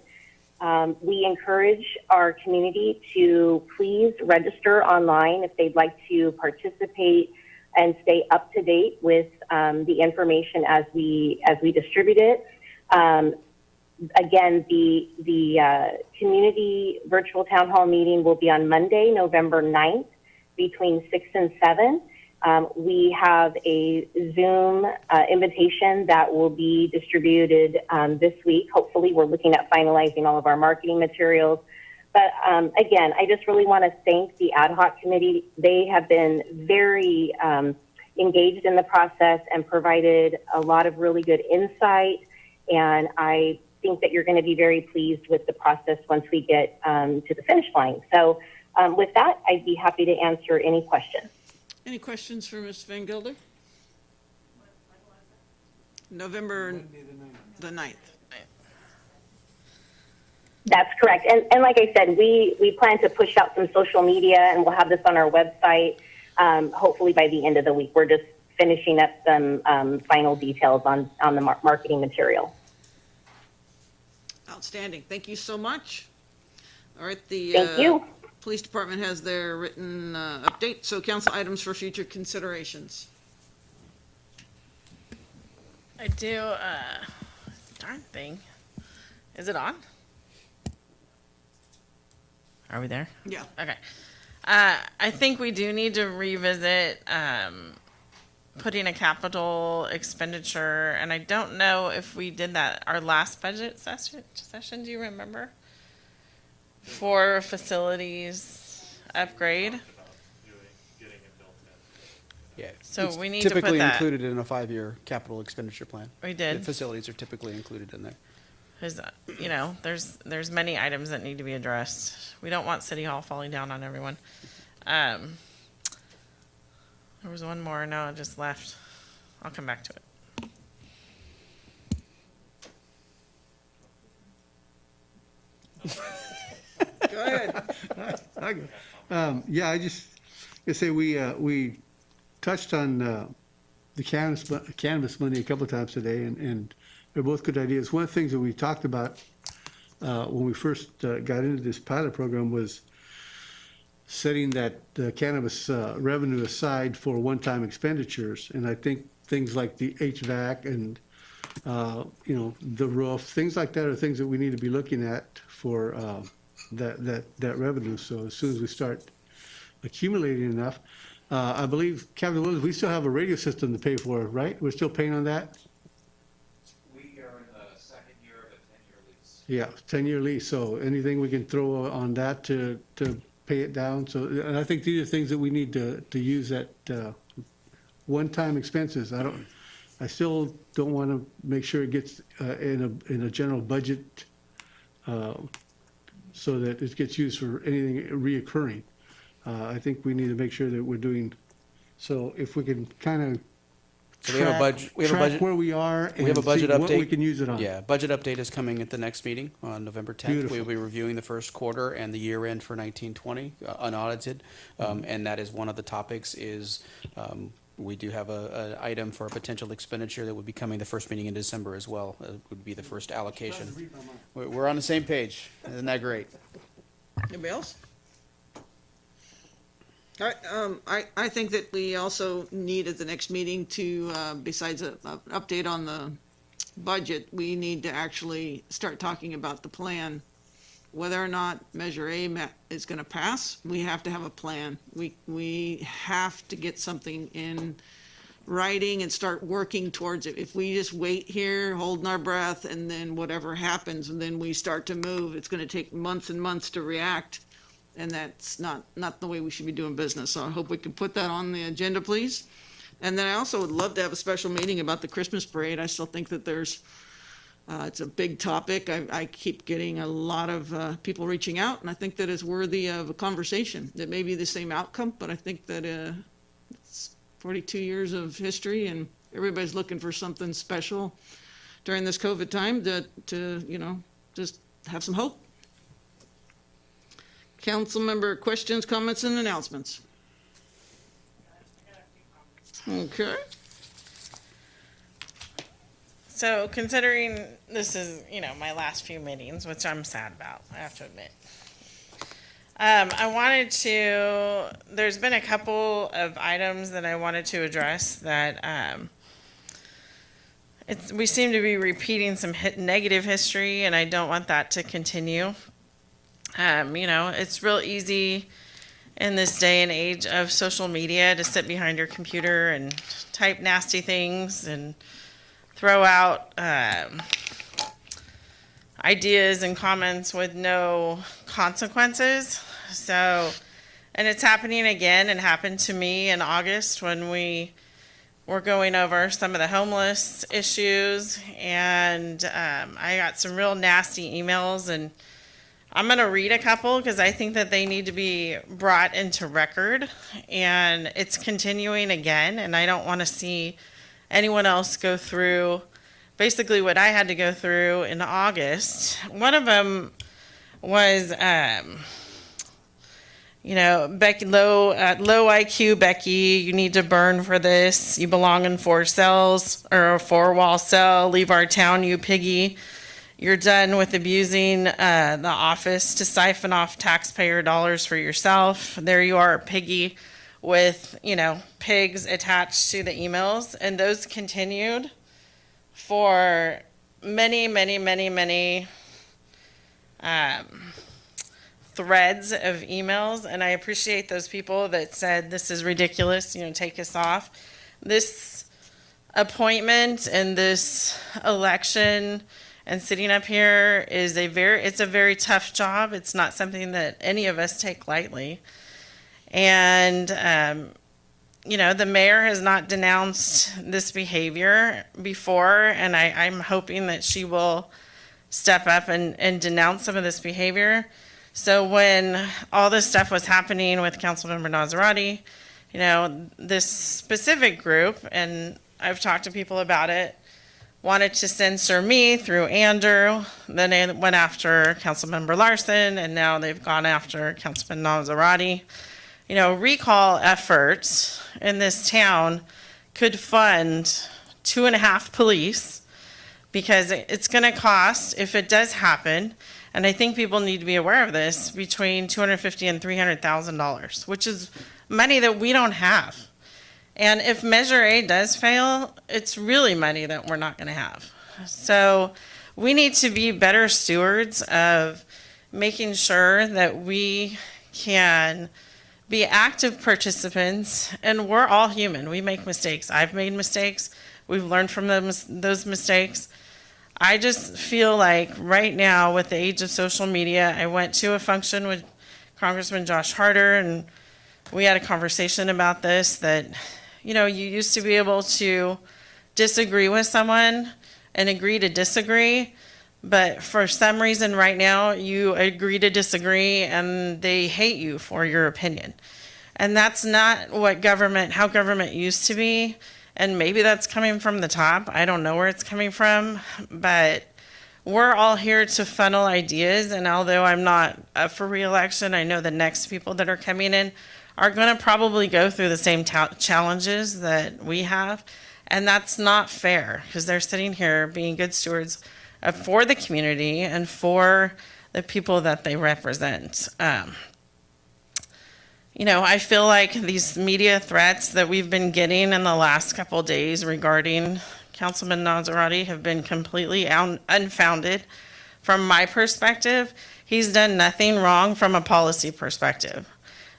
We encourage our community to please register online if they'd like to participate and stay up to date with the information as we distribute it. Again, the community virtual town hall meeting will be on Monday, November 9th, between 6 and 7. We have a Zoom invitation that will be distributed this week. Hopefully, we're looking at finalizing all of our marketing materials. But again, I just really want to thank the ad hoc committee. They have been very engaged in the process and provided a lot of really good insight. And I think that you're going to be very pleased with the process once we get to the finish line. So with that, I'd be happy to answer any questions. Any questions for Ms. Van Gelder? November the 9th. That's correct. And like I said, we plan to push out some social media, and we'll have this on our website hopefully by the end of the week. We're just finishing up some final details on the marketing material. Outstanding. Thank you so much. All right, Thank you. Police Department has their written update. So council items for future considerations. I do, darn thing. Is it on? Are we there? Yeah. Okay. I think we do need to revisit putting a capital expenditure, and I don't know if we did that our last budget session. Do you remember? For facilities upgrade. Yeah. So it's we need to put typically that. included in a 5-year capital expenditure plan. We did. The facilities are typically included in there. Because, there's many items that need to be addressed. We don't want City Hall falling down on everyone. There was one more. No, it just left. I'll come back to it. Go ahead. Yeah, I just gonna say we touched on the canvas money a couple of times today, and they're both good ideas. One of the things that we talked about when we first got into this pilot program was setting that cannabis revenue aside for one-time expenditures, and I think things like the HVAC and the roof, things like that are things that we need to be looking at for that revenue. So as soon as we start accumulating enough, I believe, Captain Williams, we still have a radio system to pay for, right? We're still paying on that? We are in the second year of a 10-year lease. Yeah, 10-year lease. So anything we can throw on that to pay it down. So, and I think these are things that we need to use that one-time expenses. I still don't want to make sure it gets in a general budget so that it gets used for anything reoccurring. I think we need to make sure that we're doing, so if we can kind of So we have a budget. We have a track budget. where we are We have a and budget see update. what we can use it on. Yeah, budget update is coming at the next meeting on November 10th. Beautiful. We will be reviewing the first quarter and the year end for 1920, unaudited, and that is one of the topics is we do have an item for a potential expenditure that would be coming the first meeting in December as well. Would be the first allocation. We're on the same page. Isn't that great? Anybody else? All right, I think that we also need at the next meeting to, besides an update on the budget, we need to actually start talking about the plan. Whether or not Measure A is gonna pass, we have to have a plan. We have to get something in writing and start working towards it. If we just wait here, holding our breath, and then whatever happens, and then we start to move, it's gonna take months and months to react. And that's not the way we should be doing business. So I hope we can put that on the agenda, please. And then I also would love to have a special meeting about the Christmas parade. I still think that it's a big topic. I keep getting a lot of people reaching out, and I think that it's worthy of a conversation. It may be the same outcome, but I think that it's 42 years of history, and everybody's looking for something special during this COVID time to just have some hope. Council member questions, comments, and announcements. Okay. So considering this is, my last few meetings, which I'm sad about, I have to admit. There's been a couple of items that I wanted to address that, we seem to be repeating some negative history, and I don't want that to continue. It's real easy in this day and age of social media to sit behind your computer and type nasty things and throw out ideas and comments with no consequences. So, and it's happening again, and happened to me in August when we were going over some of the homeless issues, and I got some real nasty emails, and I'm going to read a couple because I think that they need to be brought into record, and it's continuing again, and I don't want to see anyone else go through basically what I had to go through in August. One of them was, Becky, low IQ Becky, you need to burn for this. You belong in 4 cells or a 4-wall cell. Leave our town, you piggy. You're done with abusing the office to siphon off taxpayer dollars for yourself. There you are, piggy, with, pigs attached to the emails. And those continued for many, many, many, many threads of emails. And I appreciate those people that said, this is ridiculous, take us off. This appointment and this election and sitting up here is it's a very tough job. It's not something that any of us take lightly. And, the mayor has not denounced this behavior before, and I'm hoping that she will step up and denounce some of this behavior. So when all this stuff was happening with Councilmember Nazarati, this specific group, and I've talked to people about it, wanted to censor me through Andrew, then they went after Councilmember Larson, and now they've gone after Councilman Nazarati. Recall efforts in this town could fund 2.5 police, because it's going to cost, if it does happen, and I think people need to be aware of this, between $250,000 and $300,000, which is money that we don't have. And if Measure A does fail, it's really money that we're not going to have. So we need to be better stewards of making sure that we can be active participants, and we're all human. We make mistakes. I've made mistakes. We've learned from those mistakes. I just feel like right now, with the age of social media, I went to a function with Congressman Josh Harder, and we had a conversation about this, that you used to be able to disagree with someone and agree to disagree, but for some reason right now you agree to disagree and they hate you for your opinion. And that's not how government used to be. And maybe that's coming from the top. I don't know where it's coming from, but we're all here to funnel ideas. And although I'm not up for re-election, I know the next people that are coming in are going to probably go through the same challenges that we have. And that's not fair because they're sitting here being good stewards for the community and for the people that they represent. You know, I feel like these media threats that we've been getting in the last couple of days regarding Councilman Nazarati have been completely unfounded. From my perspective, he's done nothing wrong from a policy perspective.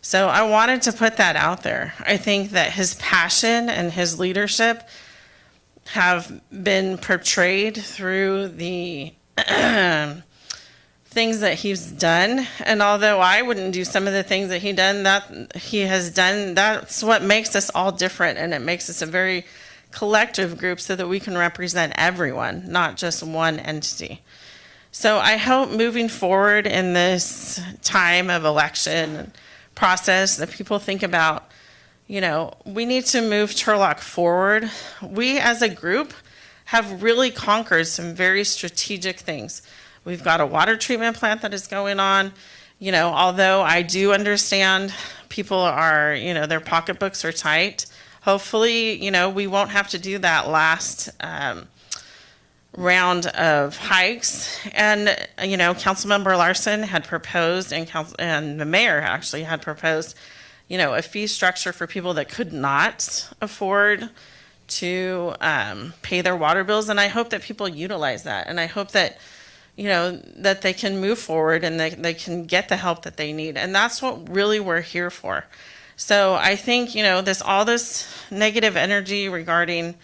So I wanted to put that out there. I think that his passion and his leadership have been portrayed through the things that he's done. And although I wouldn't do some of the things that he has done, that's what makes us all different. And it makes us a very collective group so that we can represent everyone, not just one entity. So I hope moving forward in this time of election process that people think about, you know, we need to move Turlock forward. We as a group have really conquered some very strategic things. We've got a water treatment plant that is going on. You know, although I do understand people are, you know, their pocketbooks are tight. Hopefully, you know, we won't have to do that last round of hikes. And, you know, Councilmember Larson had proposed, and the mayor actually had proposed, you know, a fee structure for people that could not afford to pay their water bills. And I hope that people utilize that. And I hope that, you know, that they can move forward and they can get the help that they need. And that's what really we're here for. So I think, you know, all this negative energy regarding,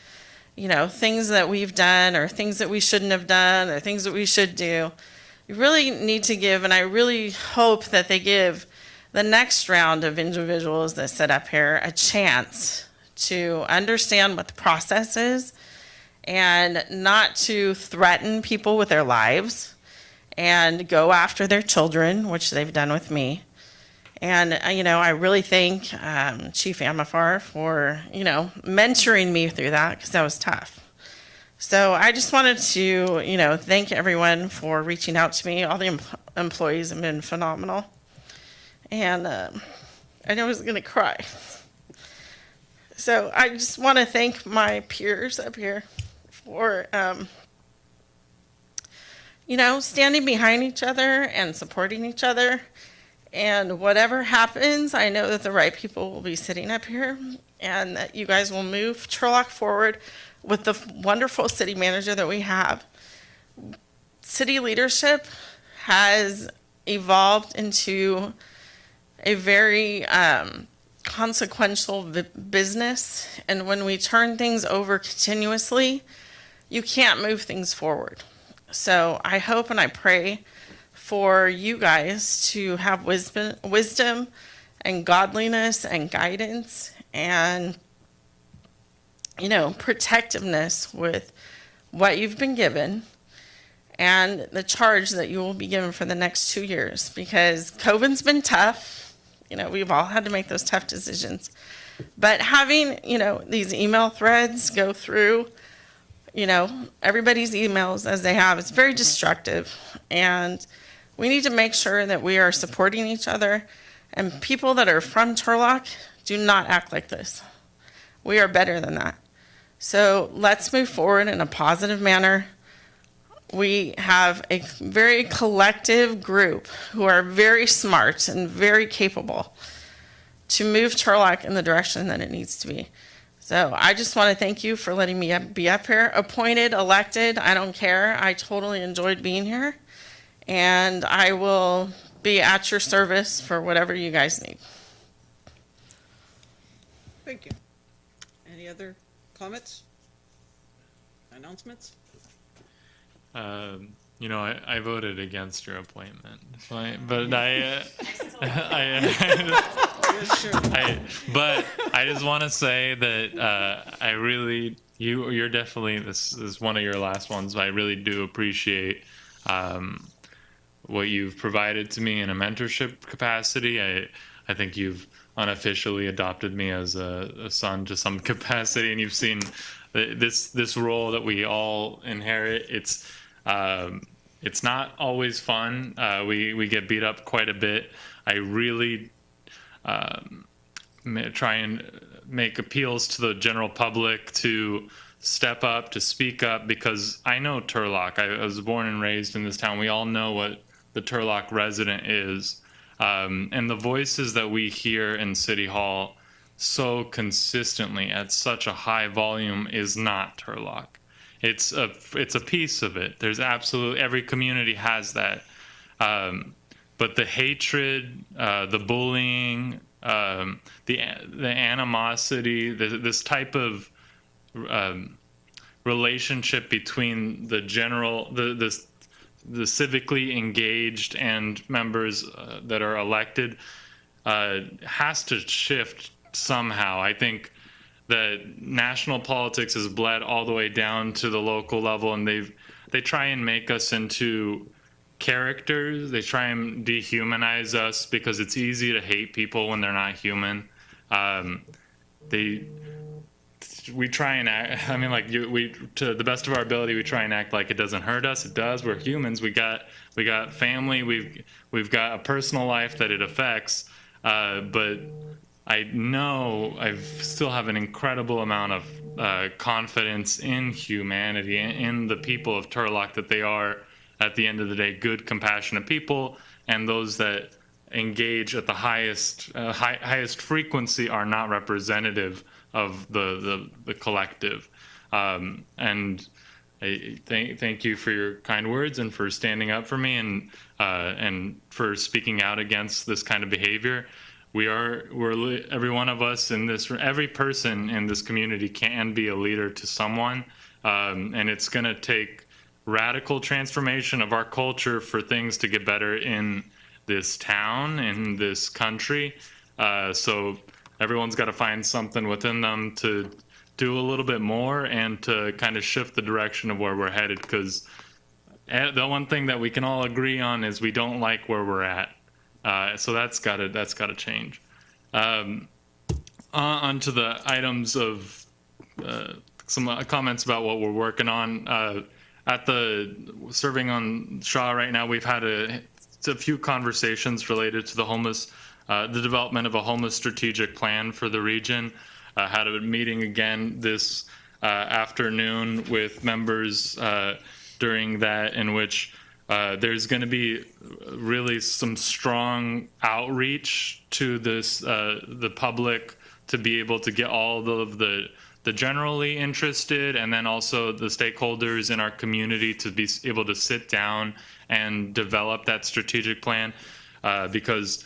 you know, things that we've done or things that we shouldn't have done or things that we should do, you really need to give, and I really hope that they give the next round of individuals that sit up here a chance to understand what the process is and not to threaten people with their lives and go after their children, which they've done with me. And, you know, I really thank Chief Amafar for, you know, mentoring me through that because that was tough. So I just wanted to, you know, thank everyone for reaching out to me. All the employees have been phenomenal. And I know I was going to cry. So I just want to thank my peers up here for, you know, standing behind each other and supporting each other. And whatever happens, I know that the right people will be sitting up here and that you guys will move Turlock forward with the wonderful city manager that we have. City leadership has evolved into a very consequential business. And when we turn things over continuously, you can't move things forward. So I hope and I pray for you guys to have wisdom and godliness and guidance and, you know, protectiveness with what you've been given and the charge that you will be given for the next 2 years, because COVID's been tough. You know, we've all had to make those tough decisions. But having, you know, these email threads go through, you know, everybody's emails as they have, it's very destructive. And we need to make sure that we are supporting each other, and people that are from Turlock do not act like this. We are better than that. So let's move forward in a positive manner. We have a very collective group who are very smart and very capable to move Turlock in the direction that it needs to be. So I just want to thank you for letting me be up here. Appointed, elected, I don't care. I totally enjoyed being here. And I will be at your service for whatever you guys need. Thank you. Any other comments? Announcements? You know, I voted against your appointment, but but I just want to say that I really, you're definitely, this is one of your last ones. I really do appreciate what you've provided to me in a mentorship capacity. I think you've unofficially adopted me as a son to some capacity, and you've seen this role that we all inherit. It's not always fun. We get beat up quite a bit. I really try and make appeals to the general public to step up, to speak up, because I know Turlock. I was born and raised in this town. We all know what the Turlock resident is. And the voices that we hear in City Hall so consistently at such a high volume is not Turlock. It's a piece of it. There's absolutely, every community has that. But the hatred, the bullying, the animosity, this type of relationship between the civically engaged and members that are elected has to shift somehow. I think that national politics has bled all the way down to the local level, and they try and make us into characters. They try and dehumanize us because it's easy to hate people when they're not human. We try and act, I mean, like we to the best of our ability, we try and act like it doesn't hurt us. It does. We're humans. We got family. We've got a personal life that it affects. But I know I still have an incredible amount of confidence in humanity, in the people of Turlock, that they are, at the end of the day, good, compassionate people, and those that engage at the highest frequency are not representative of the collective. And I thank you for your kind words and for standing up for me and for speaking out against this kind of behavior. We're every one of us in this, every person in this community can be a leader to someone, and it's going to take radical transformation of our culture for things to get better in this town, in this country. So everyone's got to find something within them to do a little bit more and to kind of shift the direction of where we're headed, because the one thing that we can all agree on is we don't like where we're at. So that's got to change. On to the items of some comments about what we're working on. At the serving on Shaw right now, we've had a few conversations related to the development of a homeless strategic plan for the region. Had a meeting again this afternoon with members during that, in which there's going to be really some strong outreach to the public, to be able to get all of the generally interested, and then also the stakeholders in our community to be able to sit down and develop that strategic plan, because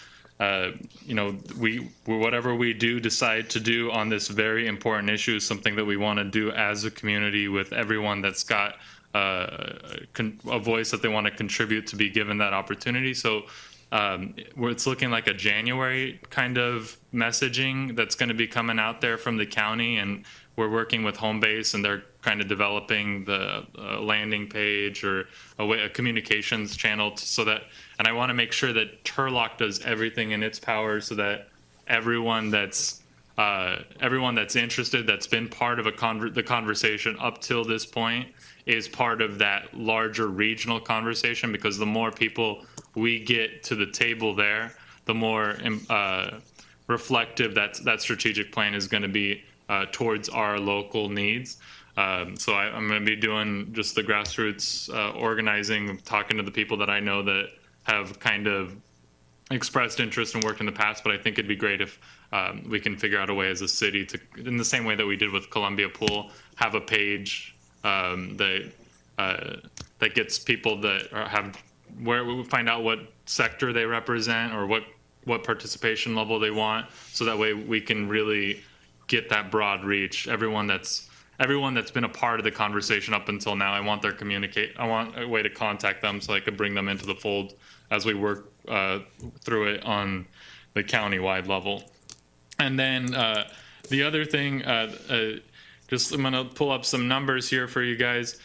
whatever we decide to do on this very important issue is something that we want to do as a community, with everyone that's got a voice that they want to contribute to be given that opportunity. So it's looking like a January kind of messaging that's going to be coming out there from the county, and we're working with Homebase, and they're kind of developing the landing page or a communications channel and I want to make sure that Turlock does everything in its power so that everyone that's interested, that's been part of the conversation up till this point, is part of that larger regional conversation, because the more people we get to the table there, the more reflective that strategic plan is going to be towards our local needs. So I'm going to be doing just the grassroots organizing, talking to the people that I know that have kind of expressed interest and worked in the past, but I think it'd be great if we can figure out a way as a city to, in the same way that we did with Columbia Pool, have a page that gets people that where we find out what sector they represent or what participation level they want, so that way we can really get that broad reach. Everyone that's been a part of the conversation up until now, I want a way to contact them so I could bring them into the fold as we work through it on the county-wide level. And then the other thing, I'm going to pull up some numbers here for you guys.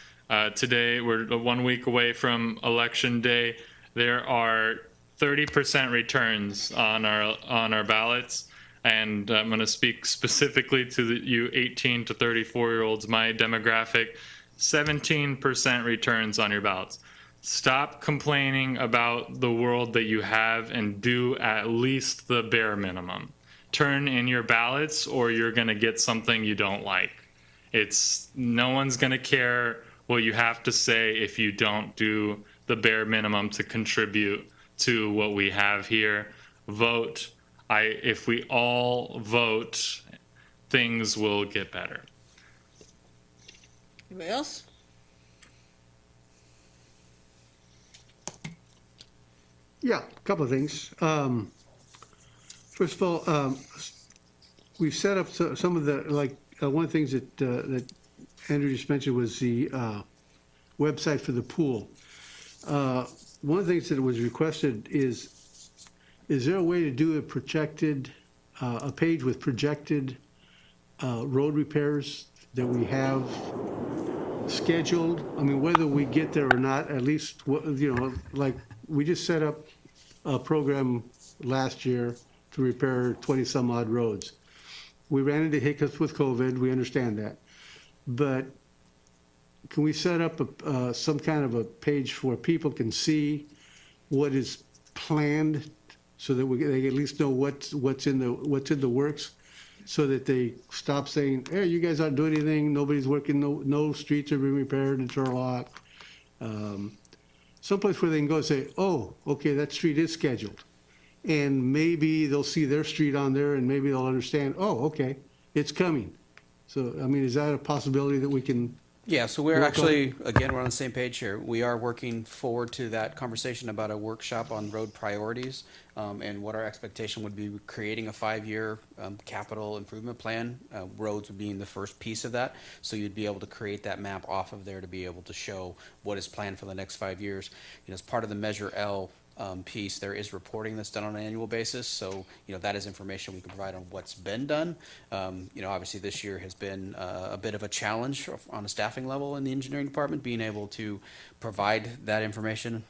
Today, we're 1 week away from Election Day. There are 30% returns on our ballots. And I'm going to speak specifically to you 18 to 34-year-olds, my demographic. 17% returns on your ballots. Stop complaining about the world that you have and do at least the bare minimum. turn in your ballots or you're going to get something you don't like. No one's going to care what you have to say if you don't do the bare minimum to contribute to what we have here. Vote. If we all vote, things will get better. Anybody else? Yeah, a couple of things. First of all, we've set up some of the, one of the things that Andrew just mentioned was the website for the pool. One of the things that was requested is there a way to do a page with projected road repairs that we have scheduled? I mean, whether we get there or not, at least, like we just set up a program last year to repair 20 some odd roads. We ran into hiccups with COVID, we understand that. But can we set up some kind of a page where people can see what is planned so that they at least know what's in the works, so that they stop saying, hey, you guys aren't doing anything, nobody's working, no streets are being repaired in Turlock. Someplace where they can go and say, oh, okay, that street is scheduled. And maybe they'll see their street on there and maybe they'll understand, oh, okay, it's coming. So, I mean, is that a possibility that we can? Yeah, so we're actually, again, we're on the same page here. We are working forward to that conversation about a workshop on road priorities, and what our expectation would be creating a 5-year capital improvement plan, roads being the first piece of that. So you'd be able to create that map off of there to be able to show what is planned for the next 5 years. As part of the Measure L piece, there is reporting that's done on an annual basis. So, that is information we can provide on what's been done. Obviously this year has been a bit of a challenge on a staffing level in the engineering department, being able to provide that information.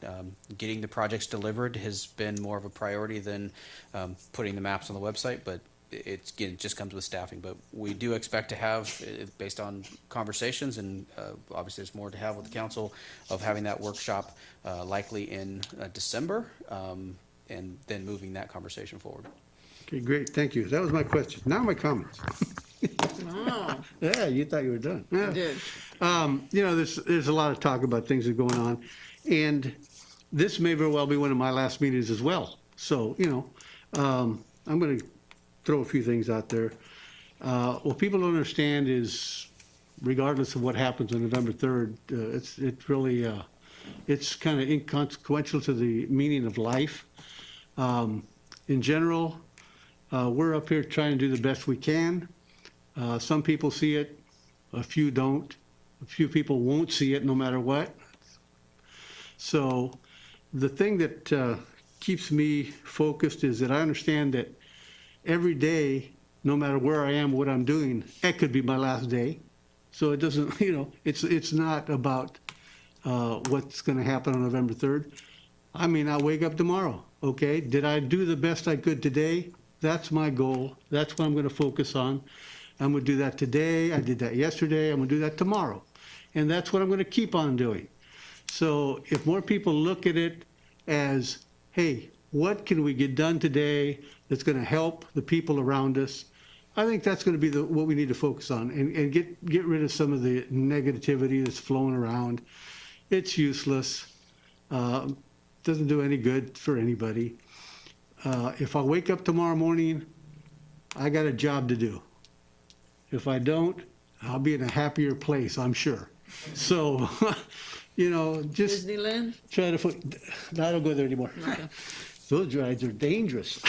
Getting the projects delivered has been more of a priority than putting the maps on the website, but it just comes with staffing. But we do expect to have, based on conversations, and obviously there's more to have with the council, of having that workshop likely in December, and then moving that conversation forward. Okay, great, thank you. That was my question. Now my comments. Wow. Yeah, you thought you were done. Yeah. I did. There's a lot of talk about things that are going on, and this may very well be one of my last meetings as well. So, I'm going to throw a few things out there. What people don't understand is, regardless of what happens on November 3rd, it's really it's kind of inconsequential to the meaning of life. In general, we're up here trying to do the best we can. Some people see it, a few don't. A few people won't see it no matter what. So the thing that keeps me focused is that I understand that every day, no matter where I am, what I'm doing, it could be my last day. So it doesn't, it's not about what's going to happen on November 3rd. I mean, I'll wake up tomorrow, okay? Did I do the best I could today? That's my goal. That's what I'm going to focus on. I'm going to do that today. I did that yesterday. I'm going to do that tomorrow. And that's what I'm going to keep on doing. So if more people look at it as, hey, what can we get done today that's going to help the people around us? I think that's going to be what we need to focus on, and get rid of some of the negativity that's flowing around. It's useless. Doesn't do any good for anybody. If I wake up tomorrow morning, I got a job to do. If I don't, I'll be in a happier place, I'm sure. So, just Disneyland? try to, I don't go there anymore. Okay. Those rides are dangerous.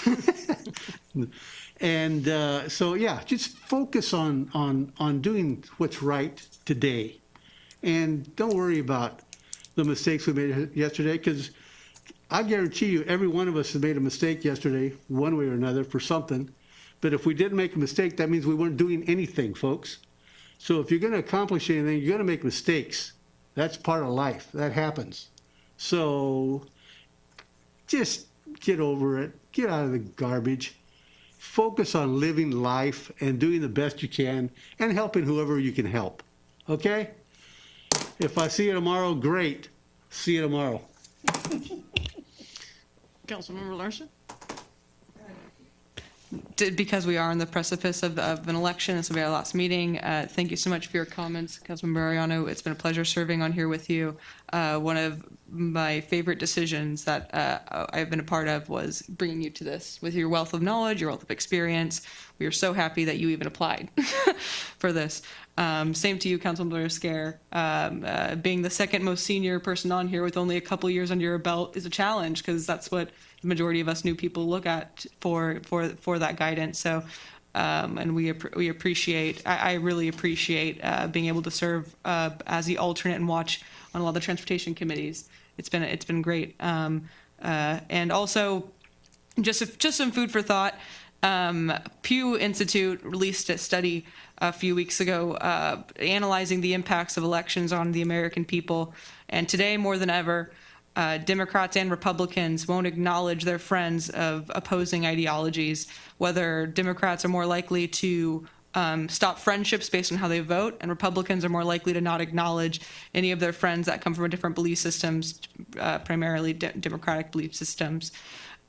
And so, yeah, just focus on doing what's right today. And don't worry about the mistakes we made yesterday, because I guarantee you every one of us has made a mistake yesterday, one way or another, for something. But if we didn't make a mistake, that means we weren't doing anything, folks. So if you're going to accomplish anything, you're going to make mistakes. That's part of life. That happens. So just get over it. Get out of the garbage. Focus on living life and doing the best you can and helping whoever you can help. Okay? If I see you tomorrow, great. See you tomorrow. Councilmember Larson? because we are on the precipice of an election. This will be our last meeting. Thank you so much for your comments, Councilmember Mariano. It's been a pleasure serving on here with you. One of my favorite decisions that I've been a part of was bringing you to this with your wealth of knowledge, your wealth of experience. We are so happy that you even applied for this. Same to you, Councilmember Scare. Being the second most senior person on here with only a couple years under your belt is a challenge, because that's what the majority of us new people look at for that guidance. So, and we appreciate. I really appreciate being able to serve as the alternate and watch on a lot of the transportation committees. It's been great. And also, just some food for thought. Pew Institute released a study a few weeks ago analyzing the impacts of elections on the American people. And today, more than ever, Democrats and Republicans won't acknowledge their friends of opposing ideologies, whether Democrats are more likely to stop friendships based on how they vote, and Republicans are more likely to not acknowledge any of their friends that come from different belief systems, primarily democratic belief systems.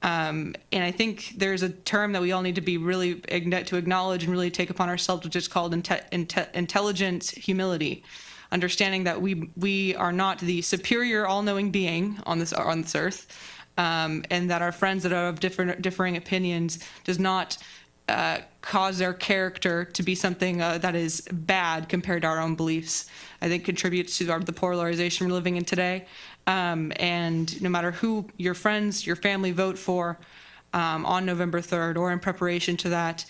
And I think there's a term that we all need to be really to acknowledge and really take upon ourselves, which is called intelligent humility. Understanding that we are not the superior, all-knowing being on this earth, and that our friends that are of differing opinions does not cause their character to be something that is bad compared to our own beliefs. I think contributes to the polarization we're living in today. And no matter who your friends, your family vote for on November 3rd or in preparation to that,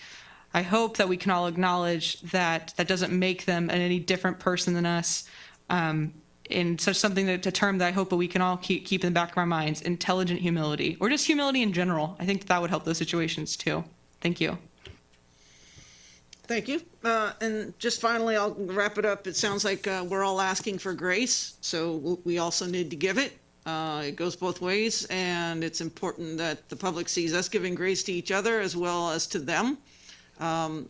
I hope that we can all acknowledge that that doesn't make them an any different person than us. And such something a term that I hope that we can all keep in the back of our minds: intelligent humility, or just humility in general. I think that would help those situations too. Thank you. Thank you. And just finally, I'll wrap it up. It sounds like we're all asking for grace, so we also need to give it. It goes both ways, and it's important that the public sees us giving grace to each other as well as to them. And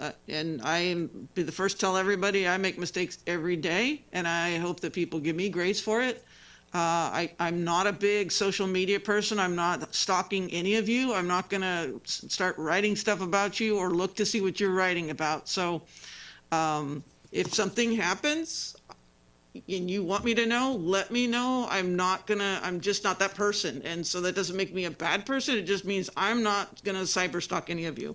be the first to tell everybody I make mistakes every day, and I hope that people give me grace for it. I'm not a big social media person. I'm not stalking any of you. I'm not going to start writing stuff about you or look to see what you're writing about. So if something happens and you want me to know, let me know. I'm just not that person. And so that doesn't make me a bad person. It just means I'm not going to cyber stalk any of you.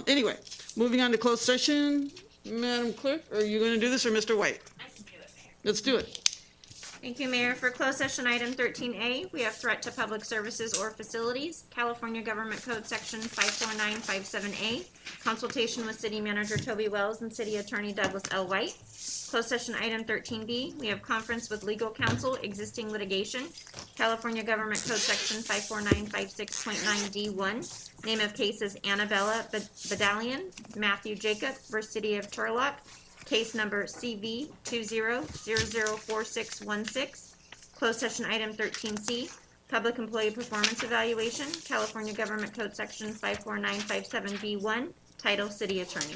Anyway, moving on to closed session. Madam Clerk, are you going to do this, or Mr. White? I can do it, Mayor. Let's do it. Thank you, Mayor. For closed session item 13A, we have threat to public services or facilities, California Government Code Section 54957A, consultation with City Manager Toby Wells and City Attorney Douglas L. White. Closed session item 13B, we have conference with legal counsel, existing litigation, California Government Code Section 54956.9D1. Name of case is Annabella Badalian, Matthew Jacob versus City of Turlock. Case number CV 20004616. Closed session item 13C, public employee performance evaluation, California Government Code Section 54957B1, title City Attorney.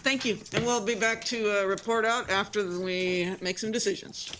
Thank you. And we'll be back to report out after we make some decisions.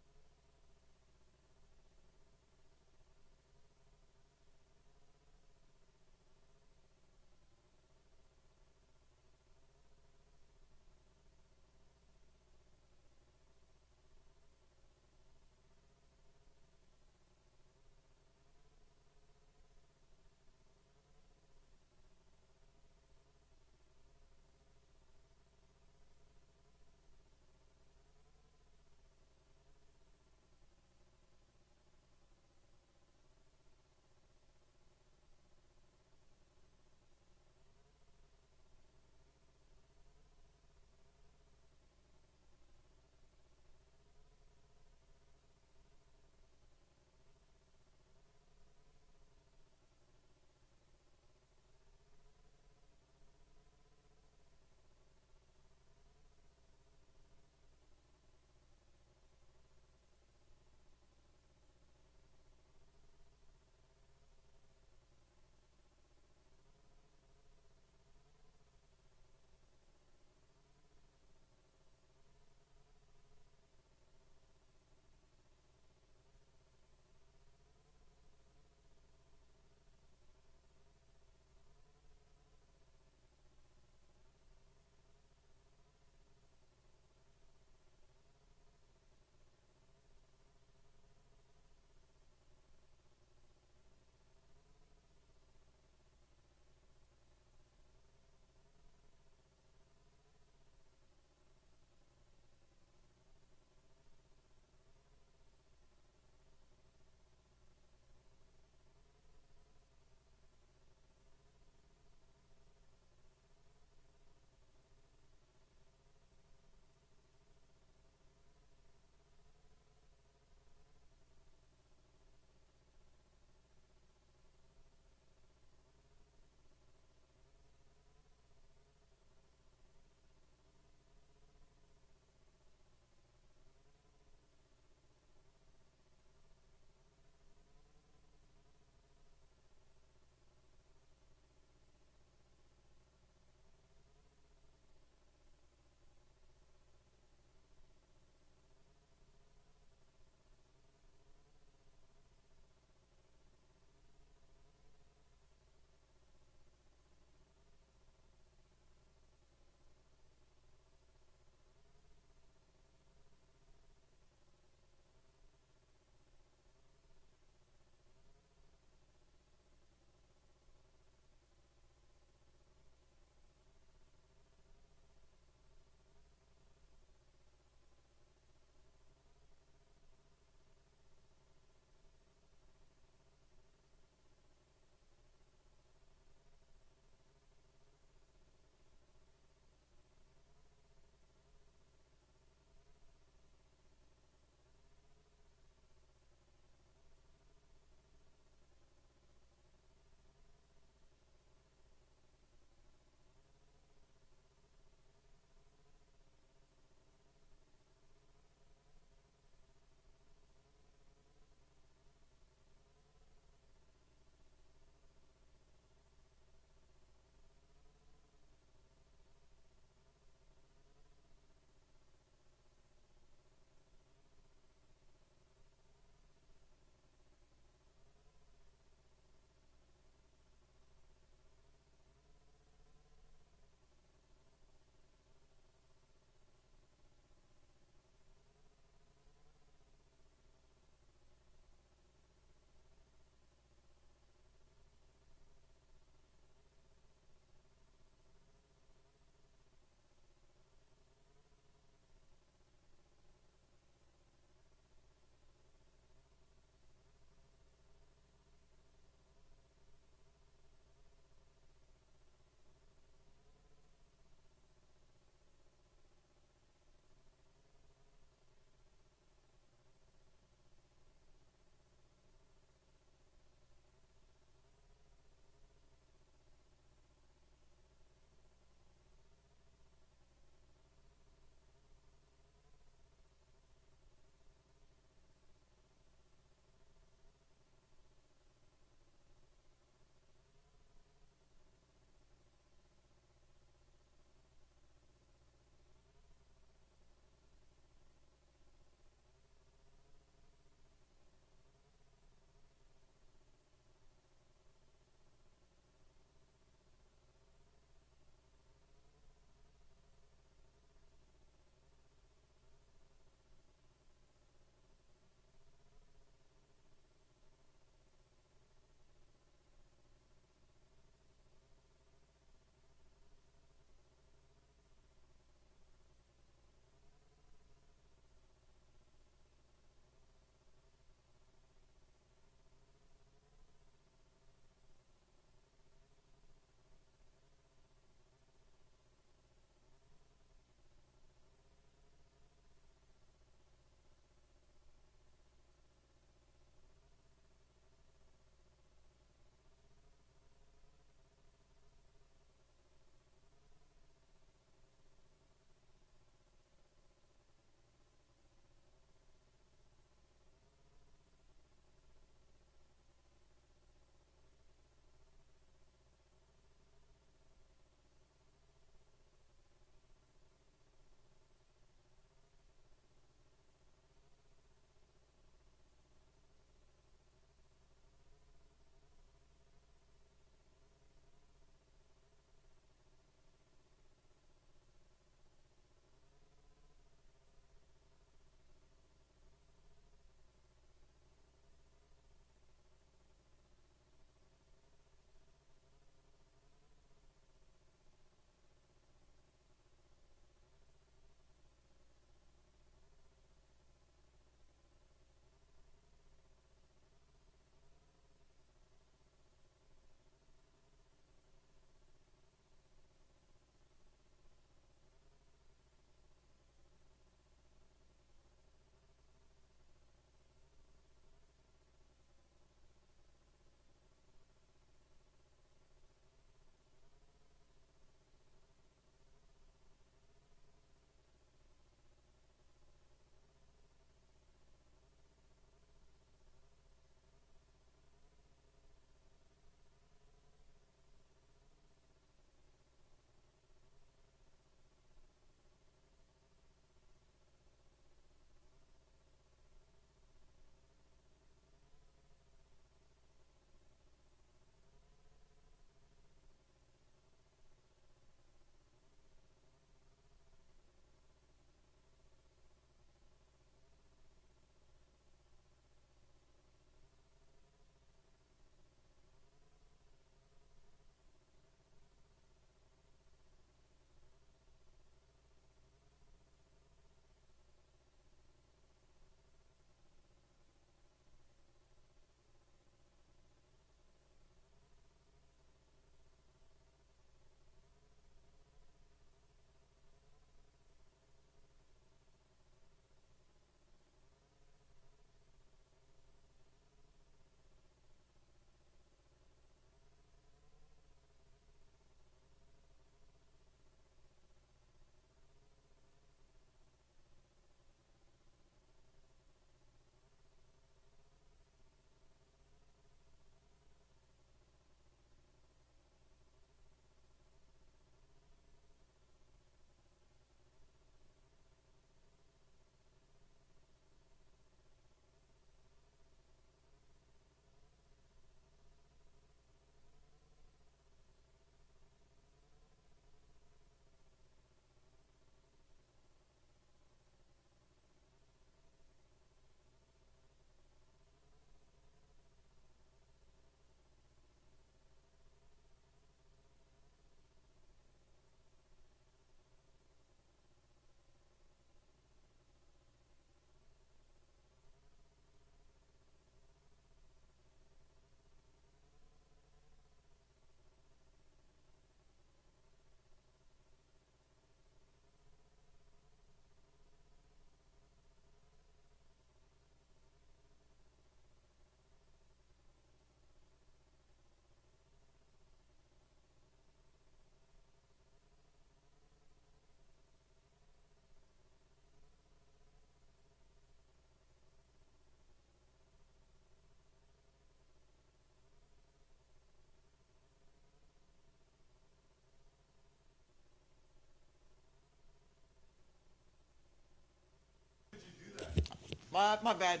My bad.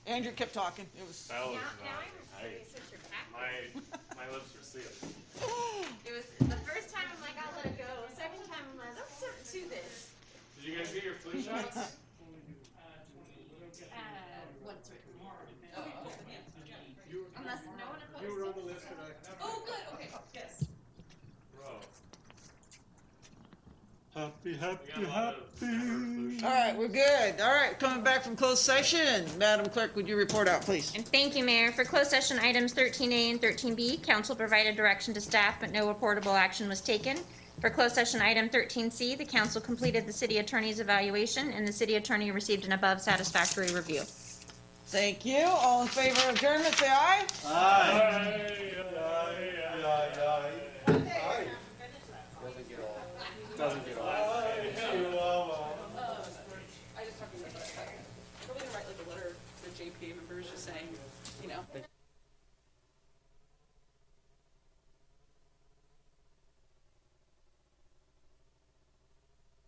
Andrew kept talking. It was. That was Now not I'm curious what your back my lips were sealed. It was the first time I'm like, I'll let it go. Second time I'm like, let's do this. Did you guys get your flu shots? What's written? Unless no one opposed. You were on the list and I. Oh, good, okay, yes. Bro. Happy, All right, we're good. All right, coming back from closed session. Madam Clerk, would you report out, please? And thank you, Mayor. For closed session items 13A and 13B, council provided direction to staff, but no reportable action was taken. For closed session item 13C, the council completed the city attorney's evaluation, and the city attorney received an above satisfactory review. Thank you. All in favor of adjournment, say aye. Doesn't get old. I just talked to you about that. Probably gonna write like a letter to JPA members just saying, you know.